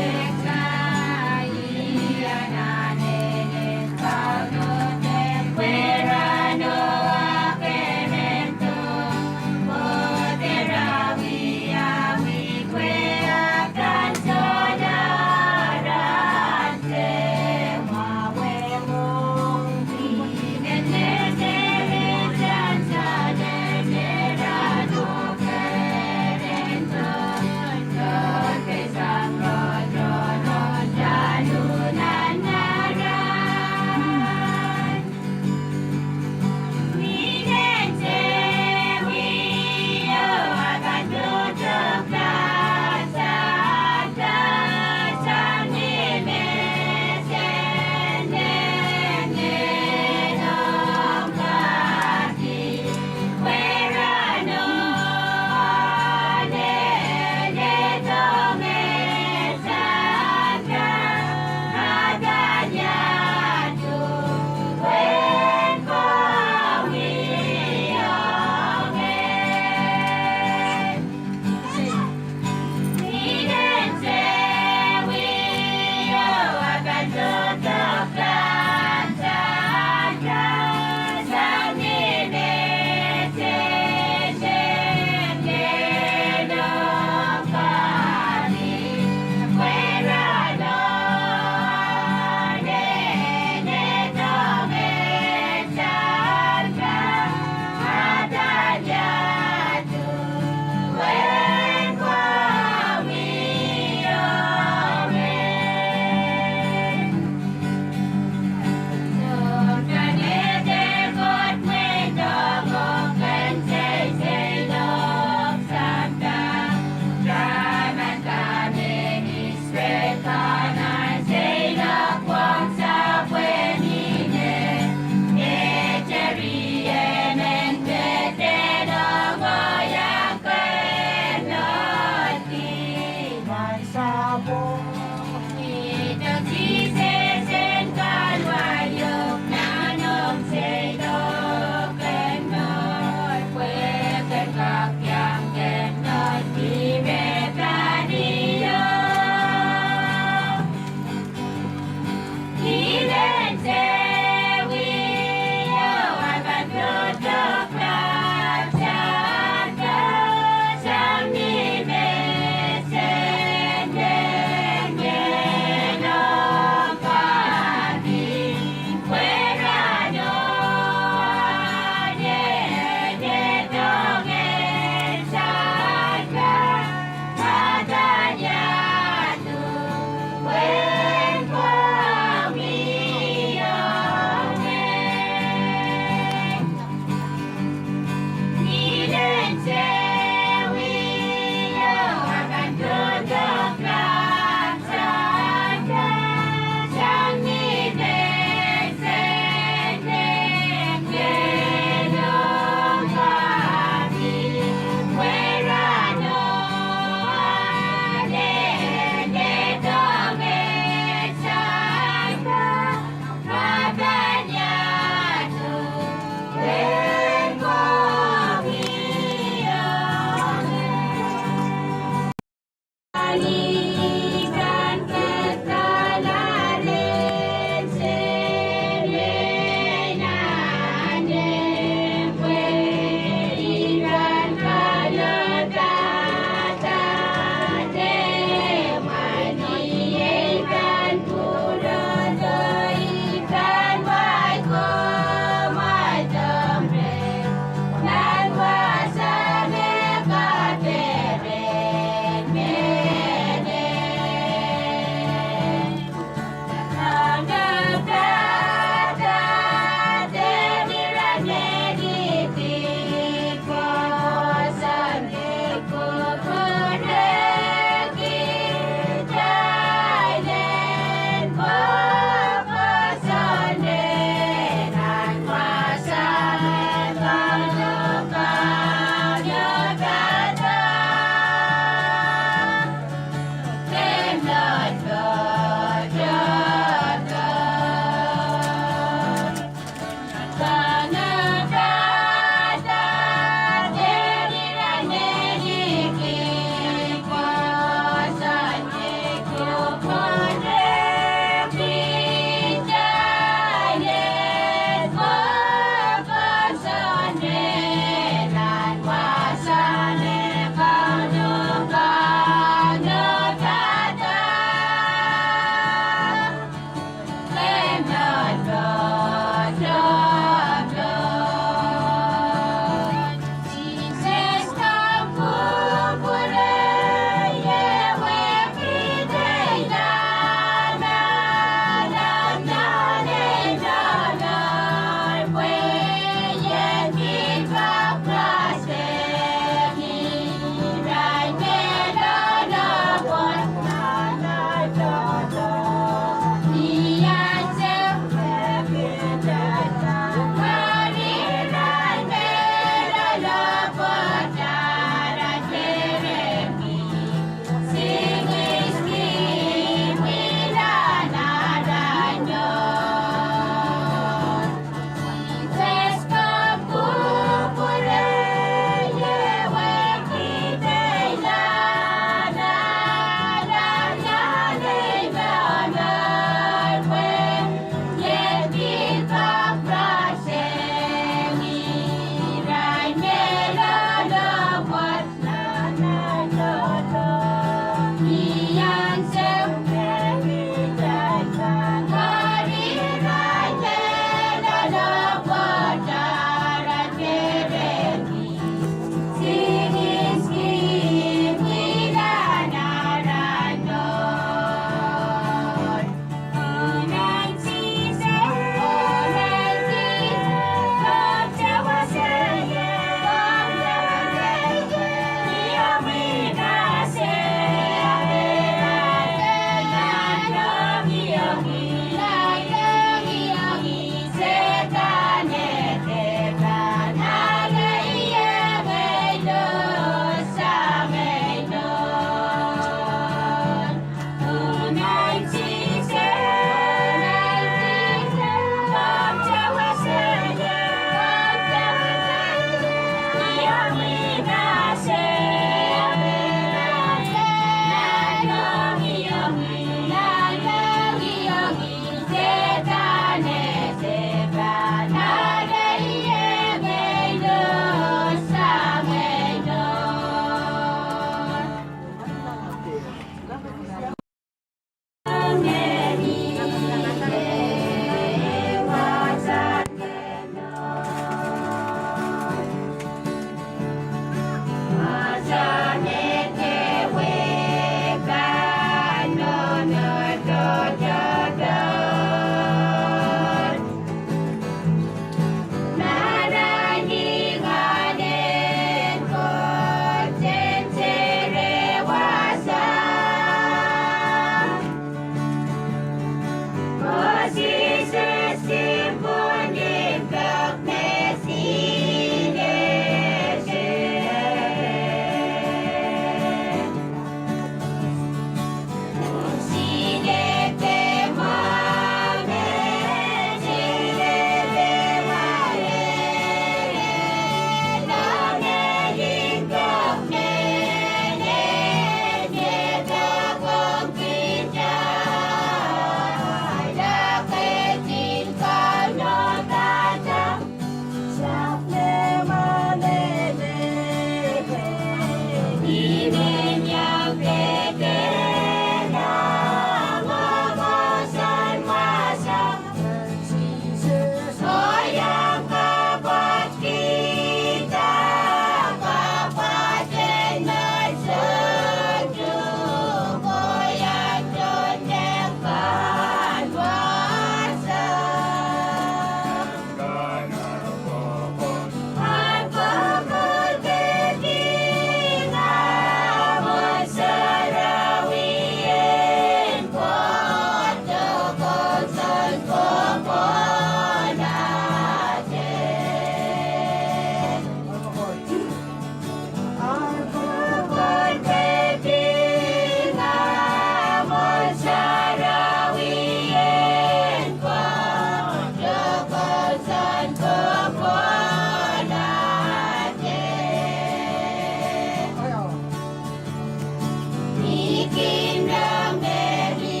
Ikinang meri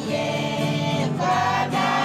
ye kada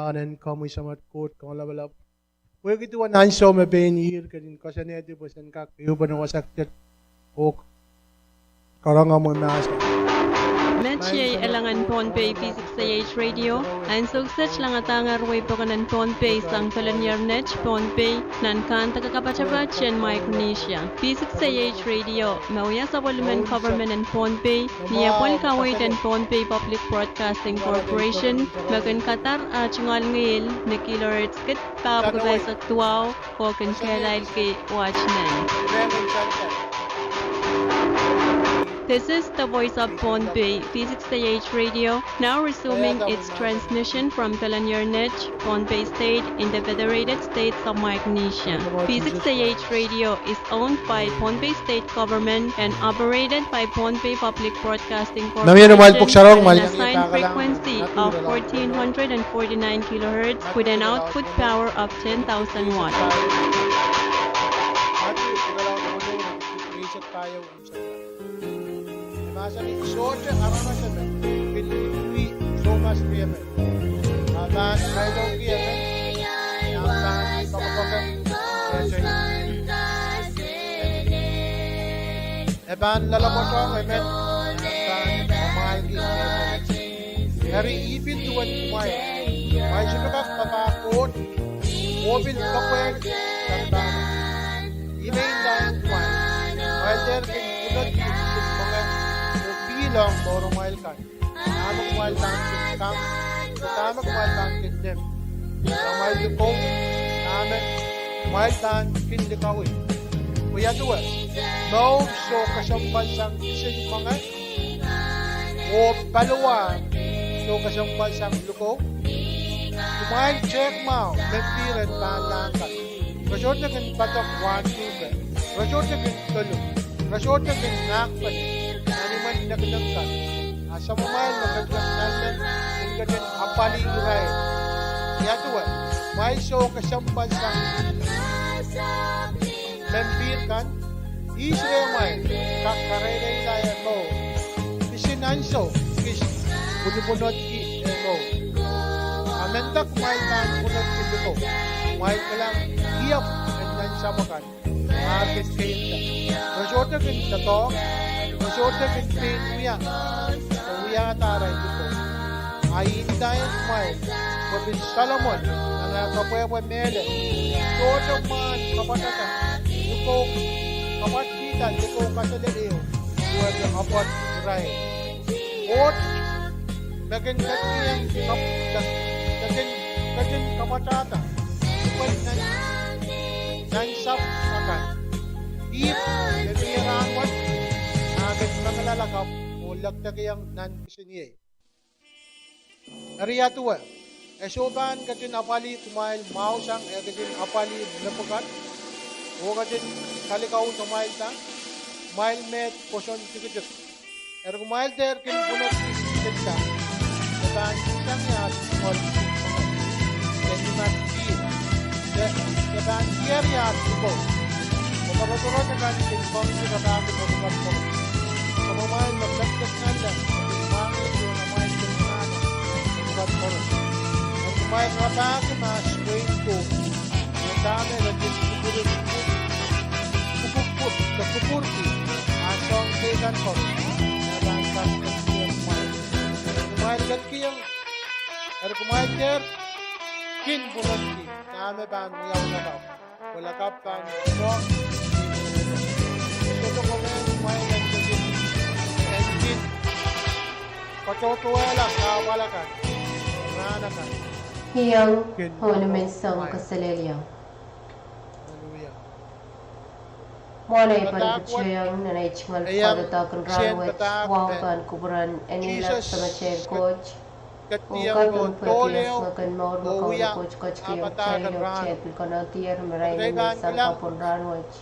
anen kamu samat kot kong labalap. Huwag ito anan so mabenir kadin kasan ito pasan kak yuban wasak tet ok karanga mo nasa. Metye elangan Ponpey P6AH Radio, ang suksech lang atangar way pakanan Ponpey sang Talanyar Net Ponpey nan kan tagakapachapat chen Micronesia. P6AH Radio, mauya sa Wolumen Government and Ponpey, niya pol kaway dan Ponpey Public Broadcasting Corporation, magan Qatar at chungal ngil na kilohertz kit kapagay sa tuwaw o kan kailail ki watchman. This is the voice of Ponpey, P6AH Radio, now resuming its transmission from Talanyarnech, Ponpey State in the Federated States of Micronesia. P6AH Radio is owned by Ponpey State Government and operated by Ponpey Public Broadcasting Corporation with an assigned frequency of 1449 kHz with an output power of 10,000 watts. Masa ni soja arana sana pilih so mas priame aban kailo kiame aban papakan aban lalamotong emet aban amal ki hari ipin tuan kumay may sumaka papakot mobil kapwen tantan email dan kumay may der kinulot bilang borong mahal kan, tama kumahal tangkin kang, tama kumahal tangkin dem, mahal dukong, tama kumahal tangkin dikawin. Kuya tuwa, mau so kasambal sang isin mga, o paluan so kasambal sang lukong, kumahal check mau, mempiran balangan. Rasyon na kan batok 1, 2, rasyon na kan tulong, rasyon na kan nakpan. Nagdagkan asa mo man magdagkan ng ganyan apali iray yato may so kasampan sa membir kan Israel may kakareray layan mo isinanso kis bunod ki mo amendak may kan bunod ki ko may kalang iyap nan sa makan bakit kayo rasyon na tato Masyota kintin uya, uya taray dito. Ayinda yung kumay, Prophet Solomon, na kapwewe mele. Todo man kapatata, dito kapatitan, dito kasaliliyo, duwag yung apat ray. Ot, naging kapatata, duwag nansap akan. Ip, nagirangwat, agad nangalalakap o lagtagayang nan-kisiniye. Nariyatuwa, esoban katin apali kumail mausang katin apali napagat o katin kalikaw kumail ta, kumail met poson tikit. Kumail der kin punot tikit ta, kataan isang yat o kataan kier yat ito. Kapag-turot na kanin kong sinatapit o kapag Pamamayang magdagdag nga lang, pamangit yung namayin ko nga lang, ang koron. Ang kumayang rapake mas kwento, ang dami naging kupurti, asong kailan ko, nabangkas kasi yung kumayang. Kumayang gagkiyang, at kumayang ker, kinpunanti, nami bang uyaw na kap, wala kap bang uyaw, ito ko ngayon kumayang gagkiyang, Pagkatuwala, kawalakan, nanakan. Hiyang honamensang kasalelyaw. Hallelujah. Mwana ipankutsuyang nanay chingal padatakan ranwech, wangkan kubran, enilak sama chen coach. Ungkat ng pagkilas makan maur makaw na coach coach kiyang chaylok chepil kanatier maray na sa kapon ranwech.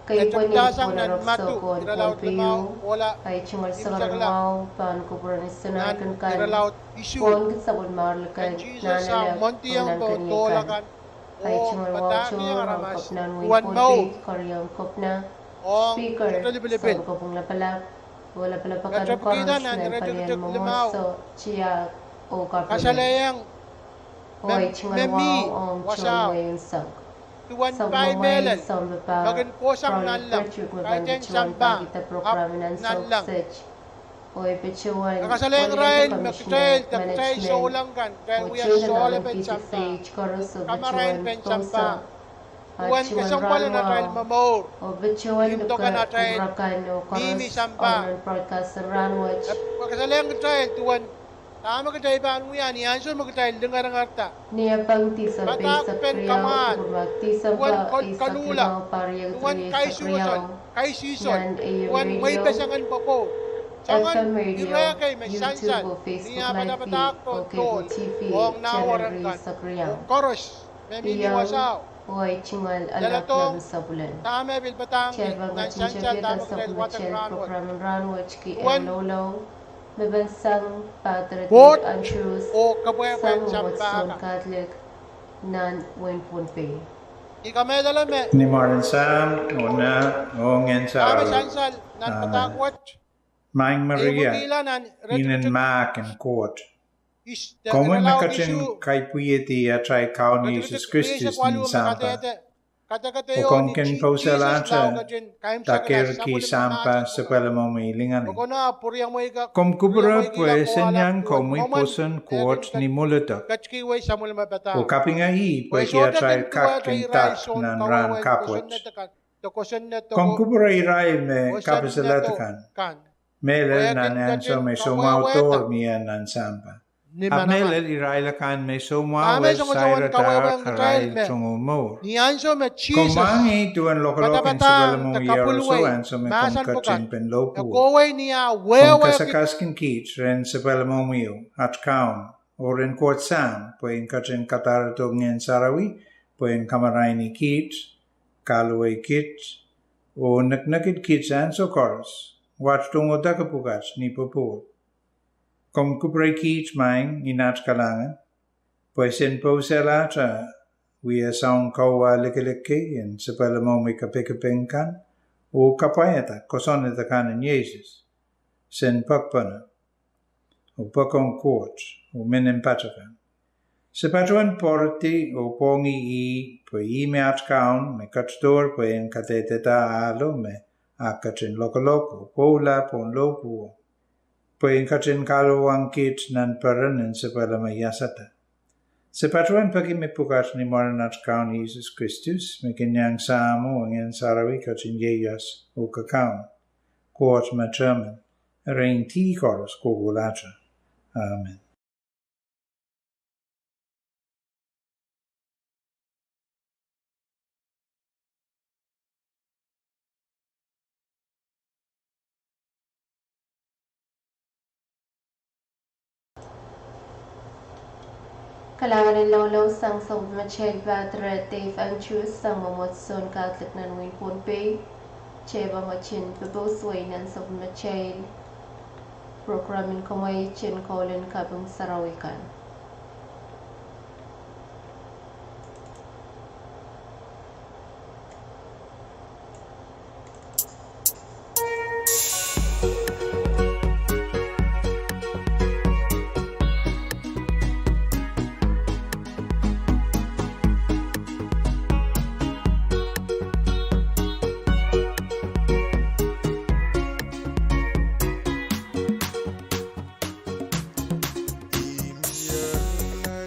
Kay po niya po na rokso ko ang piyo, ay chingal sa karamao, paan ko po na sanakan kan, kuwan ka sa bunmarlakan, nanalag ang kanikan. Ay chingal wacho, ang kapnan mo ipunti, karyang kapna, speaker, sa ko pong lapalap, wala pala pagkadukorans na palian mo so, siya o kapilay. Oi chingal wao om chon wayon sang. Tuan Sang pai mamay melan. sang bepa. Bagan posang nan lang. Kahit yung samba. Kita program nan nan lang. search. Oi pechuan. Nakasaling rain, magtrail, taptay so lang kan. Kaya uya sole pen samba. Kamarain pen samba. Tuan kasang pala na trail mamor. O bechuan Hinto ka na trail. Mimi Mimi samba. Podcast Ranwatch. Nakasaling trail, tuan. Tama ka tayo ba mo yan? Ianson mag-trail, dengar ang arta. Niya pang tisa Batak sa pen kriyaw, kaman. kurmak tisa Tuan pa isa kalula. kriyaw pariyag Tuan kay sa suson. kriyaw. Kay suson. Yan ay Tuan may radio, kasangan pa po. Sangan, FM radio, iraya kay may sansan. YouTube o Facebook Niya live pa feed ko o cable TV, Huwag nawaran channel kan. sa kriyaw. Koros. May miniwasaw. Hoy chingal anak Dalatong, lang sa bulan. Tama bilbatang. Chebang at Nansansan chinchagit tama sa trail water kumachel runway. program Ranwatch ki Tuan. Lolo. Mabansang patriot Bot. and truth O kabuhay sa pen Watson samba ka. Catholic nan wen punpe. Ika may dalame. Ni Martin Sam, Ona, Ongen Tama Sarah, sansan. Nan patakwat. Maing Maria, Ilan Inan Mark and Court. Komen me kachin kai puyeti a trai kaun Jesus Christus ni sampa. O kong ken pausalata, taker ki sampa sepala mo mailingani. Kom kubura pue senyang komui posen court ni mulata. O kapinga hi pue ki a trai kak ken tak nan ran kapwet. Kom kubura irai me kapisalatakan. Mele nan anso me somautor miya nan sampa. Abnele iraila kan me somwa we saira ta karai tungumo. Nianso me Jesus. Komangi tuan lokolokin sebelum mo yero so anso me komkachin pen lopu. Koway niya Kom wewe kasakaskin kich ren sebelum mo miyo at kaun. Oren court sam poin kachin katar to ngien sarawi poin kamaraini kich kalway kich o naknakit kich anso chorus. Watch tungo dakapukas ni popol. Kom kupray kich maing inat kalangan. Pues in po selata, we a sound kawa likelike in sepala mo may kapikapingkan o kapayata kosonita kanan Jesus. Sen pakpana o pakong court o minimpatakan. Sepatuan porti o pongi I po me at kaun me katstor po in kateteta alo me akachin lokoloko pola pon lopu. Poin kachin kalawang kit nan paranin sepala mayasata. Sepatuan pagi me pukas ni Maranat kaun Jesus Christus, me kenyang samo ang sarawi kachin yeyas o kakaun. Kuot matraman, rein ti koros kugulacha. Amen. Kalangan ng lawlaw sang sa macheg batret Dave and choose sang mamotson Catholic nan win punpe. Cheba machin pabosway nan sa macheg. Programin kumay chin kolin kabang sarawikan.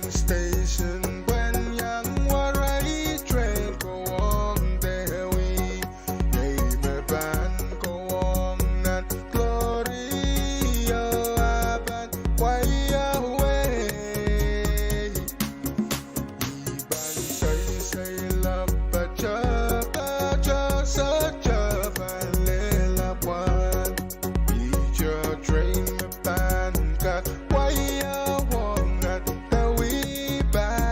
Station when young warai train go on their way. Name a band go on and Gloria band way away. Iban say love but such a vanilla one. Beat your train the band got way baby.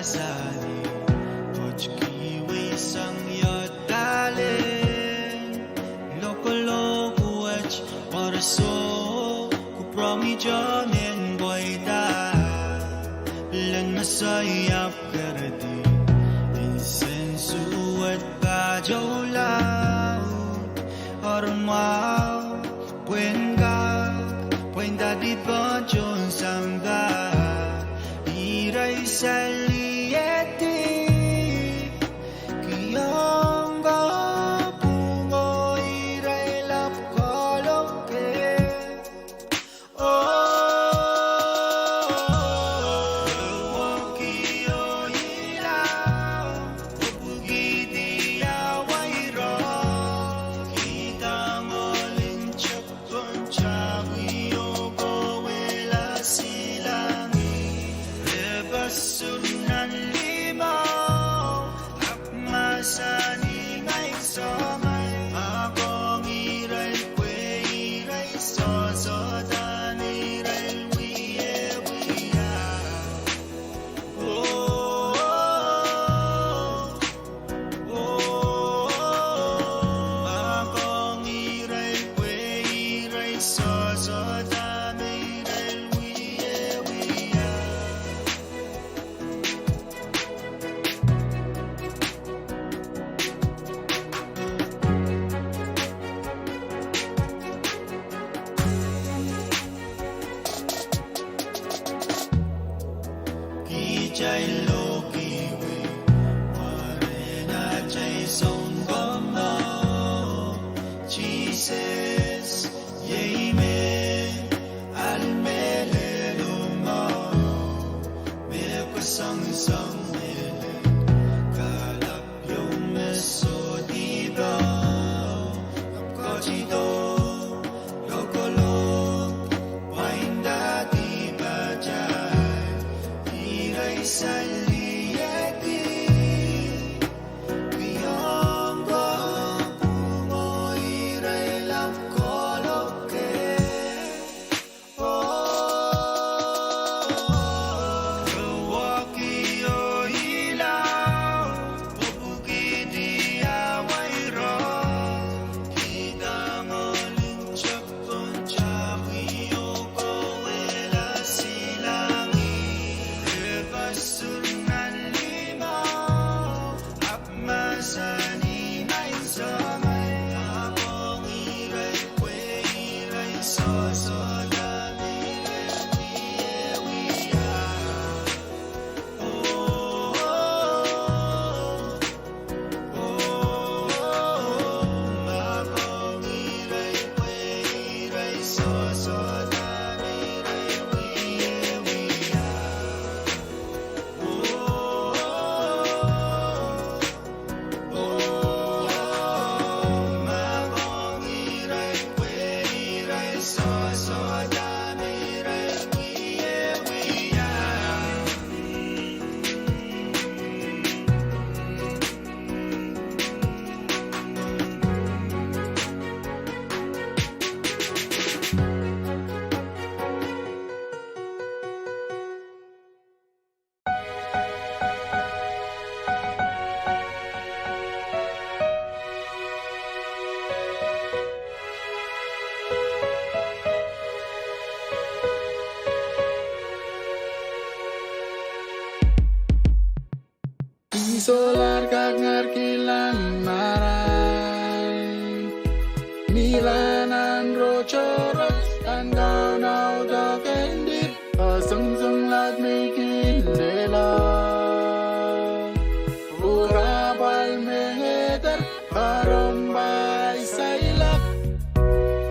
sani Tochki we sang your darling Loko loko wach or so Ku promi jamin boy da Len masayap kardi Insensu at bajola Or mau Puen da di bonjon samba Irai salieti Kiyonga pungo irai lap koloke Wakio ilaw Upugiti awairo Kita ngolin chakon chawiyo Kowela silangi Rebasunan limaw Akmasani ngay somay Akong iray kwe iray sosotan iray wiye wiya Akong iray kwe iray sosotan iray wiye wiya Kijay loki we Marina jay son gomo Jesus yay me almele lumo Me pasang sang mele Kalap yung meso diba Kapkojido Lokolo Wainda di bajay Iray salieti Kiyongo pungo iray lap koloke Wakio ilaw Pupugiti awairo Kita ngolin chakon chawiyo Kowela silangi Rebasunan limaw Akmasani ngay samay Akong iray kwe iray sosodan iray wiye wiya Akong iray kwe iray sosodan iray wiye wiya Magong iray kwe iray sosodan iray wiye wiya Isolar kag ngarkilan maray Milanan rochoros Tanggaw now the kendit Pasungsung lag may kindela Urabal mengeter Parombay sailak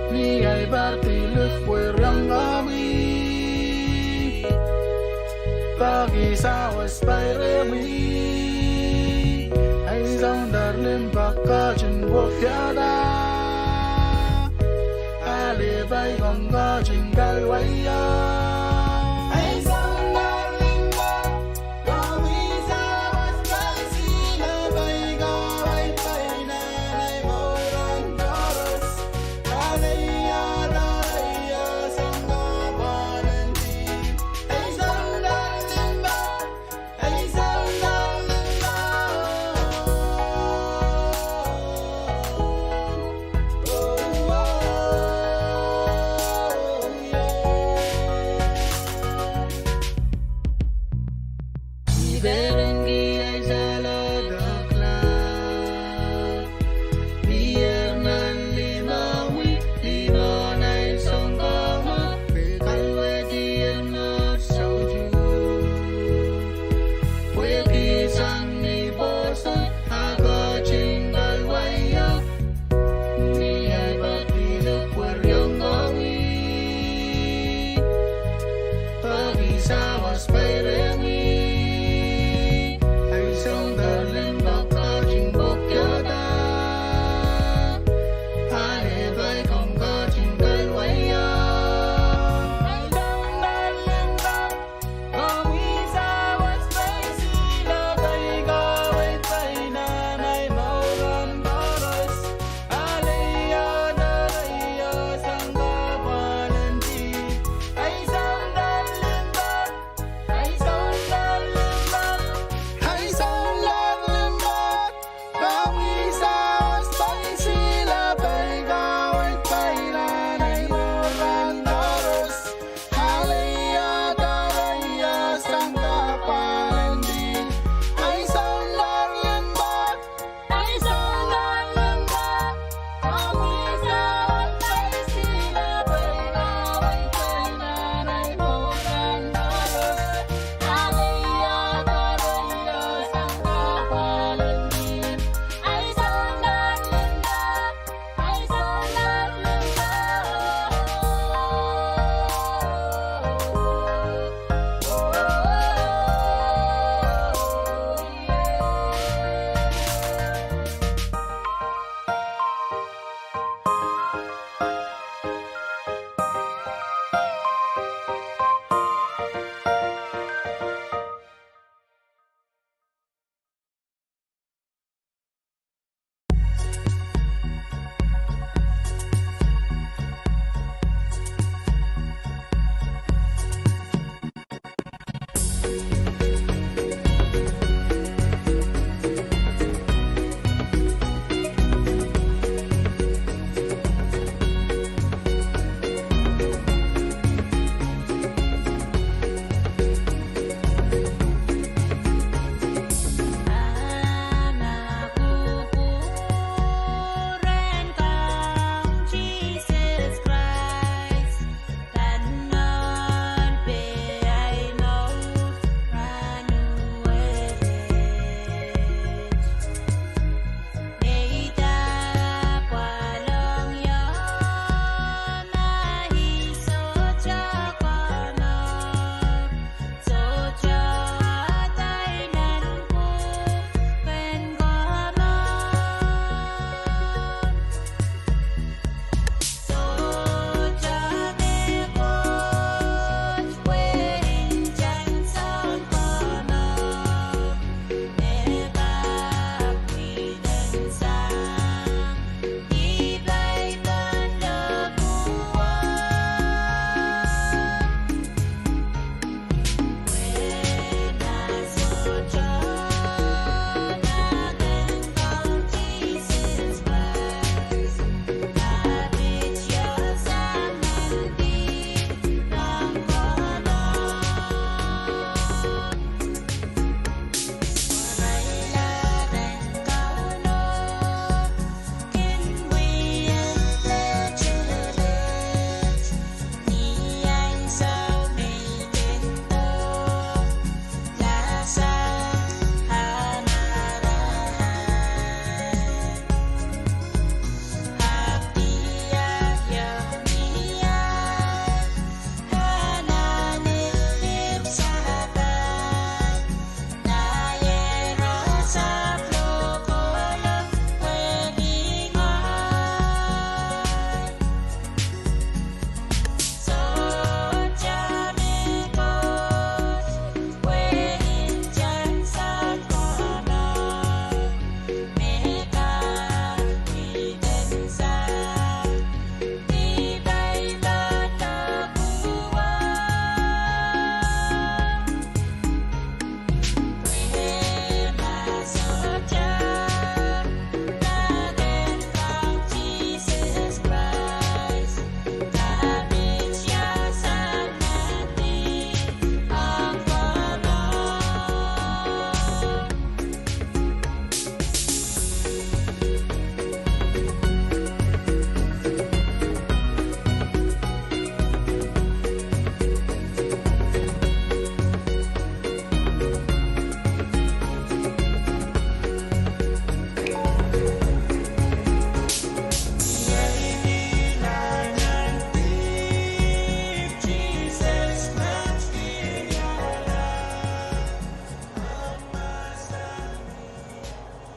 Ni ay bartiluk puerang kami Pagisawas pairemi Ay dòng darling baka chân vô phía đa Ali bay gong ga chân gai quay ya Ay dòng darling baka Pagisawas pairemi Bay ga bay bay na Ay boy rong doros Alaya daraya Sangga pananti Ay dòng darling baka Ay dòng Iberengi ay saladakla Biernan limawi Linonay songgama Kalwe diyanat sauju Pwe pisang ni bosan Aga chingal wayak Ni ay batilak waryong gawi Pagisawas pairemi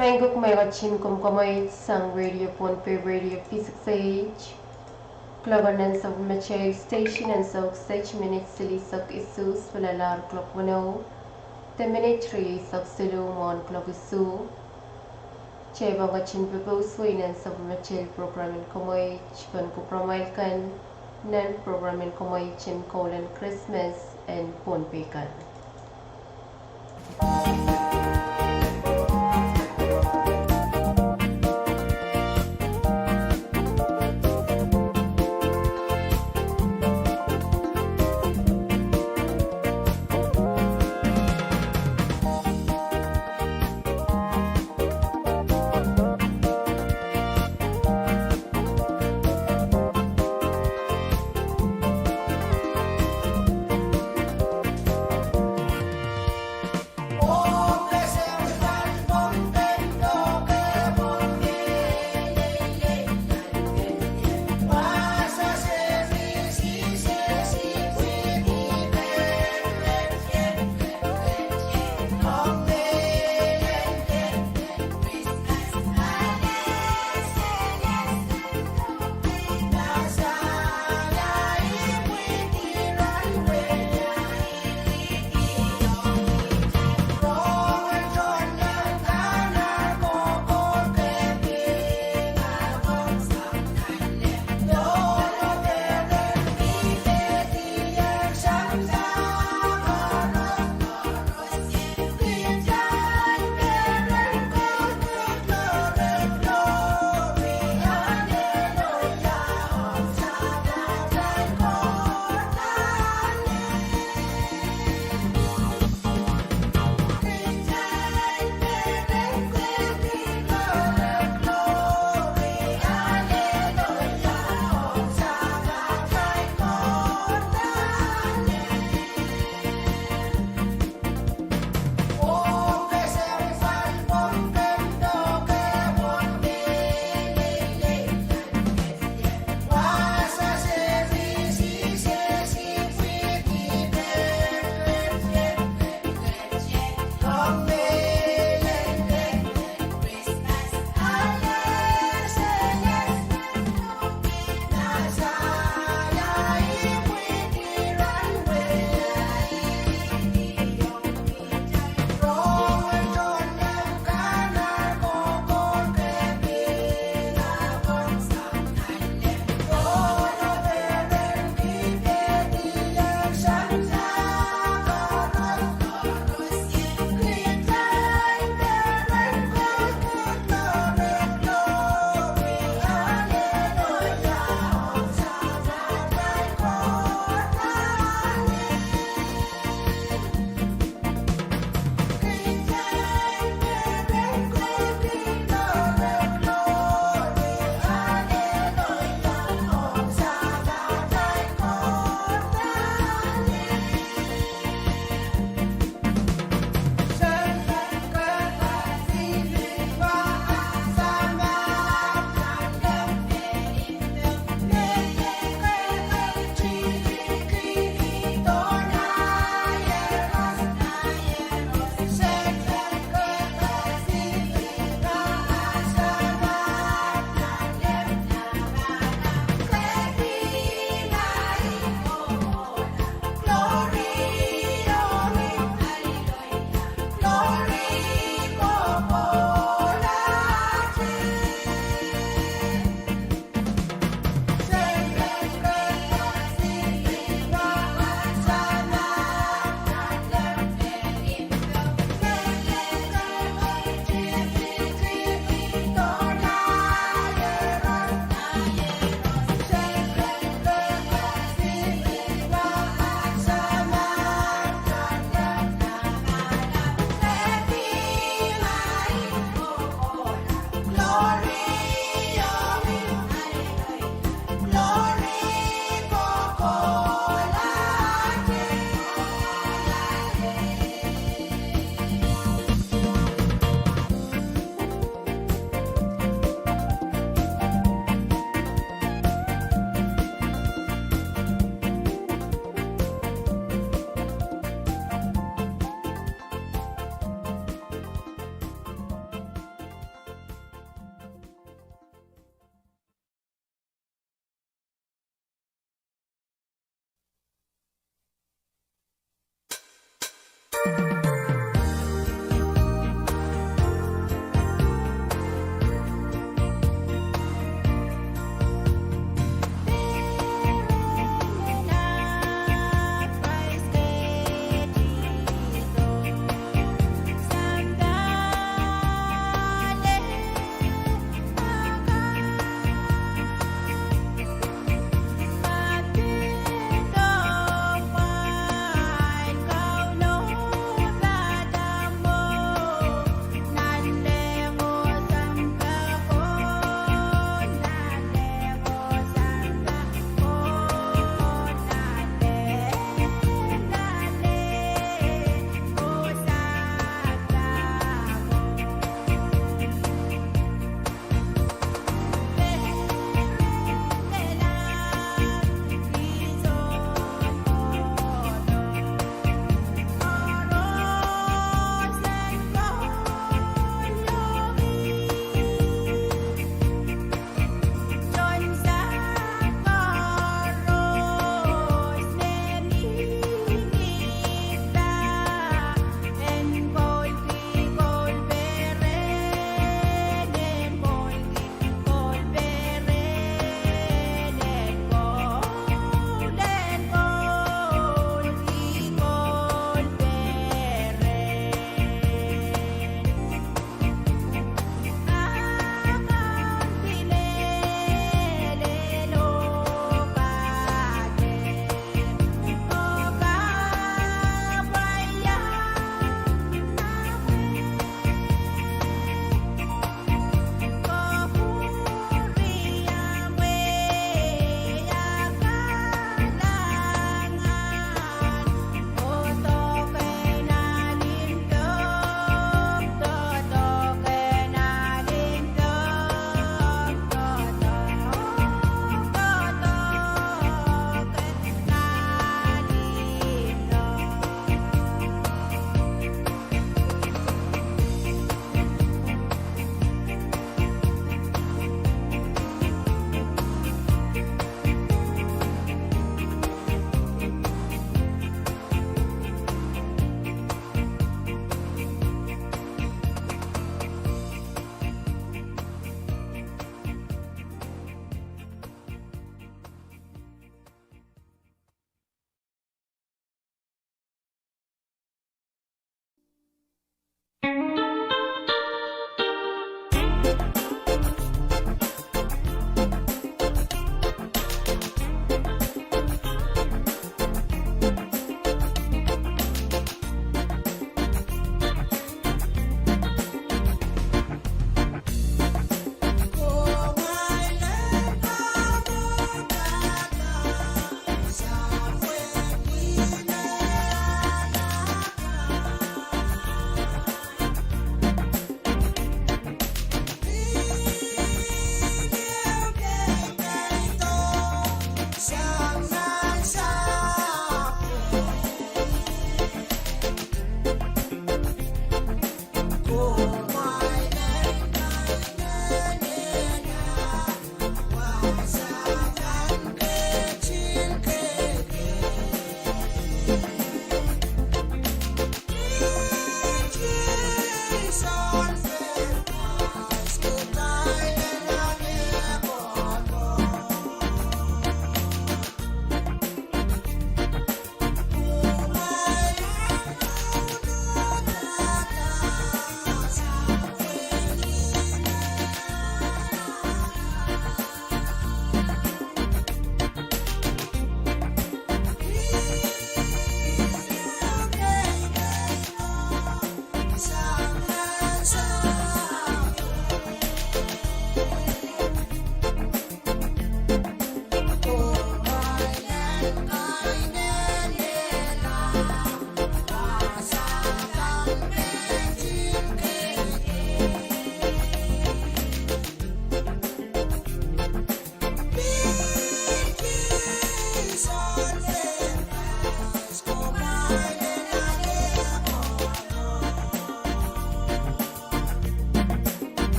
Menguk Megachin Kumkamay Sang Radio Ponpe Radio P6H Clovernan of Mache Station and Sok Stage Minute Silly Sok Isus Valalar Clock 10 The Minute 3 Sok Silu Mon Clock Isu Chebangachin Pipo Swin and Sub Mache Programming Kamay Chipan Kupramail Kan Nan Programming Kamay Chin Colon Christmas and Ponpe Kan.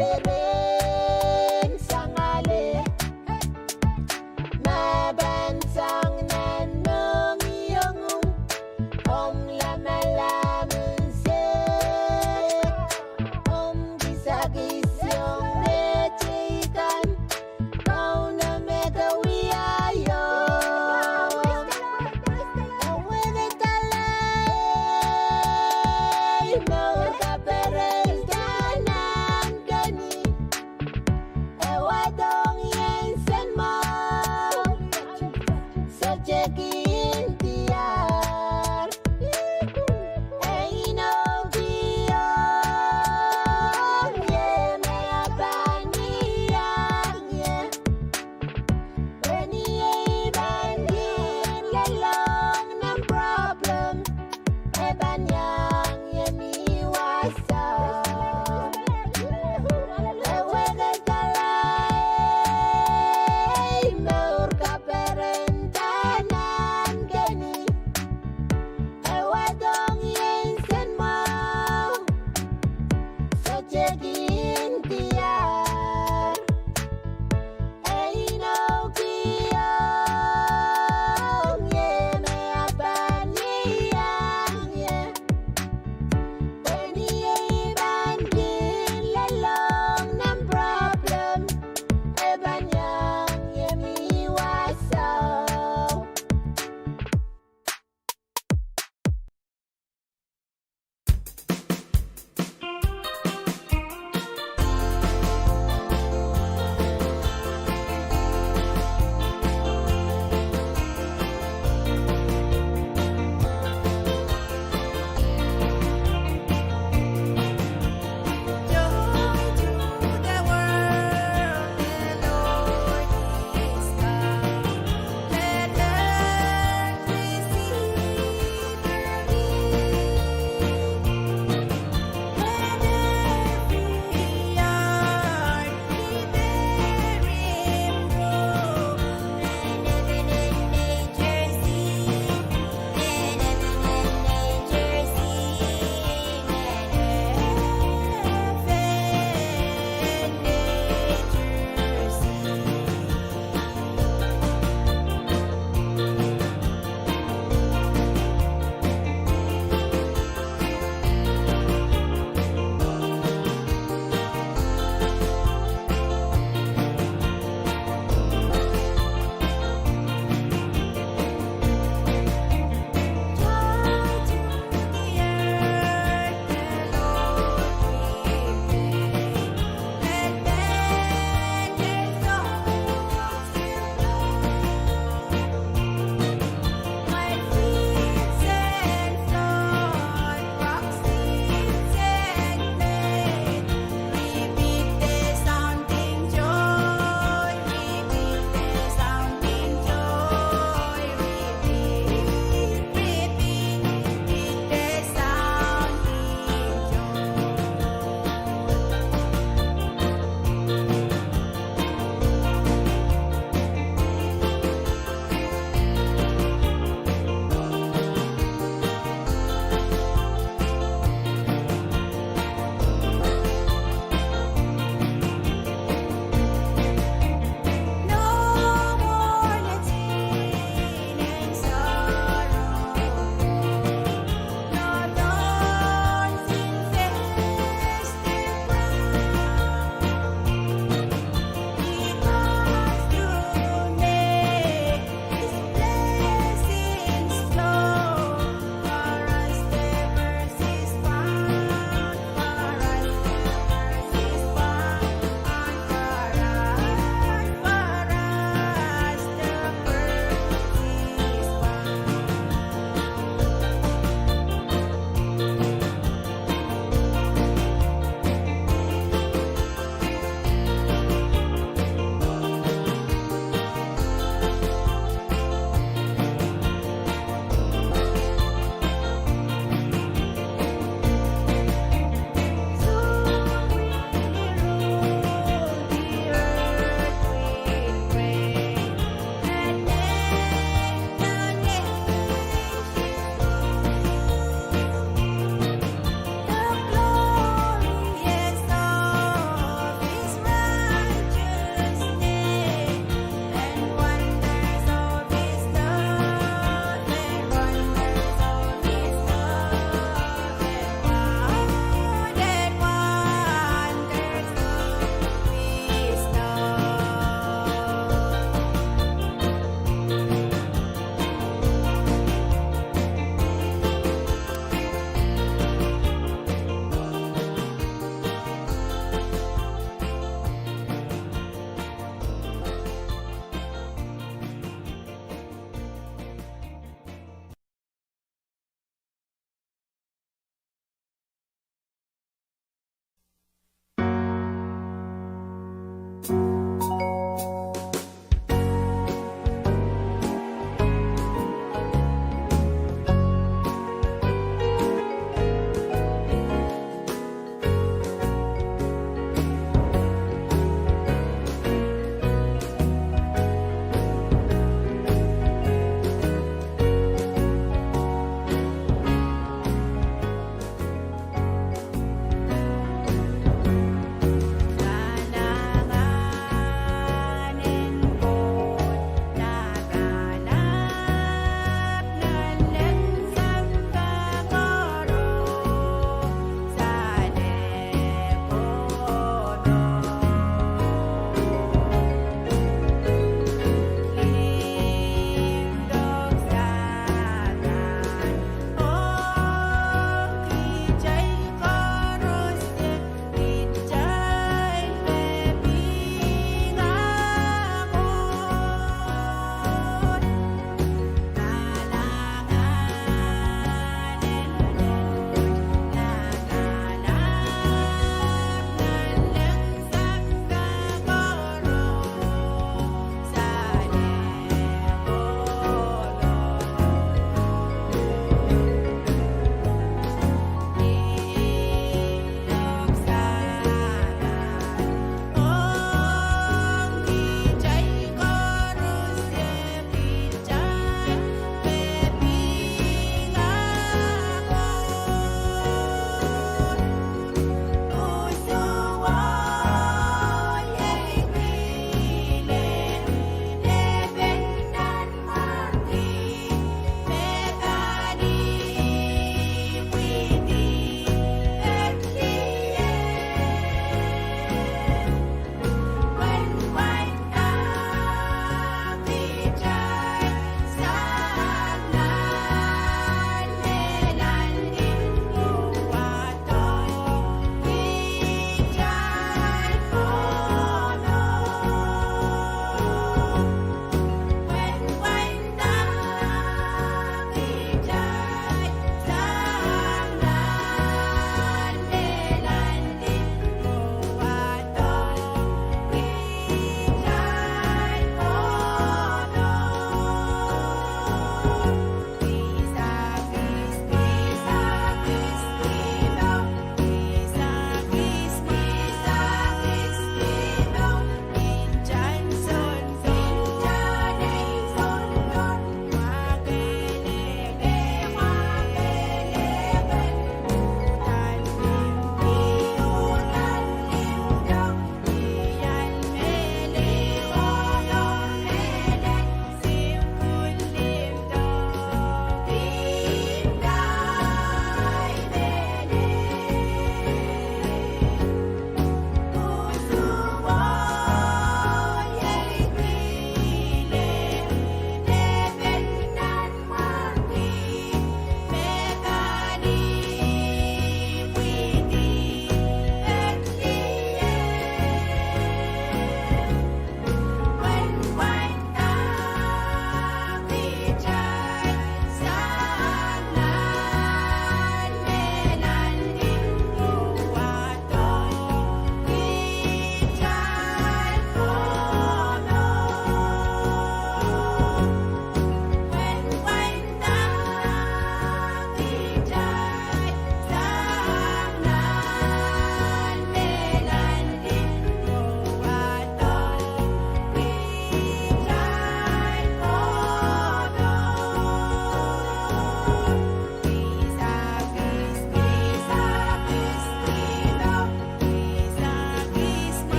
pereng sangale mabansang nanong iyong lama-laman se gisag-isyong nechikan kau na megawiayo awene talay mga kapereng kanan gani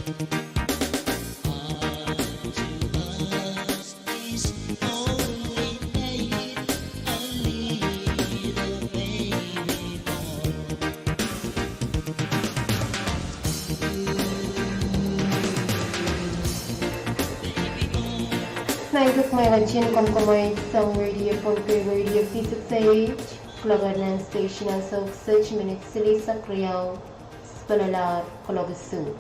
Naikut may ganchin komkomay sang radio Pompey radio P6AH Klaganan station ang sa 6 minutes sili sa Kriyaw Spanalar, Cologasu.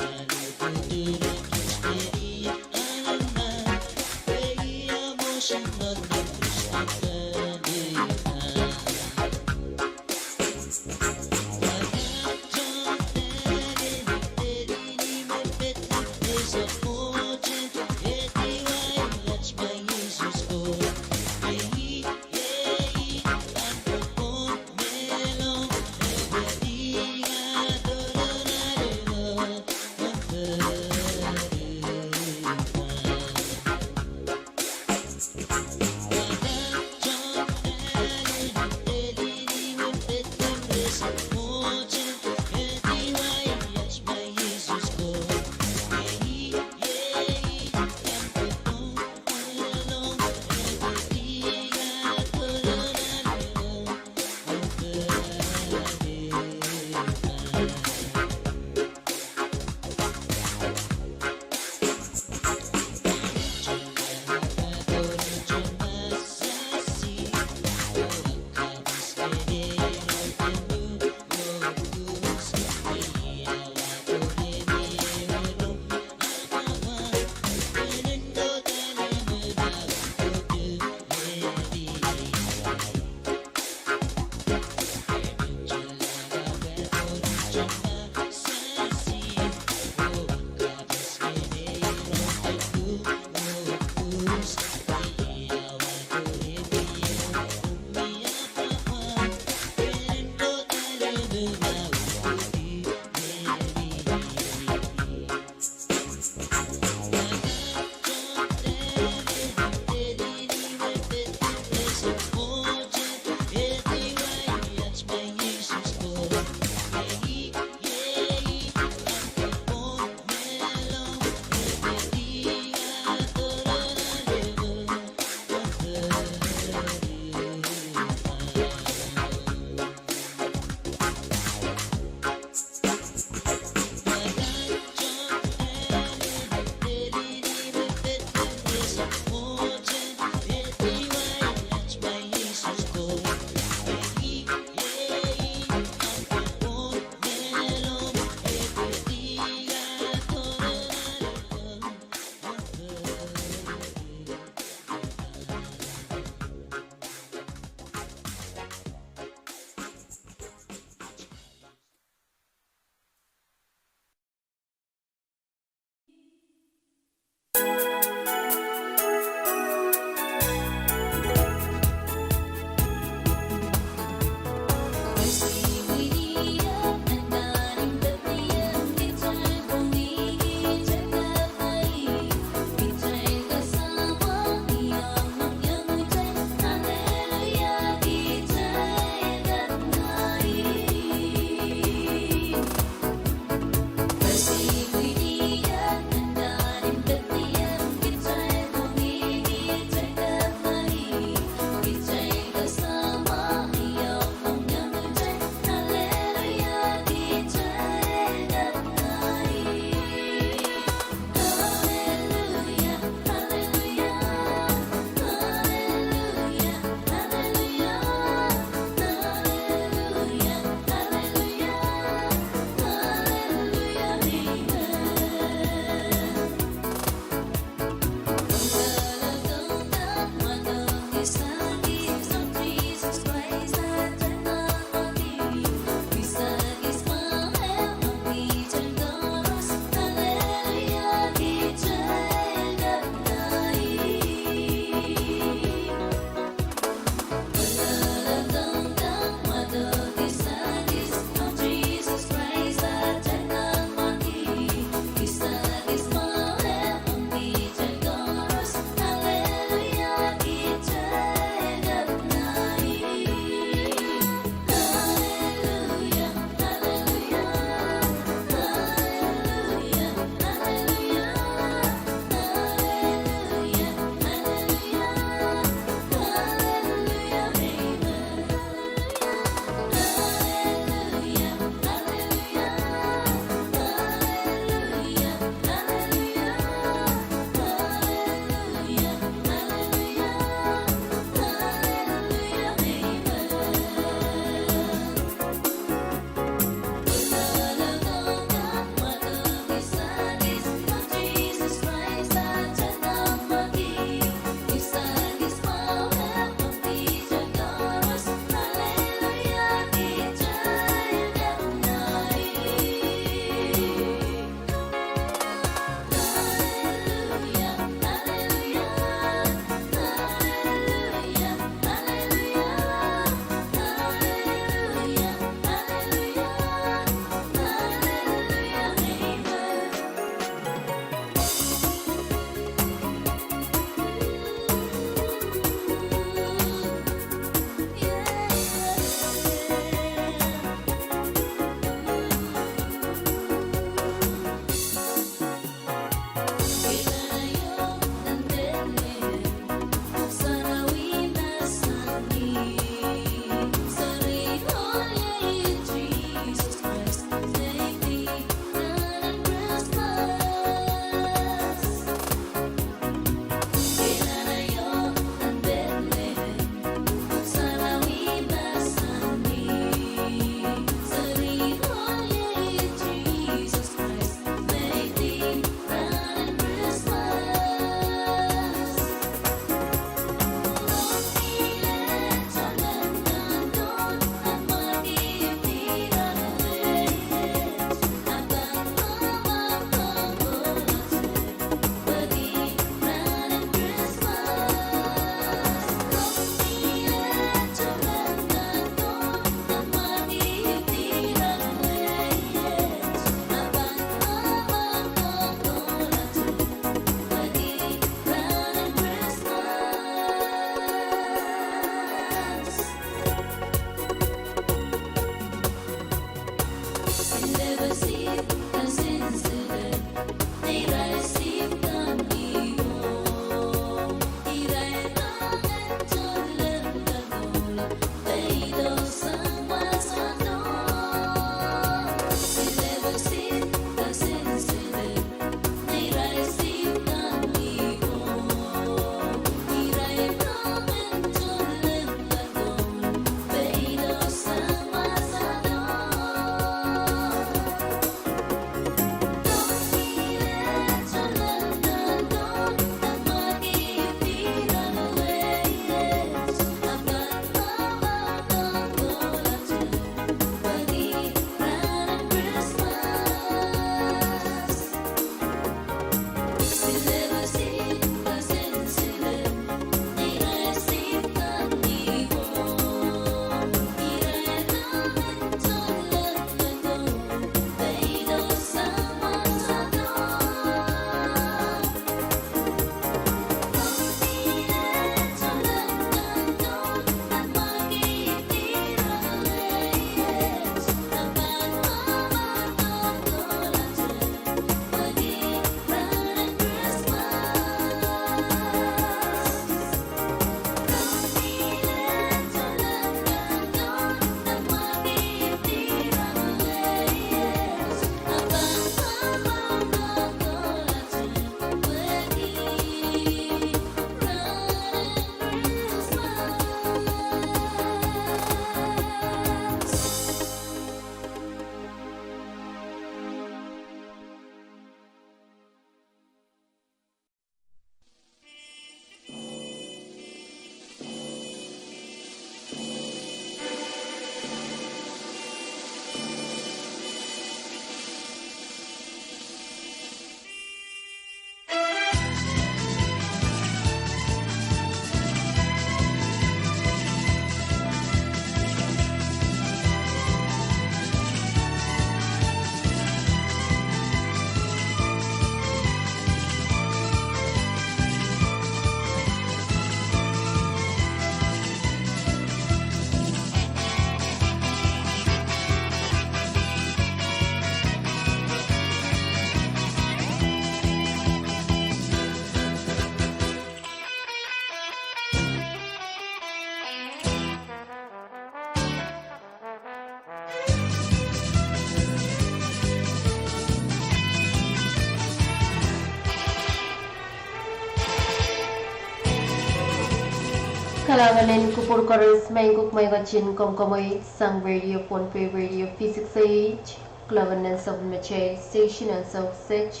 Kalanganin kupur koris main kuk may gachin kom kamay sang radio Ponpe radio physics age Klavan sa Machay station and so sech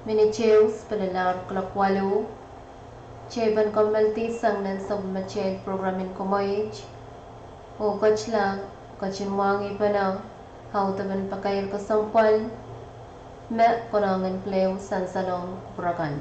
Minicheus palalar klakwalo Cheban komalti sang nan sa Machay programin kamay o kachlang kachin wangi pa na hautaban pakayal kasampal me konangan pleo sansalong kurakan.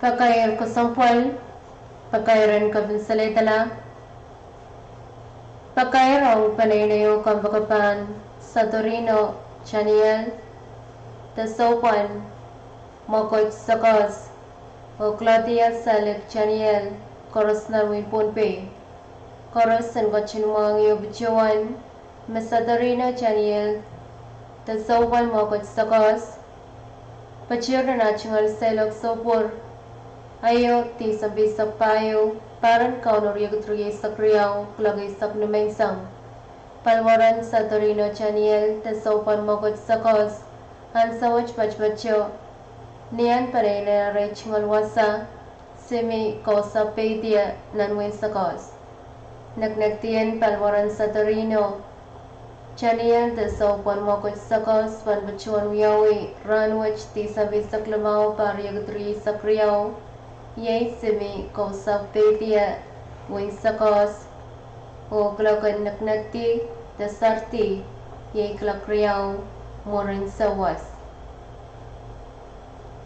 Pagkair ko sampwal, pagkairan ka binsaletala, pagkairang panaynayo kambakapan sa Torino, Chaniel, Tasopan, Mokot Sakos, o Claudia Salek Chaniel, Koros Narwin Ponpe, Koros and Gachinwang Yobichuan, Masa Torino, Chaniel, Tasopan, Mokot Sakos, Pachir na Nachingal Selok Sopor, Ayo ti sabi sa payo, paran kaunor yagutruye sa kriyaw, kulagay sa knumaysang. Palwaran sa Torino Chaniel, tasopan mogot sa kos, han sa wach pachpacho, niyan panayla na rech ngalwasa, simi kosa paydia nanwin sa kos. Nagnagtiyan palwaran sa Torino, Chaniel, tasopan mogot sa kos, panbachuan wiyawi, ranwach ti sabi sa klamaw, para yagutruye sa kriyaw, Yay simi ko sa pedia wing sakos o klakan naknati dasarti yay klakriyaw morin sawas.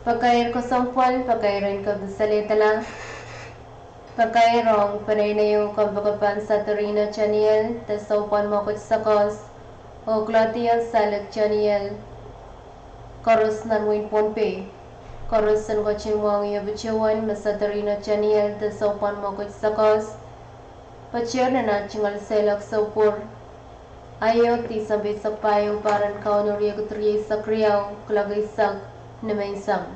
Pagkair ko sampwal, pagkairan ka bisaletala, pagkairong panaynayo kambakapan sa Torino Chaniel, tasopan mokot sakos o Claudia Salek Chaniel, Koros Nanwin Ponpe. Korusan ko chinwang yabuchuan masa Torino Chaniel tasopan mokot sakos pachir na nachingal selak sopur ayo ti sabi sa payo paran kaunor yagutriye sa kriyaw kulagay sak namaysang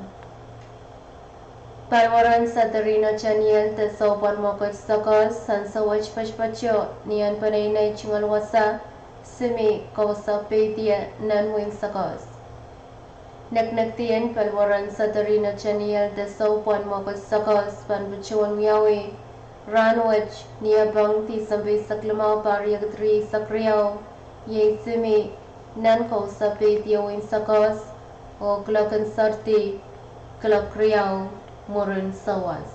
Palwaran sa Torino Chaniel tasopan mokot sakos san sa wach pachpacho niyan panaynay chingal wasa simi kausa pedia nanwing sakos Nagnagtiyan palwaran sa Torino Chaniel tasopan mokot sakos panbuchuan miyawi ranwach niyabang ti sabi sa klamaw pariyagtri sa kriyaw yay simi nan ko sa petiyawin sakos o klakan sarti klak kriyaw morin sawas.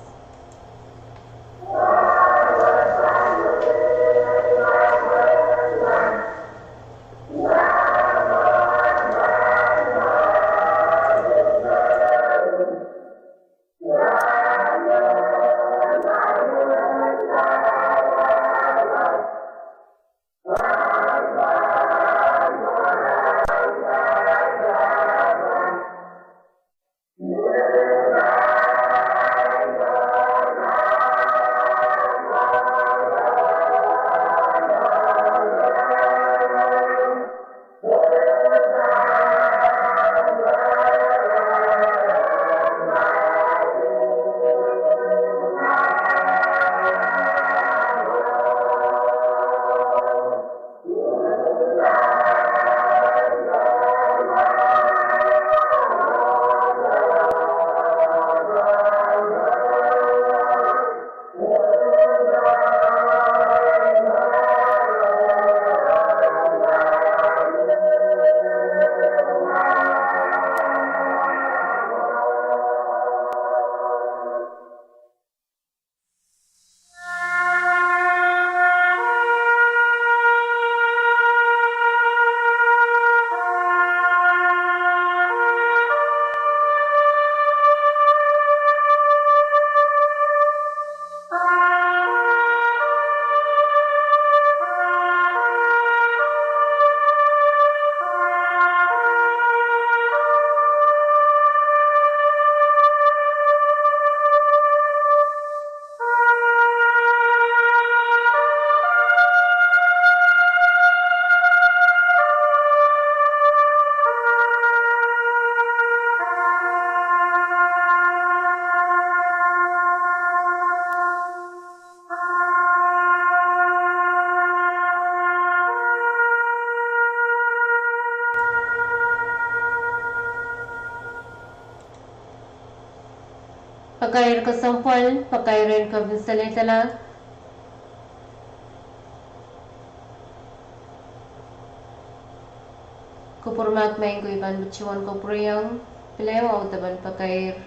Pagkair kesampal, pakairan kabinsaletala, kupurmak main ko iban buchuan ko priyang, pilewa utaban pakair,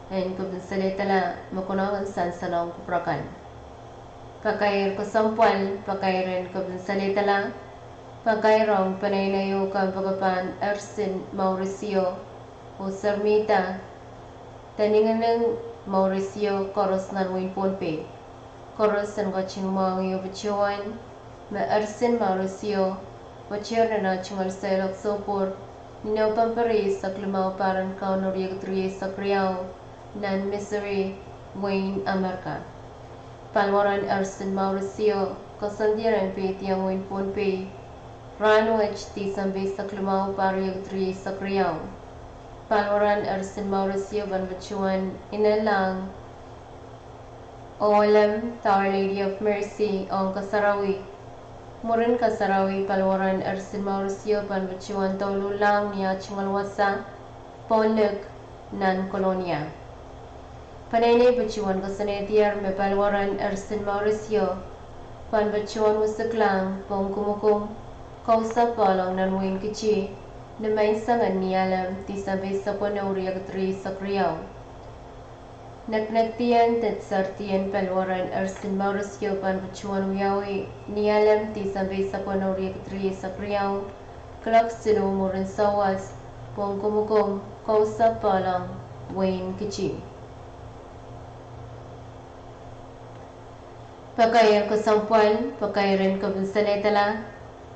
and kabinsaletala, makunawan san sanong kuprakan. Pakair kesampal, pakairan kabinsaletala, pakairong panaynayo kampagapan Ersin Mauricio o Sarmita, taningan ng Mauricio koros nanwin ponpe, koros ang gaching mga yubachuan, ma Ersin Mauricio, wachir na chungal selok sopor, ninaw pamparis sa klimaw parang kaunoriag triye sa kriyaw, nan Missouri, Wayne, Amerika. Palwaran Ersin Mauricio, kasandiran petiyang win ponpe, Rano HT sambil sa klimaw parang triye sa kriyaw. Palwaran Ersin Mauricio banbachuan inalang Olam Tower Lady of Mercy ang Kasarawi. Murin Kasarawi Palwaran Ersin Mauricio banbachuan tolulang niya chungalwasa Ponluk nan Kolonia. Panay bachuan kasanetiyar me Palwaran Ersin Mauricio banbachuan wasaklang pong kumukum kausap palang nan win kichi na may sangan niyalam ti sabi sa panuriag tri sa kriyaw. Naknagtiyan tat sartiyan Palwaran Ersin Mauricio panbachuan uyawi niyalam ti sabi sa panuriag tri sa kriyaw. Kalak sinumurin sawas pong kumukum kausap palang Wayne Kichi. Pagkayar kasampal, pagkayaran kabinsaletala,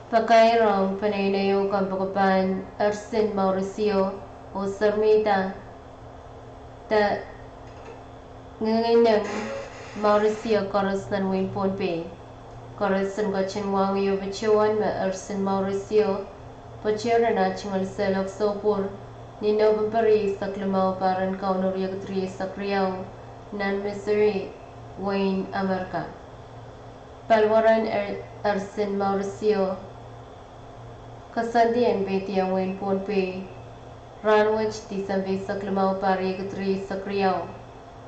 pagkairong panaynayo kampagapan Ersin Mauricio o Sarmita ta ngayon Mauricio koros nan win ponpe koros ang gachin wang yubachuan ma Ersin Mauricio pachira na chingal selok sopur nino bampari sa klimaw paran kaunoriag triye sa kriyaw nan Missouri, Wayne, Amerika. Palwaran Ersin Mauricio kasandian betiyang win ponpe ranwich ti sabi sa klimaw pari katri sa kriyaw.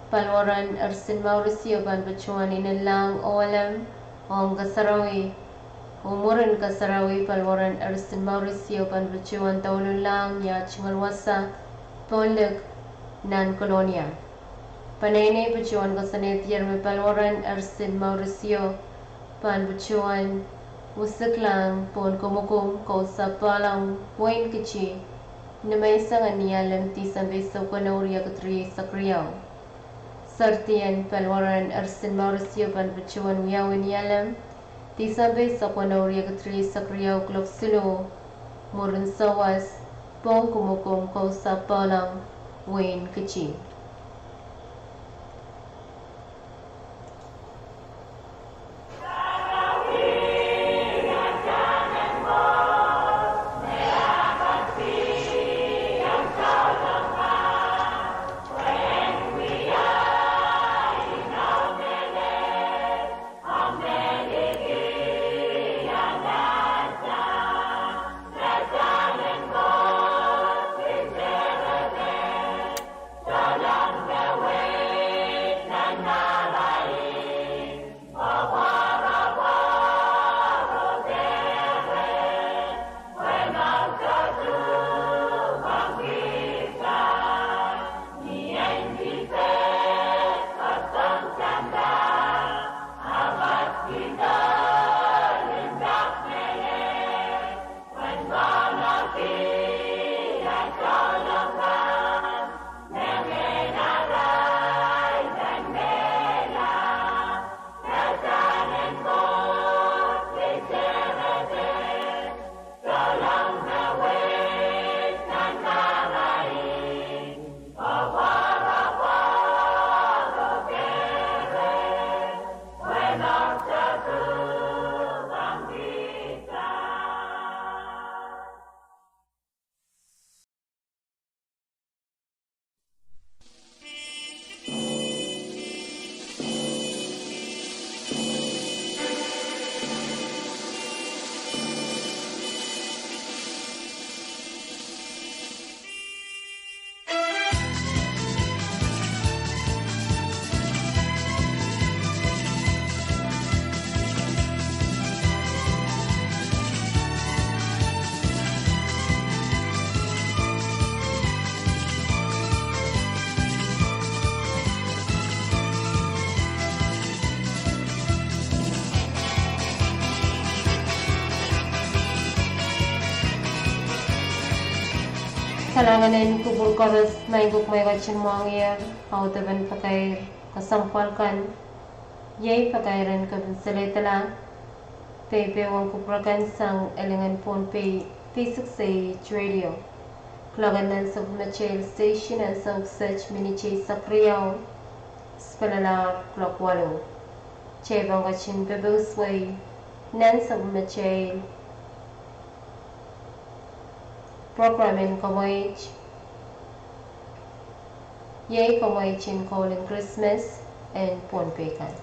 Palwaran Ersin Mauricio banbachuan inalang olam ang Kasarawi. Umuran Kasarawi Palwaran Ersin Mauricio banbachuan taululang niya chingalwasa Ponluk nan Kolonia. Panay bachuan kasanetiyar me Palwaran Ersin Mauricio banbachuan usaklang pon kumukum kausap palang Wayne Kichi na may sangan niyalam ti sabi sa panuriag katri sa kriyaw. Sartiyan Palwaran Ersin Mauricio banbachuan uyawin niyalam ti sabi sa panuriag katri sa kriyaw klok silo murin sawas pon kumukum kausap palang Wayne Kichi. La Salanganin kubur koros maiguk may kachin muangir, autaban pakair kasampalkan, yay pakairan kabinsaletala, pepe wang kuprakan sang elengan phone pay P6 radio. Klaganan sa Machel Station at sa Uksach Miniche Sakriyaw, Spalala Klokwalo. Chebang kachin bebusway, nan sa Machel. Programming kawaj. Yay kawaj in calling Christmas and Ponpekan.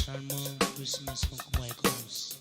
Charmant Christmas from White House.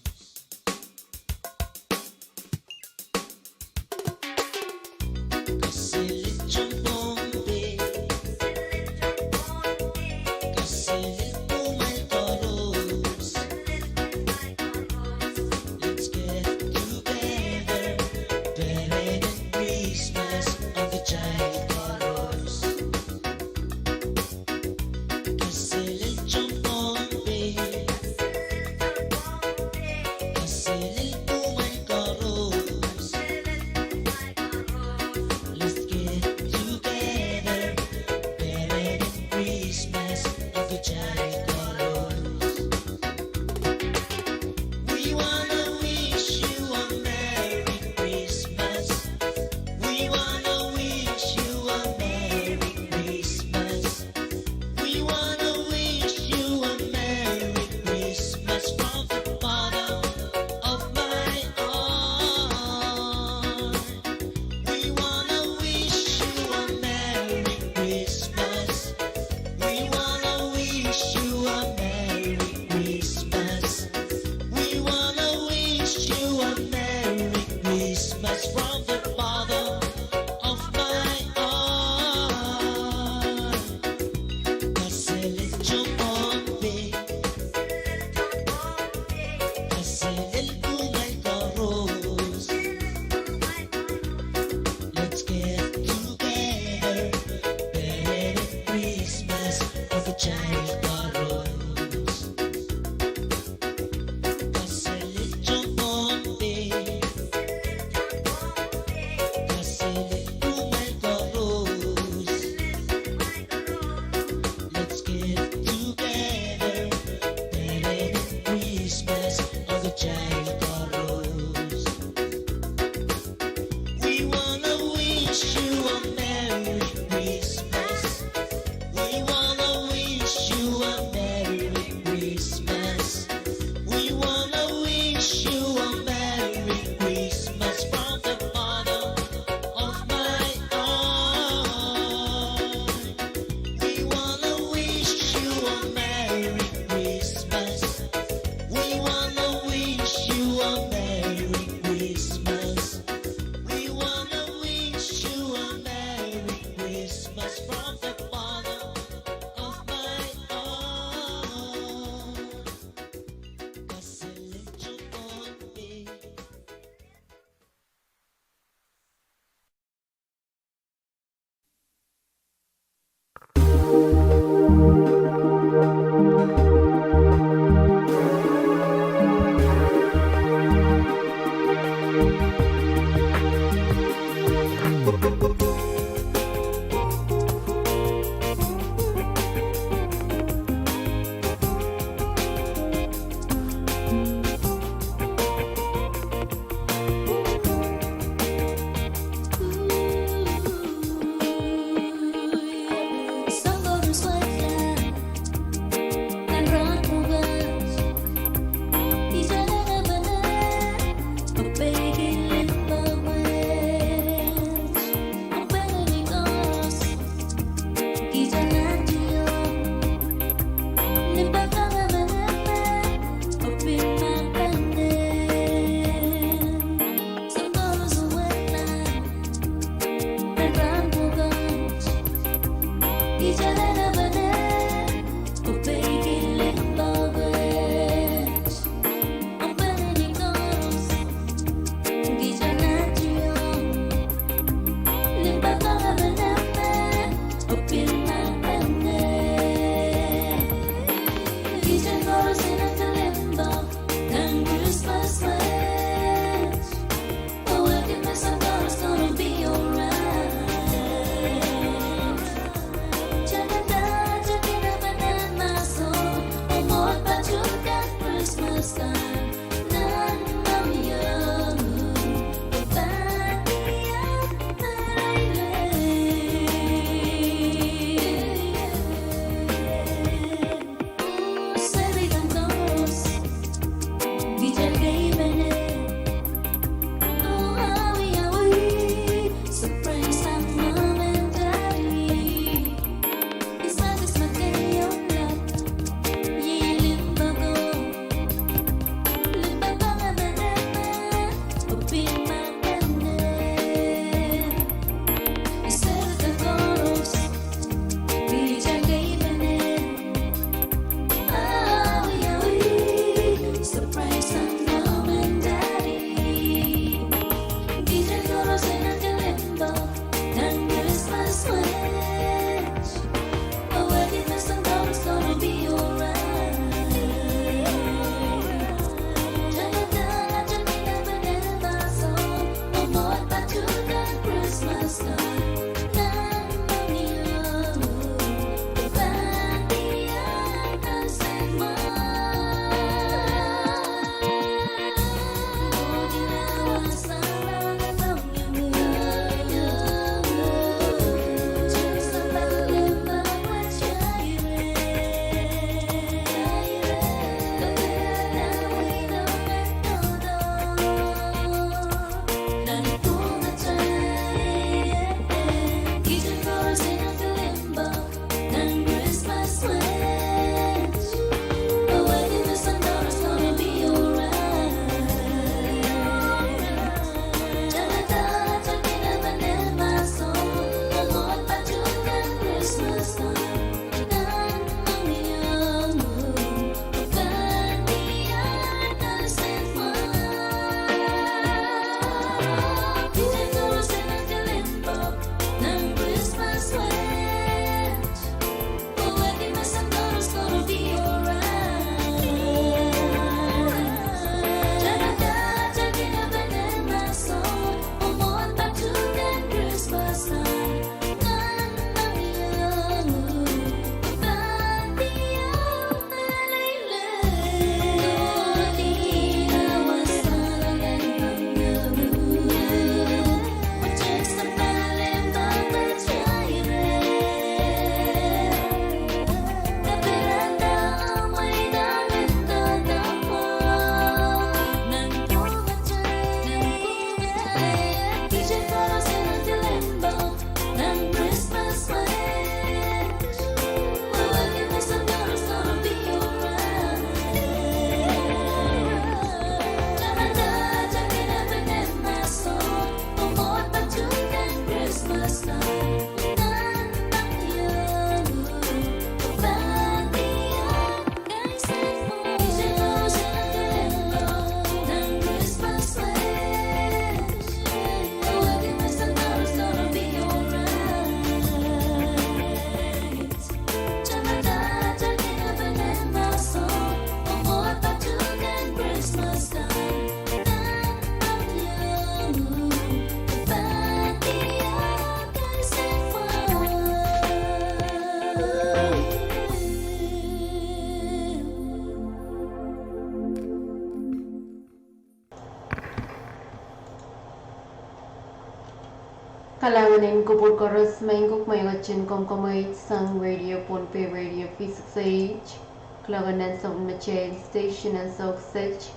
Kalanganin kubur koros maingkuk mayngachin komkamay sang radio ponpe radio P6H Kalanganan sa unmachen station and soksech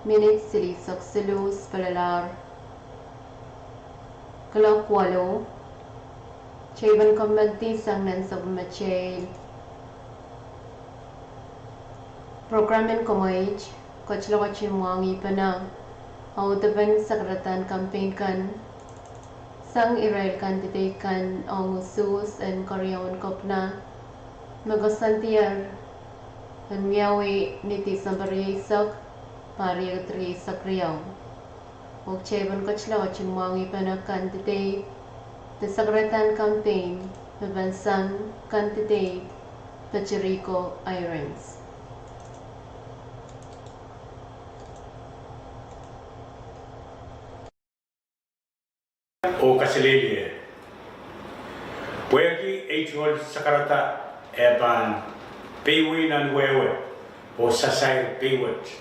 minutes sili soksilus palalar Kalakwalo Chayban kamanti sang nan sa unmachen Programin komayj kachlawachin wangi pana Autaban sakratan campaign kan sang Israel candidate kan ang usus and Korean kopna magasantiar ang miyawi niti sambariyaisak pariyagtriisak riyaw og cheban kachlaw chimwangi pana candidate the sakratan campaign mabansang candidate Pachirico Irons o kasilili Pueki ejol sakarata eban pewi nan wewe o sasai pewet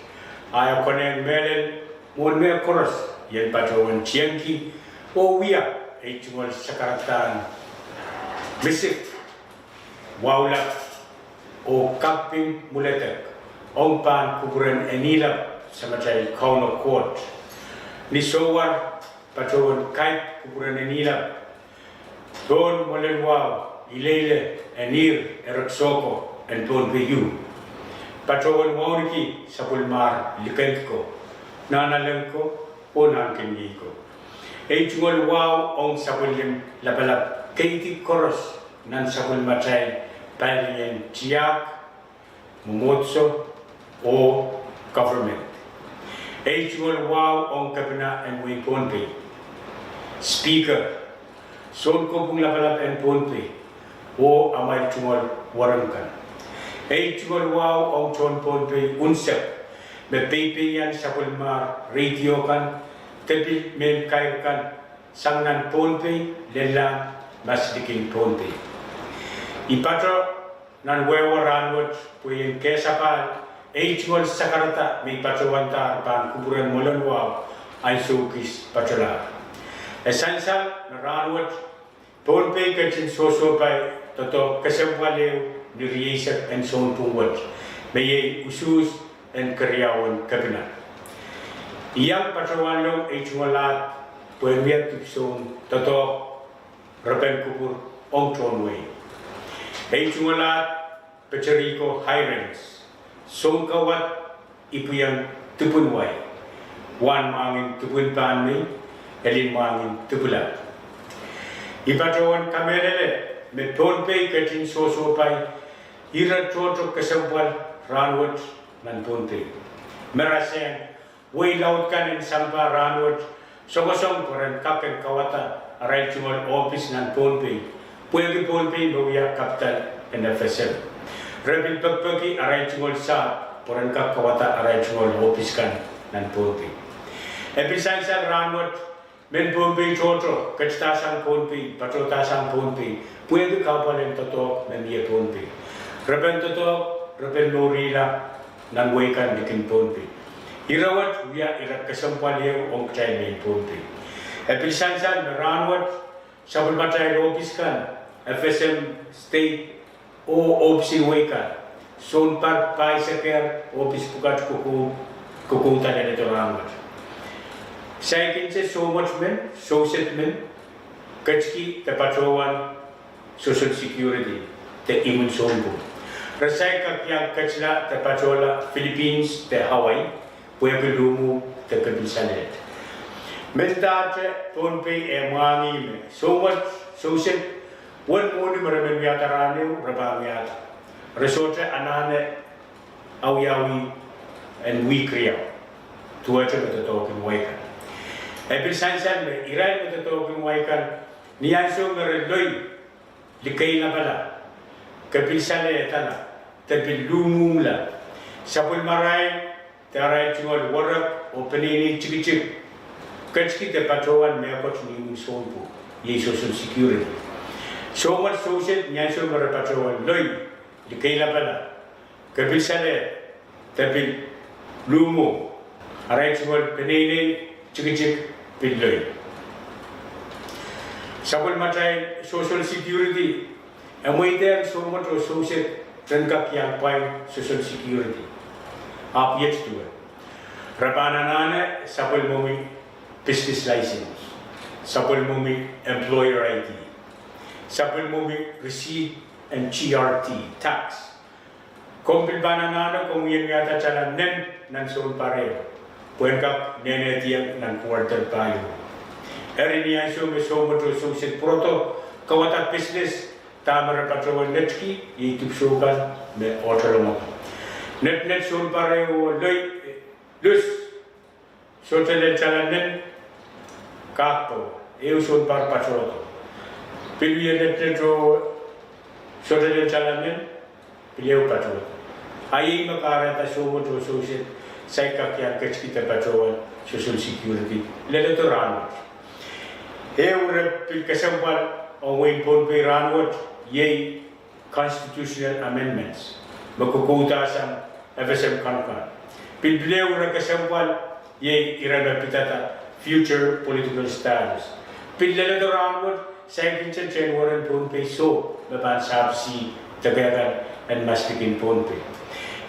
aya konen melen mon me koros yen patawan chianki o wia ejol sakaratan misik waula o camping muletek ompan kuburan enila samajai kauno court ni sowar patawan kait kuburan enila don molen wow ilele enir eraksoko en don beyu patawan mauriki sapulmar likentko nanalenko o nankengiko ejungol wow ong sapulim labalap keiti koros nan sapul macai palien tiak mumotso o government ejungol wow ong kabina en wiponpe speaker son kompung labalap en ponpe o amai tungol warangkan tungol wow ong chon ponpe unsep me pepe yan sapulmar radio kan tepi men kair kan sangnan ponpe lelang mas diking ponpe ipatro nan wewaranwat puyen kesapal tungol sakarata me patrowantar pan kuburan molan wow ay sukis patrola esansal naranwat ponpe kachin soso pai toto kasempaleu niriesak en son pungwat meye usus en karyawan kabinet iyang patrawanlong ejungalat puenwiat tukson toto rapen kubur ong chonway ejungalat Pachirico Hirings son kawat ipuyang tupunway wan mangin tupun panmi elin mangin tupulat ipatrawan kamelele me ponpe kachin soso pai ira chocho kasempal ranwat nan ponpe merasen way laut kan in sampa ranwat sogosong poren kapen kawata aray chumol office nan ponpe puegi ponpe bawya capital NFSL rebil pagpagi aray chumol sa poren kap kawata aray chumol office kan nan ponpe episansa ranwat men ponpe chocho kachtasang ponpe patrotasang ponpe puegi kapalen totok men ye ponpe reben totok reben norila nan wekan dikin ponpe irawat via irak kesampaliau ong cai main ponpe episansan meranwat sabul batai office kan FSM state o opsi wekan son par pai seker office pukat kuku tanya itu ranwat saya kinse so much men so set men kachki te patrowan social security te imun sombo rasai kakya kachla te patrola Philippines te Hawaii puede lumu te kebisanet mentate ponpe emangi me so much so set one moni meramen yatarane rabamiat resote anane awyawi and we kriya tuache betatokin waikan Ebil sansan me irai betatokin waikan nianso mereloi likai na bala kepisane tana tebil lumula sapul marai tarai chungol warak o penini chik kachki te patrowan me akot ni musompo ye social security so much social nyanso mer patrowan loi likai na bala kepisane tebil lumu arai chungol penini chik piloi Sabon macam social security, amoy yang semua tu social rengkak yang paling social security. Apa ya tu? Rabana nana sabon mumi business license, sabon mumi employer ID, sabon mumi receipt and GRT tax. Kompil banana kung yan yata chala nen nan son pareo. Puenkap nene tiang nan quarter payo. Eri niya so mo to so sit proto kawata business tamar patrol netki YouTube shogan me otolo. Net son pareo lus so tele chala nen kapo eu son par patrol. Pilih net so tele chala nen pilih patrol. Ayy makarata so mo to so sit saya kakek kita patrol social security lele to ranwat ure pil kesempal onwin pon pe ranwat ye constitutional amendments makukutasan FSM kankan pil ure kesempal ye irada pitata future political status pil lele to ranwat saya kinchen chen waran pon pe so baban sabsi tagagan and mastikin pon pe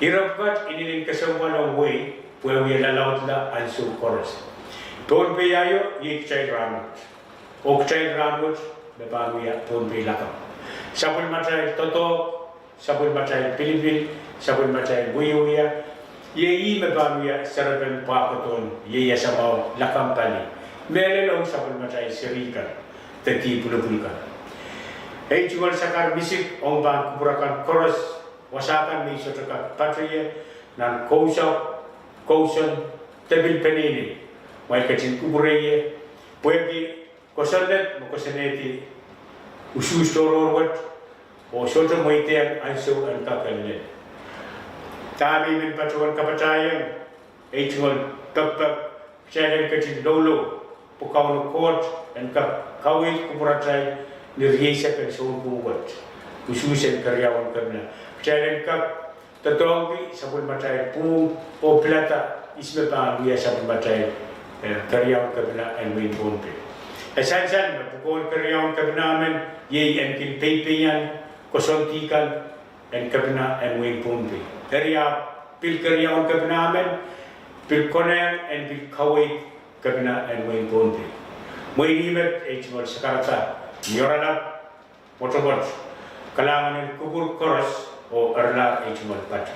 Hirapkat ini kesempatan away where we allowed the answer chorus. Don't be ayo, ye child ranwat. Ok child ranwat, the baguya, don't be lakam. Sabun macai toto, sabun macai pilipil, sabun macai buyuya. Ye me baguya, saraben pakoton, ye yasabaw lakam pali. Melelong sabun macai serikan, teti pulupulkan. Hey jual sakar bisik, ong bang kuburakan chorus. Wasakan ni sotoka patria nan kausan tebil penini mai kacin kubureye puegi kosanet mo kosaneti usu stororwat o soto moite anso an kakalne tabi min patron kapatayan ejol tapap channel kacin lolo pokaw court and kawit kuburatai ni riesa kan so buwat usu sen karyawan kabna Challenge Cup, Tatongi, sabun macai pu, o plata, isme pa dia sabun macai karyawan kabina and main ponpe. Esan-san, mapukon karyawan kabina men, ye and kin pepeyan, kosontikan, and kabina and main ponpe. Karya, pil karyawan kabina men, pil konen and pil kawait kabina and main ponpe. May limet, ejmol sakarata, nyorana, motobot, kalangan ng kubur koros, o erla ejmol pat.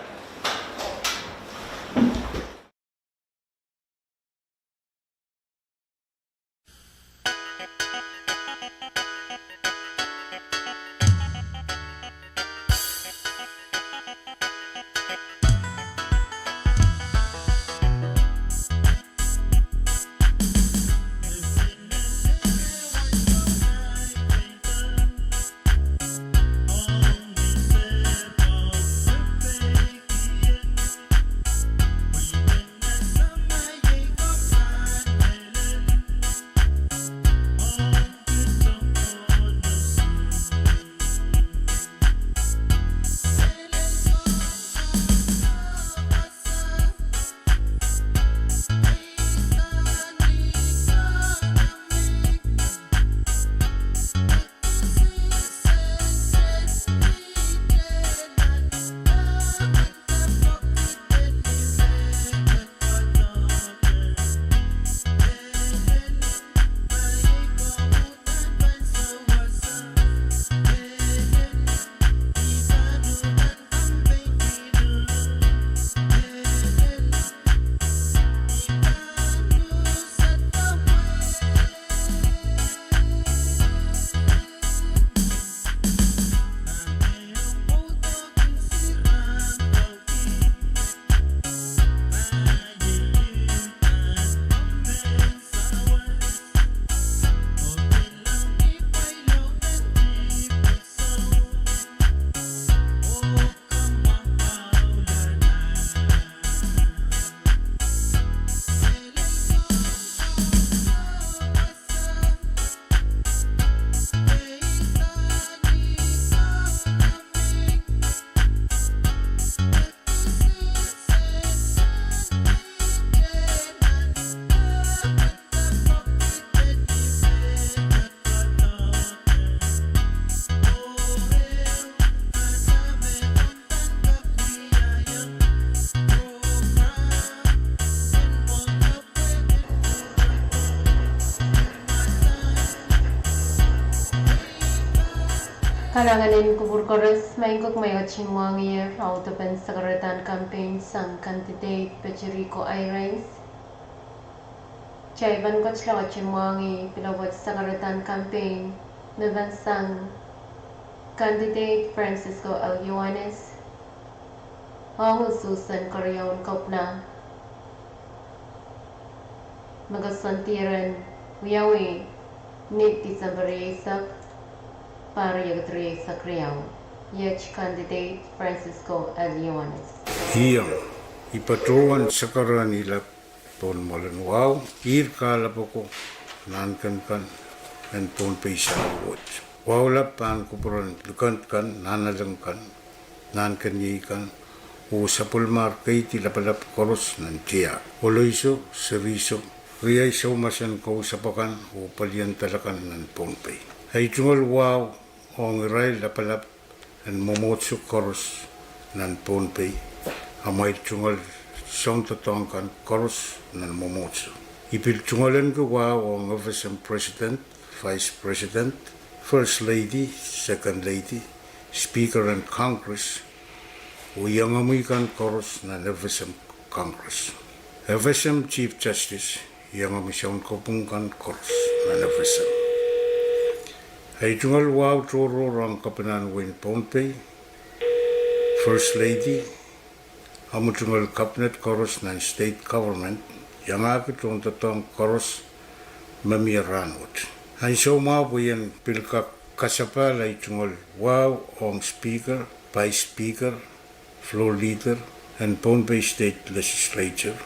Kalanganin kubur koros maingkok mayo chingwangi autopen sakaratan campaign sang candidate Pecherico Irons. Chaiban ko chla chingwangi pilawat sakaratan campaign naban sang candidate Francisco L. Yohanes. Ang Susan Karyaon Kopna. Magasantiran wiyawi nit December Isak. Para yagatri sa kriyaw. Yech candidate Francisco L. Yohanes. Iyang ipatuan sa karanila pon malanwaw, kala po ko nankan and pon pisa award. Wawla pan kupuran lukan nanalangkan, nankan yikan, o sa pulmar kay tilapalap koros ng tiya. Oloiso, seriso, riyay sa umasan ko sa pakan o palian talakan ng ponpay. Ay tungal wow, ang iray lapalap and momotso koros ng ponpay. Amay tungal siyang tatangkan koros ng momotso. Ipil tungalan ko wow ang office ng President, Vice President, First Lady, Second Lady, Speaker and Congress, o yang amuikan koros ng office ng Congress. Office ng Chief Justice, yang amuisang kopungkan koros ng office ng ay tungal wow toro rang kapanan win Pompey, First Lady, amu tungal cabinet koros ng state government, yang akitong tatang koros mamiranot. Ay so mabuyan pilka kasapal ay tungal wow ang speaker, vice speaker, floor leader, and Pompey State Legislature,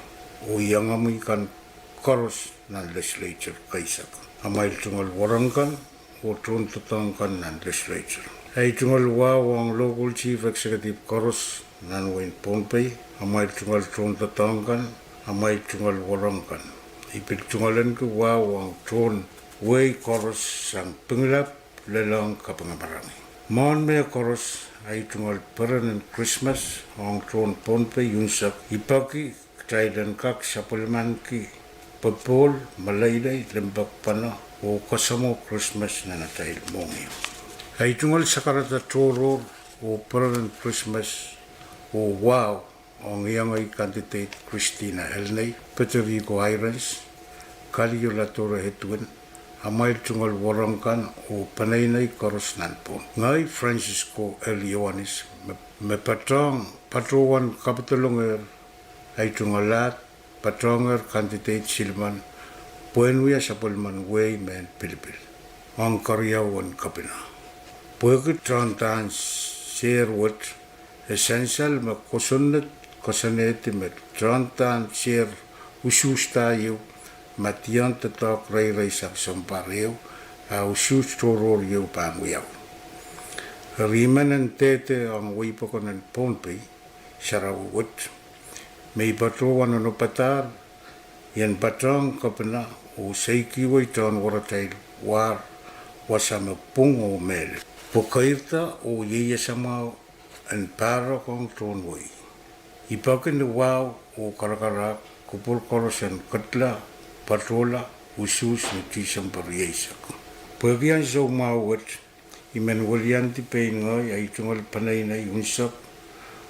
o yang amu ikan koros ng legislature kaysak. Amay tungal warangkan, o tron tatangkan ng legislature. Ay tungal wow ang local chief executive koros ng Wayne Pompey, amay tungal tron tatangkan, amay tungal warangkan. Ipil tungalan ko wow ang tron way koros sang pangilap lalang kapangamarami. Maon may koros ay tungal paran ng Christmas ang tron Pompey yunsak ipaki kaidan kak sa pulman ki papol malaylay lembak pana o kasamo Christmas na natay mongi. Ay tungal sa karata toro o paran Christmas o wow ang iyang ay candidate Christina Elnay, Pecherico Irons, Kaliyo Latora Hetwin, amay tungal warangkan o panaynay koros nanpon. Ngay Francisco L. Yohanes, may patrowan kapitulungar ay tungalat, patronger candidate Silman, Puenwia sa pulman way men Pilipil. Ang karyawan kapina. Pwede trantan sirwat essential makusunod kasaneti met trantan sir usus tayo matiyan tatak ray sa samparew usus toror yaw pangwiyaw. Riman ang tete ang wipo ko ng Pompey sarawut. May patrowan ano patar yan patrang kapina o saikiway tan waratay war wasama pung o mel. Pukairta o yeyasama ang para kong tronway. Ipakin na wow o karakara kupul korosan katla patrola usus ni tisang pariyasak. Pagyan sa umawat imanuwalyan ti paingay ay tungal panay na yunsak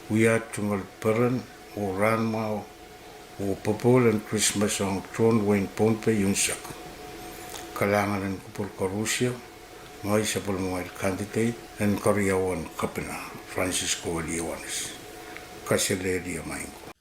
uyat tungal paran o ranmao o papulan Christmas ang tron Wayne Pompey yunsak. Kalangan ng kupul korusya ngay sa pulmongal candidate and karyawan kapina Francisco L. Yohanes. Kasiledi amain ko.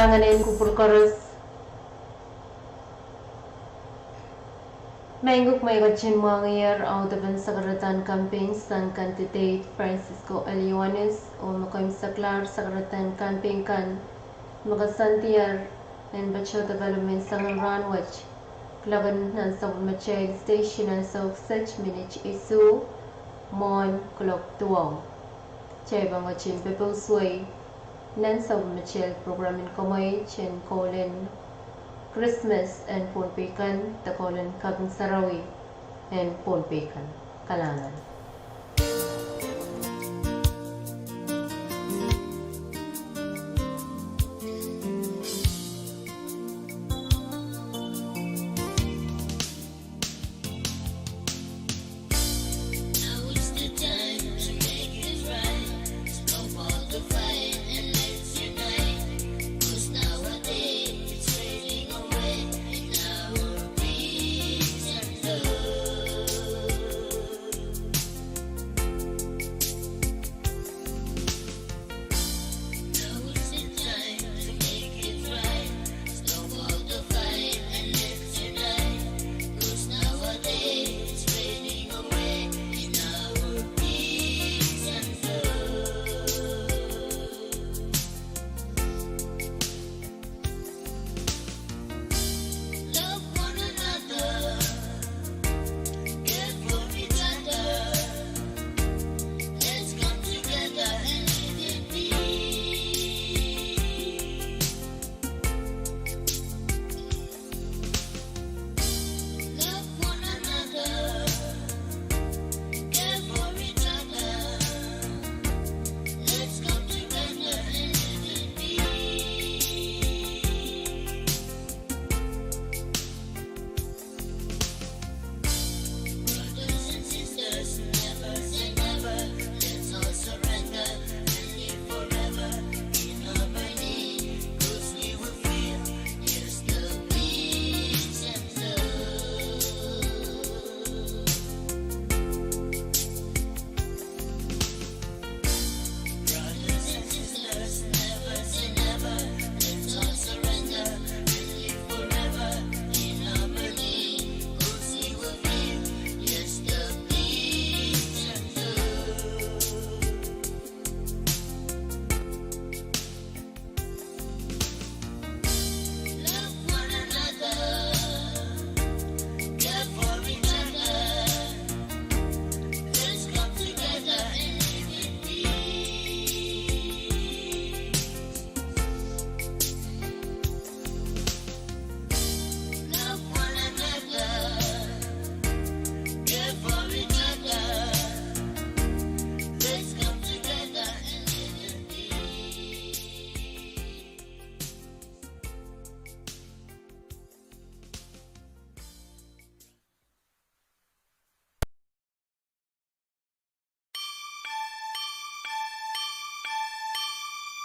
Kalanganin kupurkaras. Mainguk may kachin mga year out of ang sakaratan campaign sang candidate Francisco Eliones o makayim saklar sakaratan campaign kan makasantiyar and Bacho Development sang Ranwich Klagan ng sa Machel Station ang sa such minute isu mon kulok tuwang chay bang kachin People's Way nan sa Machel programin kamay chen Colin Christmas and Ponpekan, Takolan Kabang Sarawi and Ponpekan, Kalangan.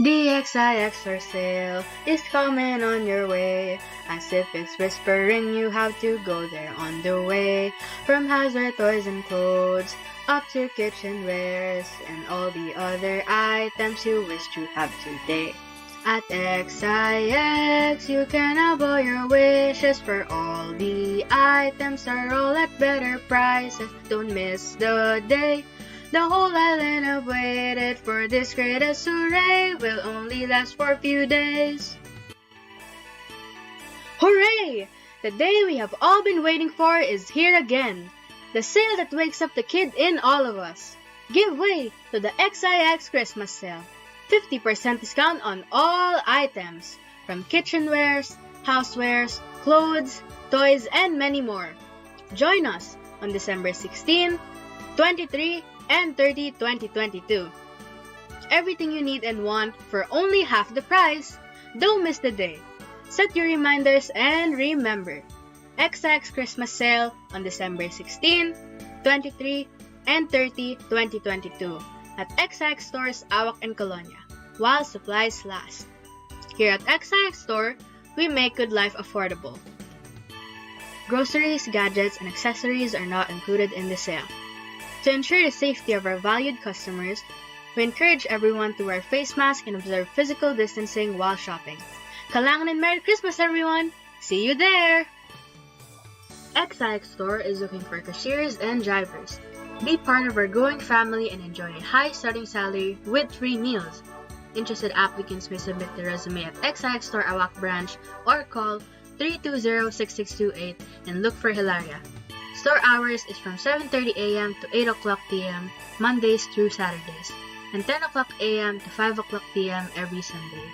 The XIXR sale is coming on your way. As if it's whispering, you have to go there on the way. From houseware, toys and clothes, up to kitchenwares, and all the other items you wish to have today. At XIX, you can have all your wishes, for all the items are all at better prices. Don't miss the day. The whole island have waited for this greatest array, will only last for a few days. Hooray! The day we have all been waiting for is here again. The sale that wakes up the kid in all of us. Give way to the XIX Christmas sale. 50% discount on all items, from kitchenwares, housewares, clothes, toys, and many more. Join us on December 16, 23, and 30, 2022. Everything you need and want for only half the price. Don't miss the day. Set your reminders and remember, XX Christmas sale on December 16, 23, and 30, 2022 at XX Stores Awak and Colonia, while supplies last. Here at XX Store, we make good life affordable. Groceries, gadgets, and accessories are not included in the sale. To ensure the safety of our valued customers, we encourage everyone to wear face masks and observe physical distancing while shopping. Kalangan and Merry Christmas, everyone! See you there! XIX Store is looking for cashiers and drivers. Be part of our growing family and enjoy a high starting salary with free meals. Interested applicants may submit their resume at XIX Store Awak branch or call 320-6628 and look for Hilaria. Store hours is from 7:30 a.m. to 8 o'clock p.m. Mondays through Saturdays, and 10 o'clock a.m. to 5 o'clock p.m. every Sunday.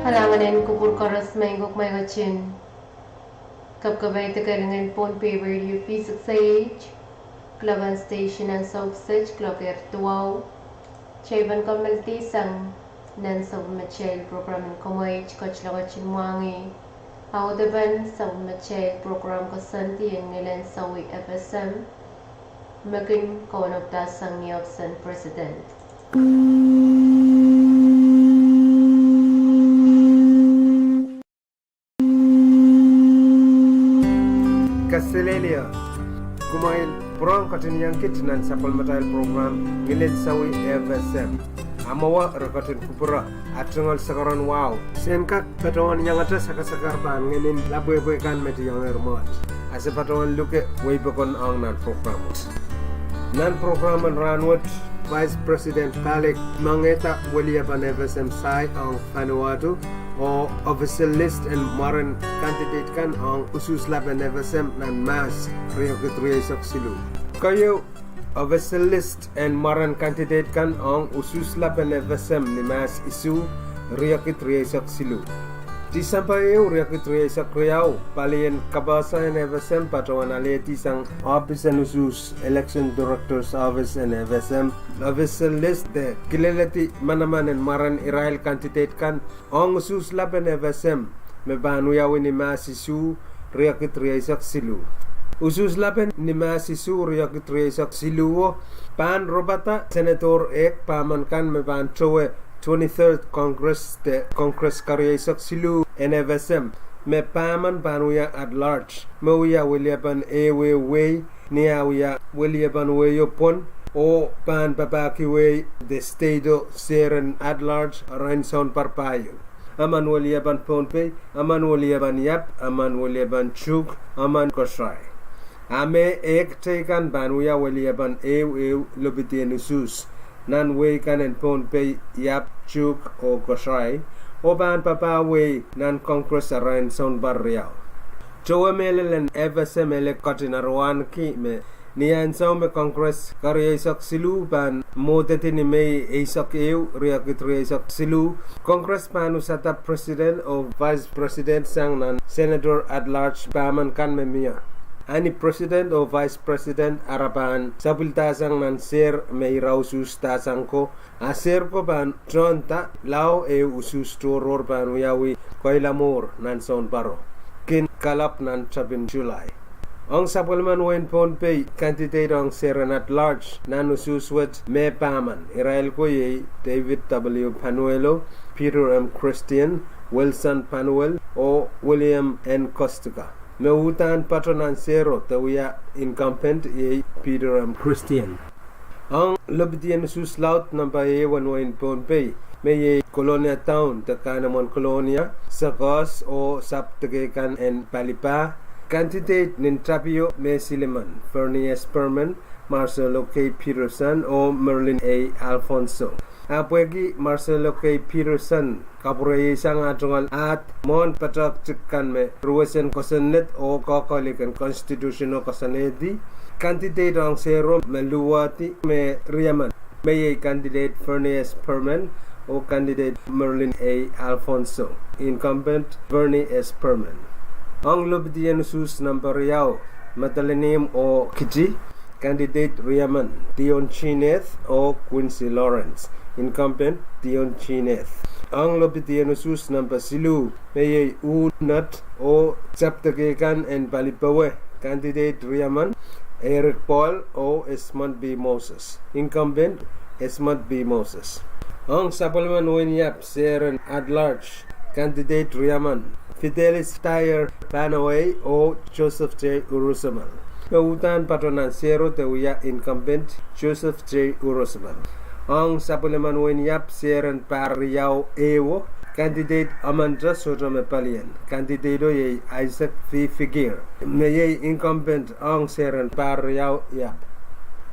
Halanganin kupur koras maingok may gachin. Kapkabay tagalangan pon pay radio P6AH, Klavan Station and South Sedge, Clocker Tuaw, Chayban Community Sang, Nan South Machel Program in Komoy, Kochlagachin Wangi, Audaban South Machel Program Kosanti and Nilan Sawi FSM, Magin Konopta Sang Niop San President. Kaselelia kumail prong katin yang kitinan sapal matail program ngilin sawi FSM amawa rakatin kupura atungal sakaran wow senkak patawan yang atas sakasakar ban nginin laboy kan meti yang ermot asa patawan luke way bakon ang nan program ranwat Vice President Kalik Mangeta William FSM Sai ang Vanuatu o official list and maran candidate kan ang usus laban FSM nan mas Rio Ketriesak Silu. Kayo official list and maran candidate kan ang usus laban FSM ni mas isu Rio Ketriesak Silu. Di sampai Rio Ketriesak Riau palien kabasa and FSM patawan aleti sang office and usus election director's office and FSM official list de kilelati manaman and maran Israel candidate kan ang usus laban FSM me banuyaw ni masisu Rio Ketriesak Silu. Usus laban ni masisu Rio Ketriesak Silu pan robata senator ek paman kan me ban chowe 23rd Congress de Congress Karyesak Silu NFSM me paman panuya at large mauya Williaban ewe way niya Williaban weyo pon o pan papaki way de estado seren at large Ranson Parpayo aman waliaban Pohnpei, aman waliaban Yap, aman waliaban Chuk, aman Kosrai. Ame ek tekan banuya waliaban eu lobitien usus, nan weikan en Pohnpei Yap Chuk o Kosrai, o ban papa we nan Congress arain son barriao. Joa melelen evase mele kotinarwan ki me niyan sa me Congress karya isak silu ban modeti ni may isak eu riakit isak silu Congress pan usata President o Vice President sang nan Senator at large paman kan memia. Ani President o Vice President arapan sabiltasang nan ser may rausus tasang ko aser ko ban tronta lao e usus toror ban uyawi koilamor nan son baro kin kalap nan chabin July. Ang sapulman wen Pohnpei candidate ang seran at large nan ususwat me paman Israel ko ye David W. Panuelo, Peter M. Christian, Wilson Panuel o William N. Costiga. Meutan patronan zero tawiya incumbent ye Peter M. Christian. Ang lobdien suslaut ng bayewan wen Pohnpei may ye Colonia Town takanamon Colonia Sakos o Saptagekan en Palipa. Candidate Nintrapio Me Siliman, Fernie Esperman, Marcelo K. Peterson o Merlin A. Alfonso. Apwegi Marcelo K. Peterson kapuraya isang atungal at mon patak tikkan me ruwesen kosanet o kakalikan constitutional kosanedi. Candidate ang zero meluwati me Riaman. May candidate Fernie Esperman o candidate Merlin A. Alfonso. Incumbent Fernie Esperman. Ang lobdien sus number Riau, Matalinim o Kiji, candidate Riaman, Dion Chineth o Quincy Lawrence, incumbent Dion Chineth. Ang lobdien sus number Silu, May Unat o Saptagekan and Balipawe, candidate Riaman, Eric Paul o Esmond B. Moses, incumbent Esmond B. Moses. Ang Sapalman Winyap, Seren at large, candidate Riaman, Fidelis Tire Panaway o Joseph J. Urusamal. Mautan patronan zero tawiya incumbent Joseph J. Urusamal. Ang Sapulaman Winyap Seren Pariao Ewo, candidate Amandra Sotomepalian, candidato ye Isaac V. Figure. May incumbent ang Seren Pariao Yap.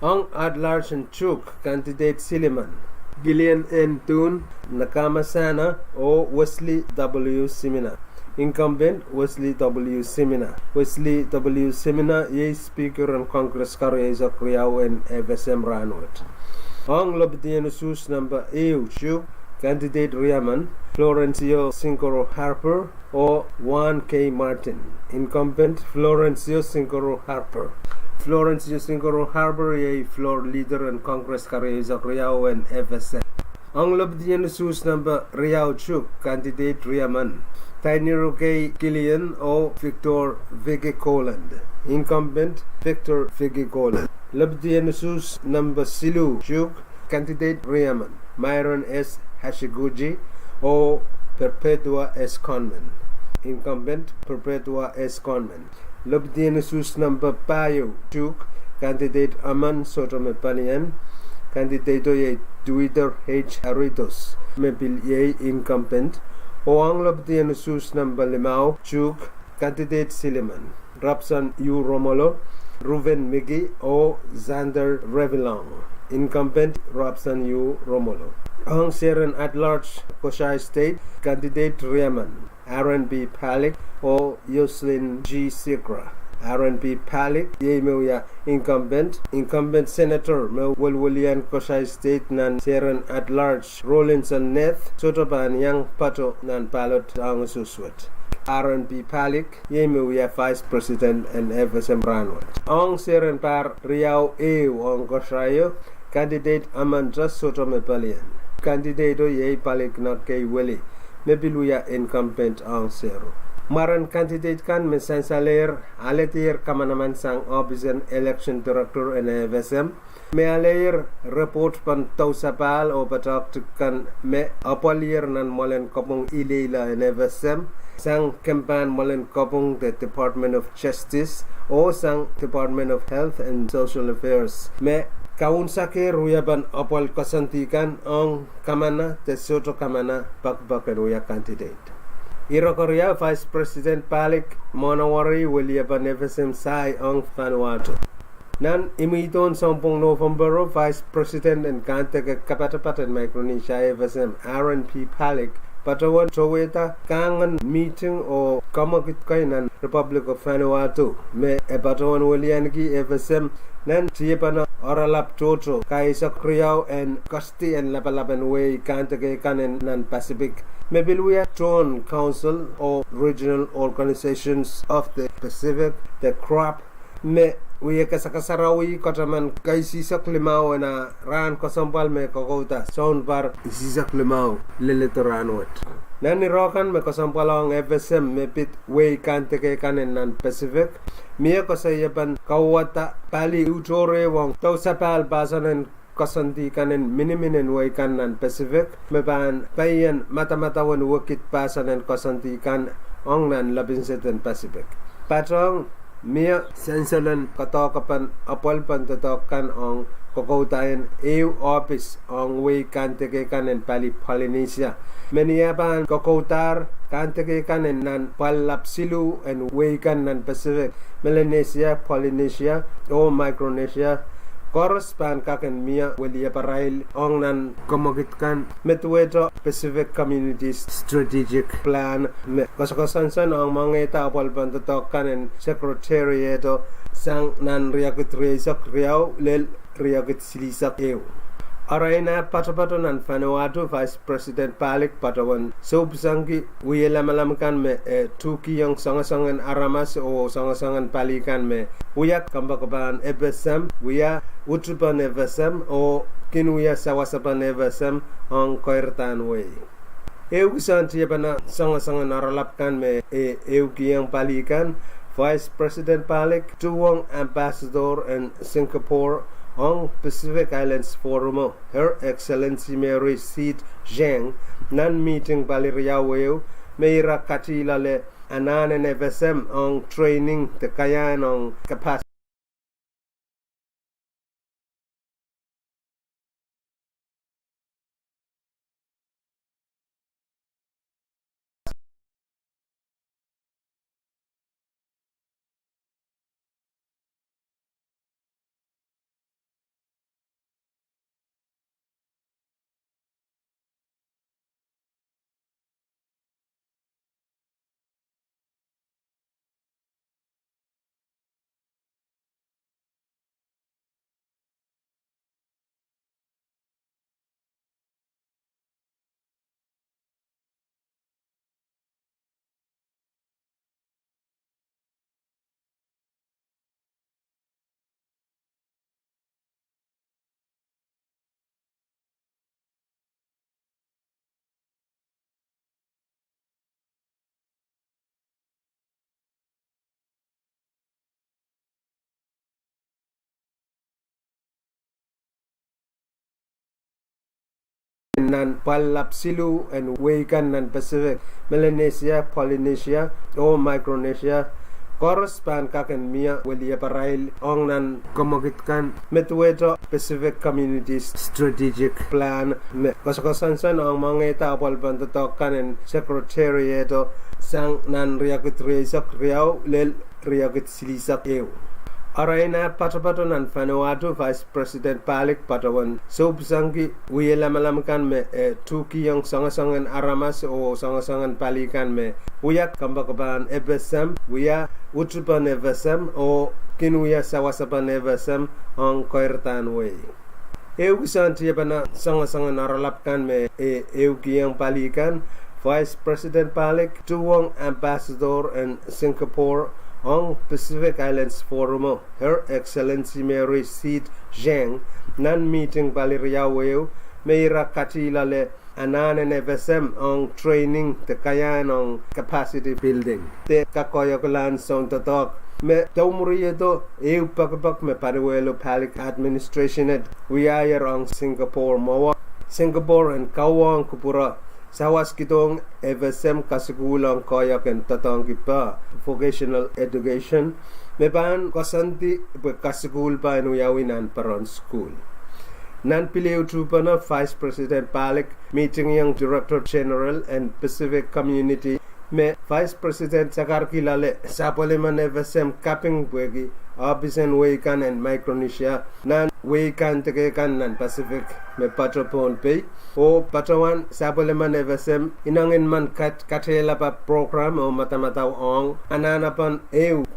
Ang at-large Chuk, candidate Siliman, Gillian N. Toon, Nakamasana o Wesley W. Simina. Incumbent Wesley W. Simina. Wesley W. Simina ye Speaker ng Congress karya sa Kriyaw and FSM Ranwat. Ang lobdien sus number EU Chuk, candidate Riaman, Florencio Sincoro Harper o Juan K. Martin. Incumbent Florencio Sincoro Harper. Florencio Sincoro Harper ye floor leader ng Congress karya sa Kriyaw and FSM. Ang lobdien sus number Riau Chuk, candidate Riaman, Tainiro K. Gillian o Victor Vigicoland. Incumbent Victor Vigicoland. Lobdien sus number Silu Chuk, candidate Riaman, Myron S. Hashiguchi o Perpetua S. Conman. Incumbent Perpetua S. Conman. Lobdien sus number Payo Chuk, candidate Aman Sotomepalian, candidato ye Twitter H. Aritos, mepil ye incumbent. O ang lobdien sus number Limao Chuk, candidate Siliman, Rapsan U. Romolo, Ruven Migi o Xander Revillon. Incumbent Rapsan U. Romolo. Ang Seren at large Koshai State, candidate Riaman, Aaron B. Palik o Yoslin G. Sikra. Aaron B. Palik, ye mewya incumbent Senator me William Koshai State nan Seren at large Rollinson Neth sotoban yang pato nan palot ang suswat. Aaron B. Palik, ye mewya Vice President and FSM Ranwat. Ang Seren par Riau Ew ang Kosrayo, candidate Amandra Sotomepalian. Candidato ye Palik na kay Willie, mebiluya incumbent ang zero. Maran candidate kan mensansaler aletir kamanaman sang Office Election Director and FSM me aler report pan tausapal o patak kan me apalier nan molen kopong ileila and FSM sang campaign molen kopong the Department of Justice o sang Department of Health and Social Affairs me kaun sake ruyaban apol kasantikan ang kamana tesoto kamana bakbakan ruya candidate. Iro Korea Vice President Palik Monawari William Nevesem Sai ang Vanuatu. Nan imiton 10 November Vice President and Kante Kapatapat and Micronesia Evesem Aaron P. Palik Patawan Toweta Kangan meeting o kamakit kay nan Republic of Vanuatu me Patawan Willianki Evesem nan siapa oralap toto kay Sakriao and Costi and Lapalapan Way Kantake Kanen nan Pacific Mebilwea Town Council or regional organizations of the Pacific the crop me Uya kasakasarawi kotaman kay sisak limao na ran kosampal me kokota sound bar sisak limao lilitoranwat. Nani rokan me kosampalong FSM me pit way kante ke kanen nan Pacific. Mia kosayapan kawata pali utore wong tau sapal basanen kosanti kanen miniminen way kanan Pacific. Me ban payan mata-mata wan wakit basanen kosanti kan ong nan labinsetan Pacific. Patong Mia sensalan katokapan apol pantatokan ang kokotayan EU office ang way kanteke kanen pali Polynesia. Meniapan kokotar kanteke kanen nan palapsilu and way kanan Pacific, Melanesia, Polynesia o Micronesia. Correspond kaken Mia Willia Parail ong nan komogitkan Metueto Pacific Communities Strategic Plan me kosakosansan ang mga tapal pantatokan and Secretariato sang nan riakit riasak riau lel riakit silisak ew. Aray na patapato nan Vanuatu Vice President Palik patawan subsangki wiyela malamkan me tuki yang sangasangan aramas o sangasangan palikan me uyak kambakaban ebesam wiya utupan evesam o kinuya sawasapan evesam ang koirtan way. Eu kisanti na sangasangan aralapkan me eu kiyang palikan Vice President Palik tuwang ambassador in Singapore on Pacific Islands Forum, Her Excellency Mary Seat Zhang, non-meeting Baliriaweo, Meira Katilale, Anan and FSM on training the Kayan on capacity. Nan palapsilu and Wakan nan Pacific, Melanesia, Polynesia o Micronesia. Correspond kaken Mia Willia Parail ong nan komogitkan Metueto Pacific Communities Strategic Plan me kosakosansan ang mga tapal pantatokan and Secretariato sang nan riakit riasak riau lel riakit silisak ew. Aray na patapato nan Vanuatu Vice President Palik patawan subsangki wiyela malamkan me tuki yang sangasangan aramas o sangasangan palikan me uyak kambakaban ebesam wiya utupan evesam o kinuya sawasapan evesam ang koirtan way. Eu kisanti na sangasangan aralapkan me eu kiyang palikan Vice President Palik tuwang ambassador in Singapore on Pacific Islands Forum, Her Excellency Mary Seat Zhang, non-meeting Baliriaweo, Meira Katilale, Anan and FSM on training the Kayan on capacity building. Te kakoyokulan son totok. Me taumurieto eu pakpak me pariwelo Palik administration at wiayar on Singapore mawa. Singapore and Kawang Kupura Sawas kitong FSM kasigulang koyak and tatang kipa vocational education. Meban kasanti kasigul pa nuyawinan paron school. Nan piliw trupa na Vice President Palik meeting yang Director General and Pacific Community me Vice President Sakar Kilale sa Poliman FSM Kaping Bwegi Abisen Weikan and Micronesia nan Weikan tekekan nan Pacific me Patropon Pay o Patawan sa Poliman FSM inangin man katela pa program o matamataw ong ananapan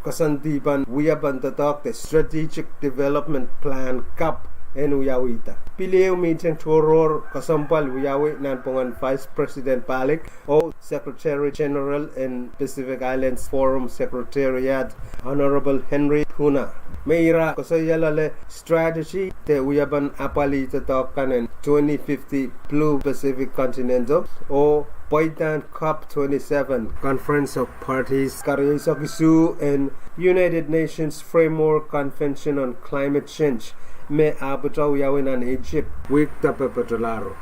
kasantipan wiyapan tatok the Strategic Development Plan CAP en uyawita. Piliw meeting turor kasampal uyawi nan pongan Vice President Palik o Secretary General in Pacific Islands Forum Secretariat Honorable Henry Puna. Mayra kasayalale strategy te uyaban apali tatokan en 2050 Blue Pacific Continental o Poitan COP27 Conference of Parties Karyasakisu and United Nations Framework Convention on Climate Change me abutaw yawin an Egypt week tapapatularo.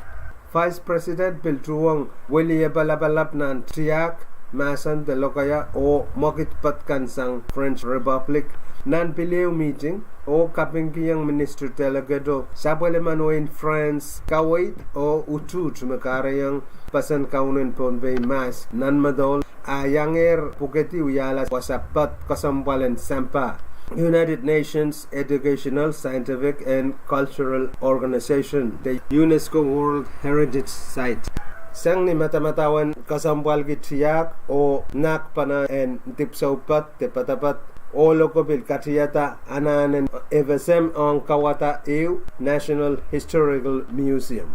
Vice President Biltuwang wili balabalap nan triak masan de lokaya o mokitpat kansang French Republic nan piliw meeting o kapingkiyang minister delegado sabaleman o in France kawait o utut makarayang pasan kaunin ponbay mas nan madol ayanger puketi uyala wasapat kasampalan sampa United Nations Educational, Scientific and Cultural Organization, the UNESCO World Heritage Site. Sang ni matamatawan kasampal kitiyak o nakpana en tipsaupat te patapat o lokobil katiyata ananen FSM ang kawata National Historical Museum.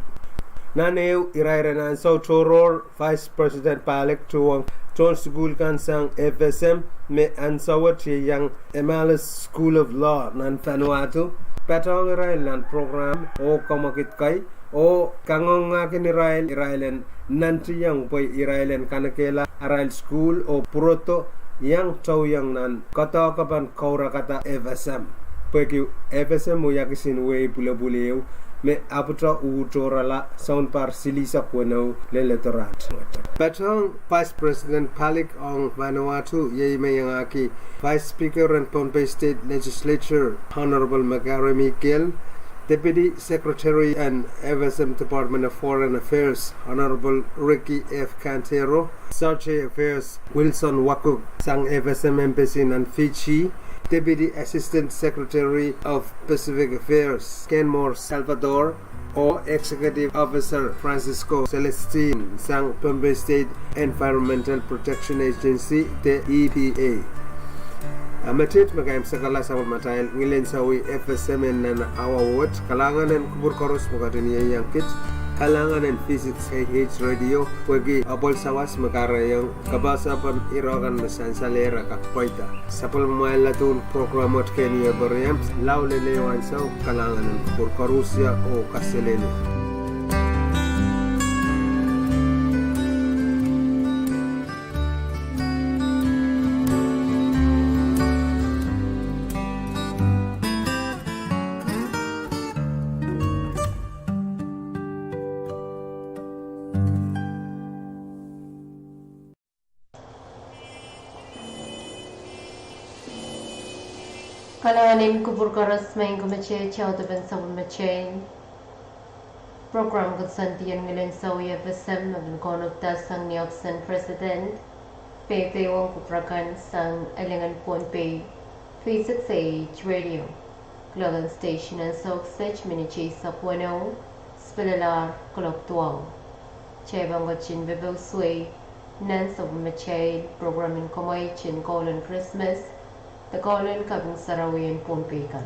Naneu irairenan so toror Vice President Palik tuwang Ton School kan sang FSM me ansawat yang Emalis School of Law nan Vanuatu patong irailan program o kamakit kay o kangongakin irailan nanti yang boy irailan kanakela arail school o proto yang taw yang nan kata kapan kaura kata FSM pagi FSM mo yakisin way pula-buleo me aputra utorala sound par silisa kuno leletorat. Patong Vice President Palik on Vanuatu yei mayangaki Vice Speaker and Pohnpei State Legislature Honorable Magaremi Gill, Deputy Secretary and FSM Department of Foreign Affairs Honorable Ricky F. Cantero, Secretary Affairs Wilson Wakuk sang FSM Embassy and Fiji, Deputy Assistant Secretary of Pacific Affairs Kenmore Salvador o Executive Officer Francisco Celestine sang Pohnpei State Environmental Protection Agency the EPA. Amatit magayam sakala sa matayal ngilin sawi FSM na awawat kalangan ng kubur koros makatuniya yang kit halangan ng physics KH radio wagi abol sawas makarayang kabasa pan irokan masan salera kakpoita sapal malatun programot kenya bariam laulelewan sa kalangan ng kubur korusya o kaselene. Kalanganin kubur karas main kumache chau taban sabun machain program konsantian ngilin sawi FSM nabin konok tasang ni absent president Pepe wong kuprakan sang alangan Pohnpei 36H radio Logan station and sok sech minichi sa puano spelalar kolok tuaw chebang gochin bebew sway nan sabun machain programin komay chin kolon Christmas the Colin Kabing Sarawi in Pohnpei kan.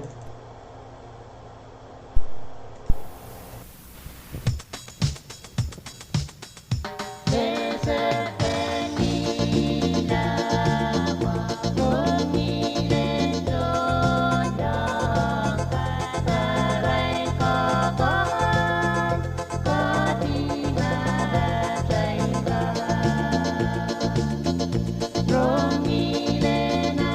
Romilena,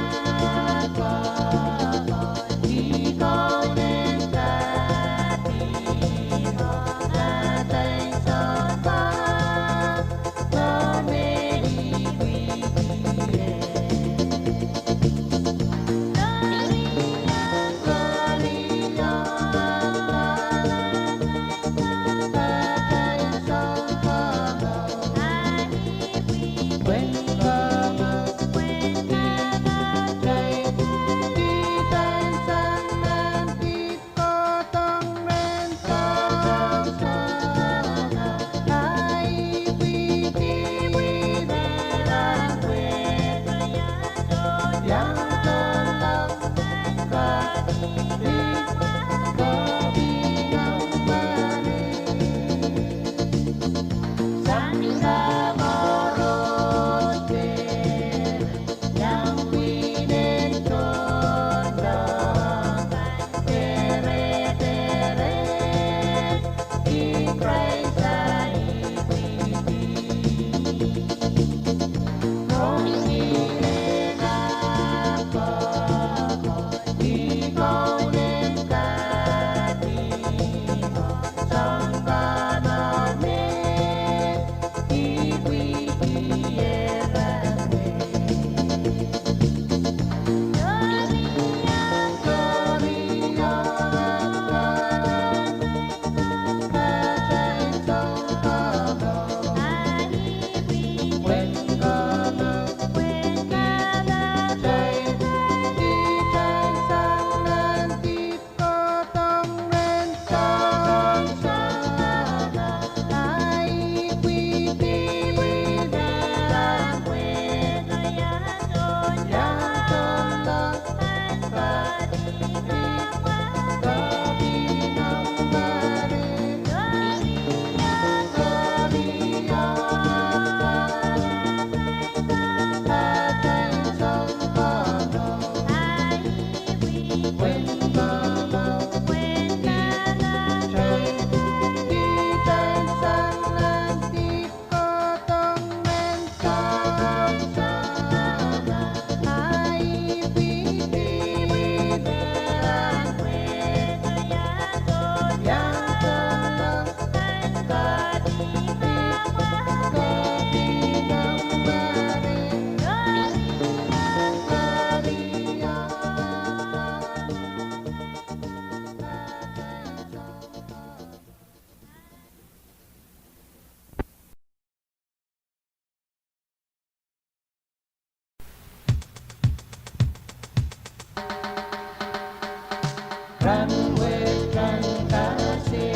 run with run kasi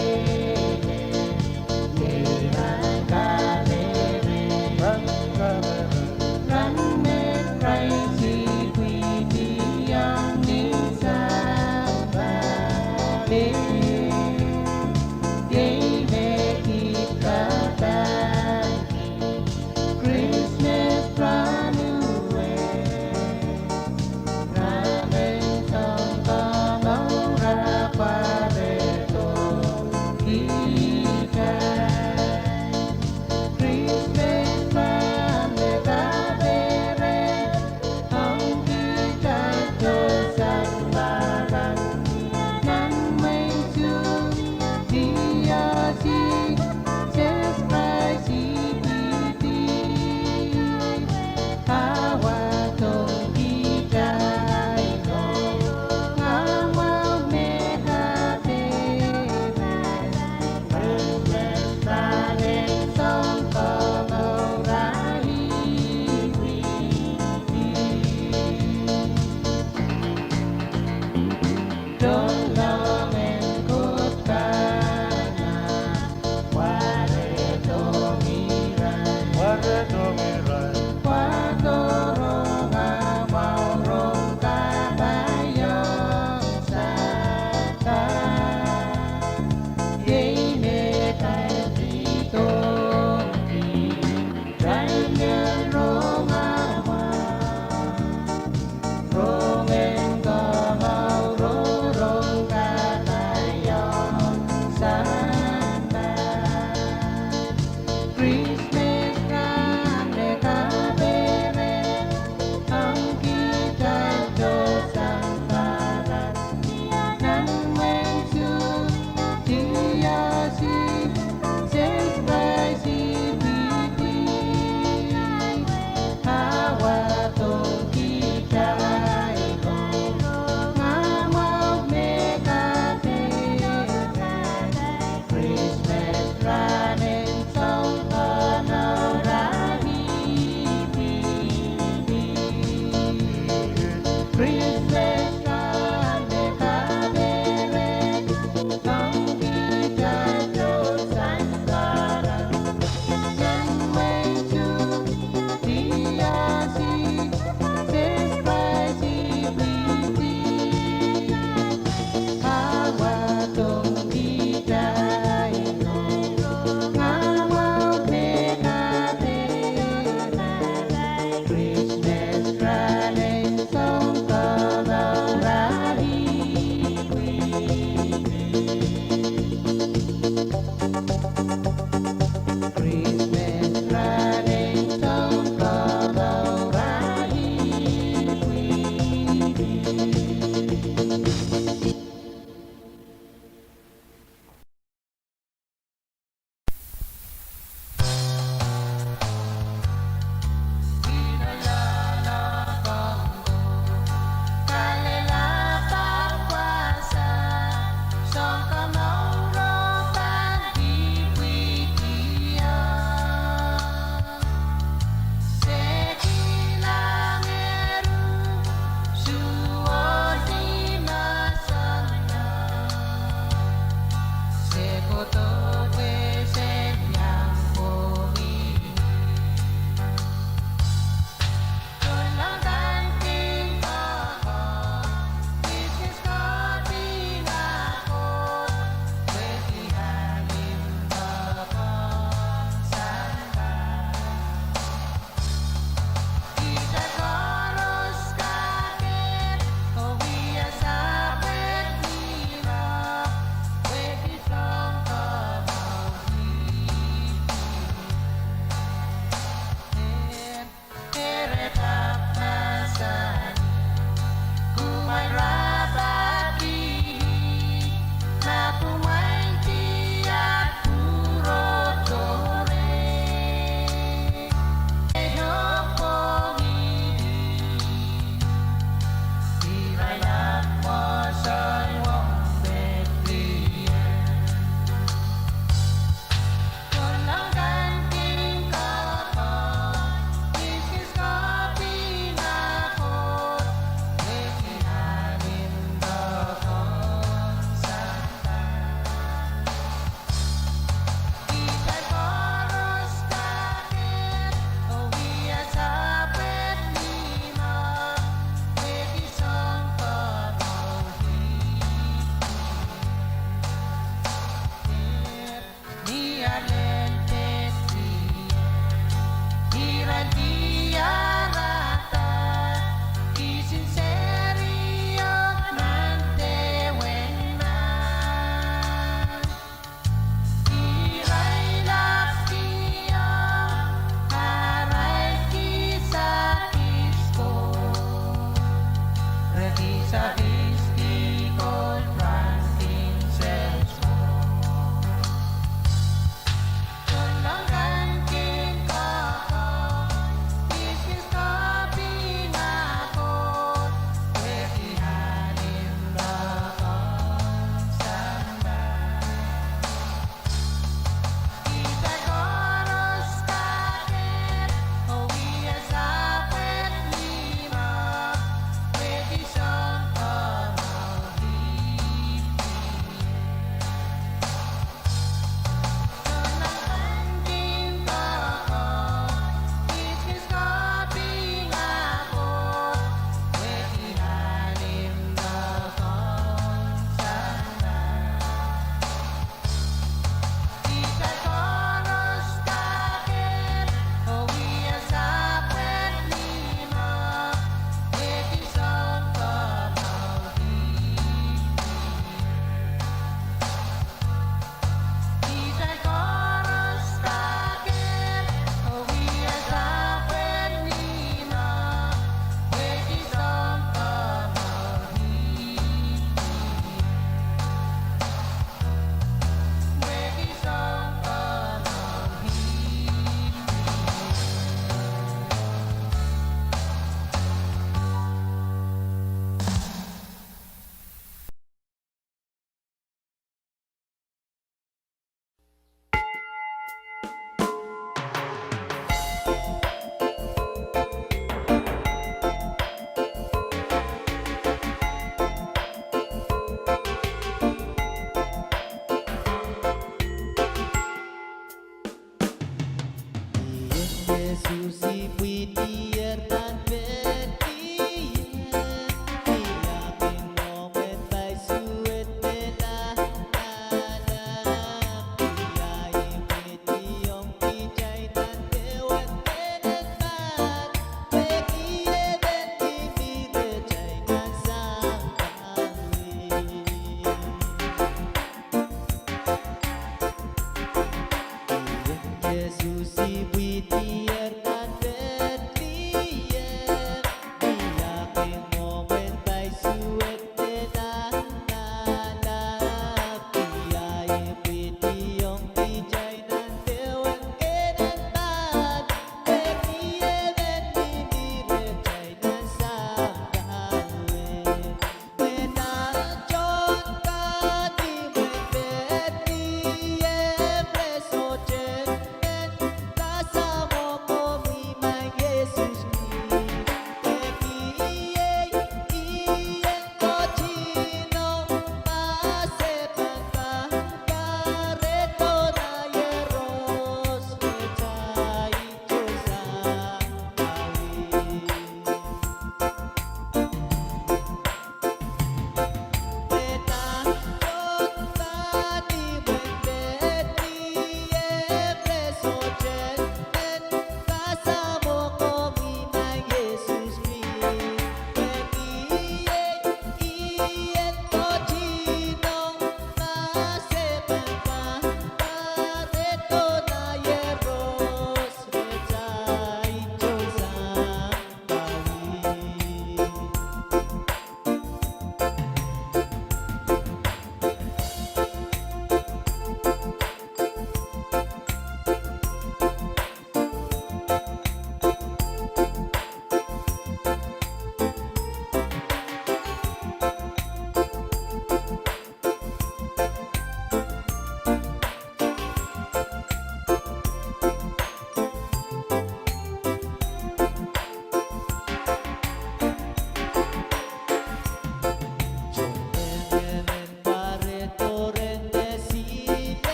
run with crazy queenie young somebody Christmas run away running come around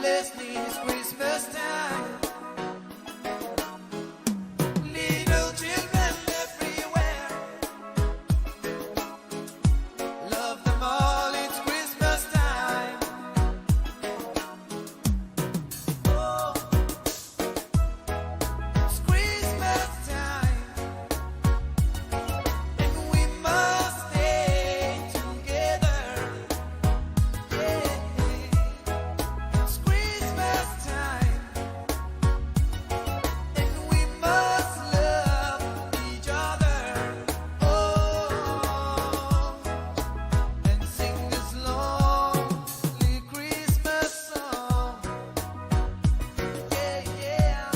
Leslie's Christmas time. Little children everywhere, love them all, it's Christmas time. Oh, it's Christmas time, and we must stay together. Yeah. It's Christmas time, and we must love each other. Oh, and sing this lonely Christmas song. Yeah, yeah.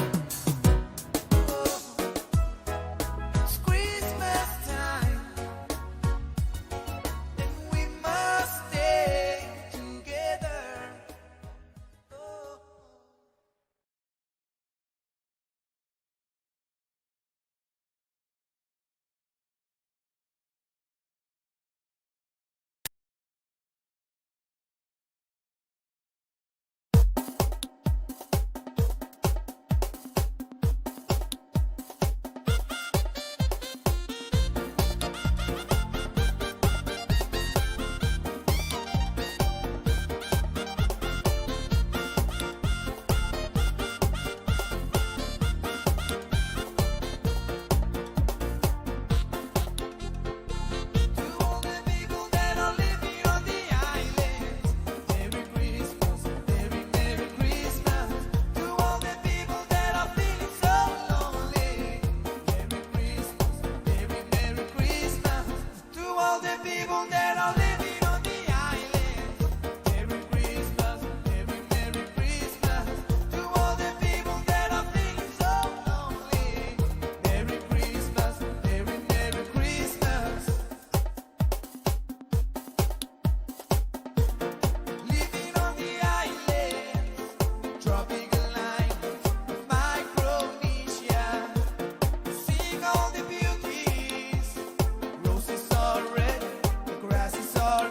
Oh, it's Christmas time, and we must stay together. Tropical line of Micronesia, seeing all the beauties. Roses are red, the grass is all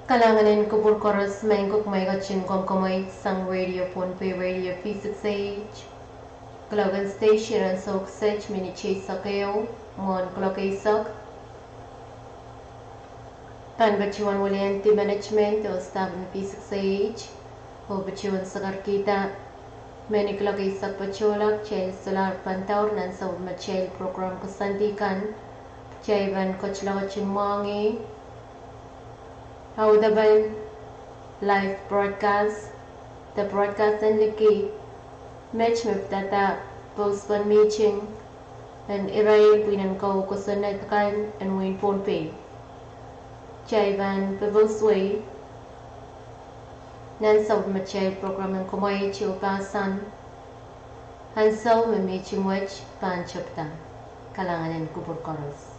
Kalanganin kubur koros mengkok maigachin komkomay sang radio PhonePe radio P6H Kalagan station ang sok sech minichase sakeo mon klokaisak Panbachuan walianti management o staff ng P6H o bachuan sa karkita Many klokaisak pacholak chel solar pantaur nan sa machel program kasandikan Chaivan kochlawachin mangi Haudaban live broadcast the broadcast and liki match with data postpone meeting and iray pinan ko kusanay kan and win PhonePe Chaivan pebosway nan sa machay program ng kumay chiupasan hansaw may meeting watch panchapta kalanganin kubur koros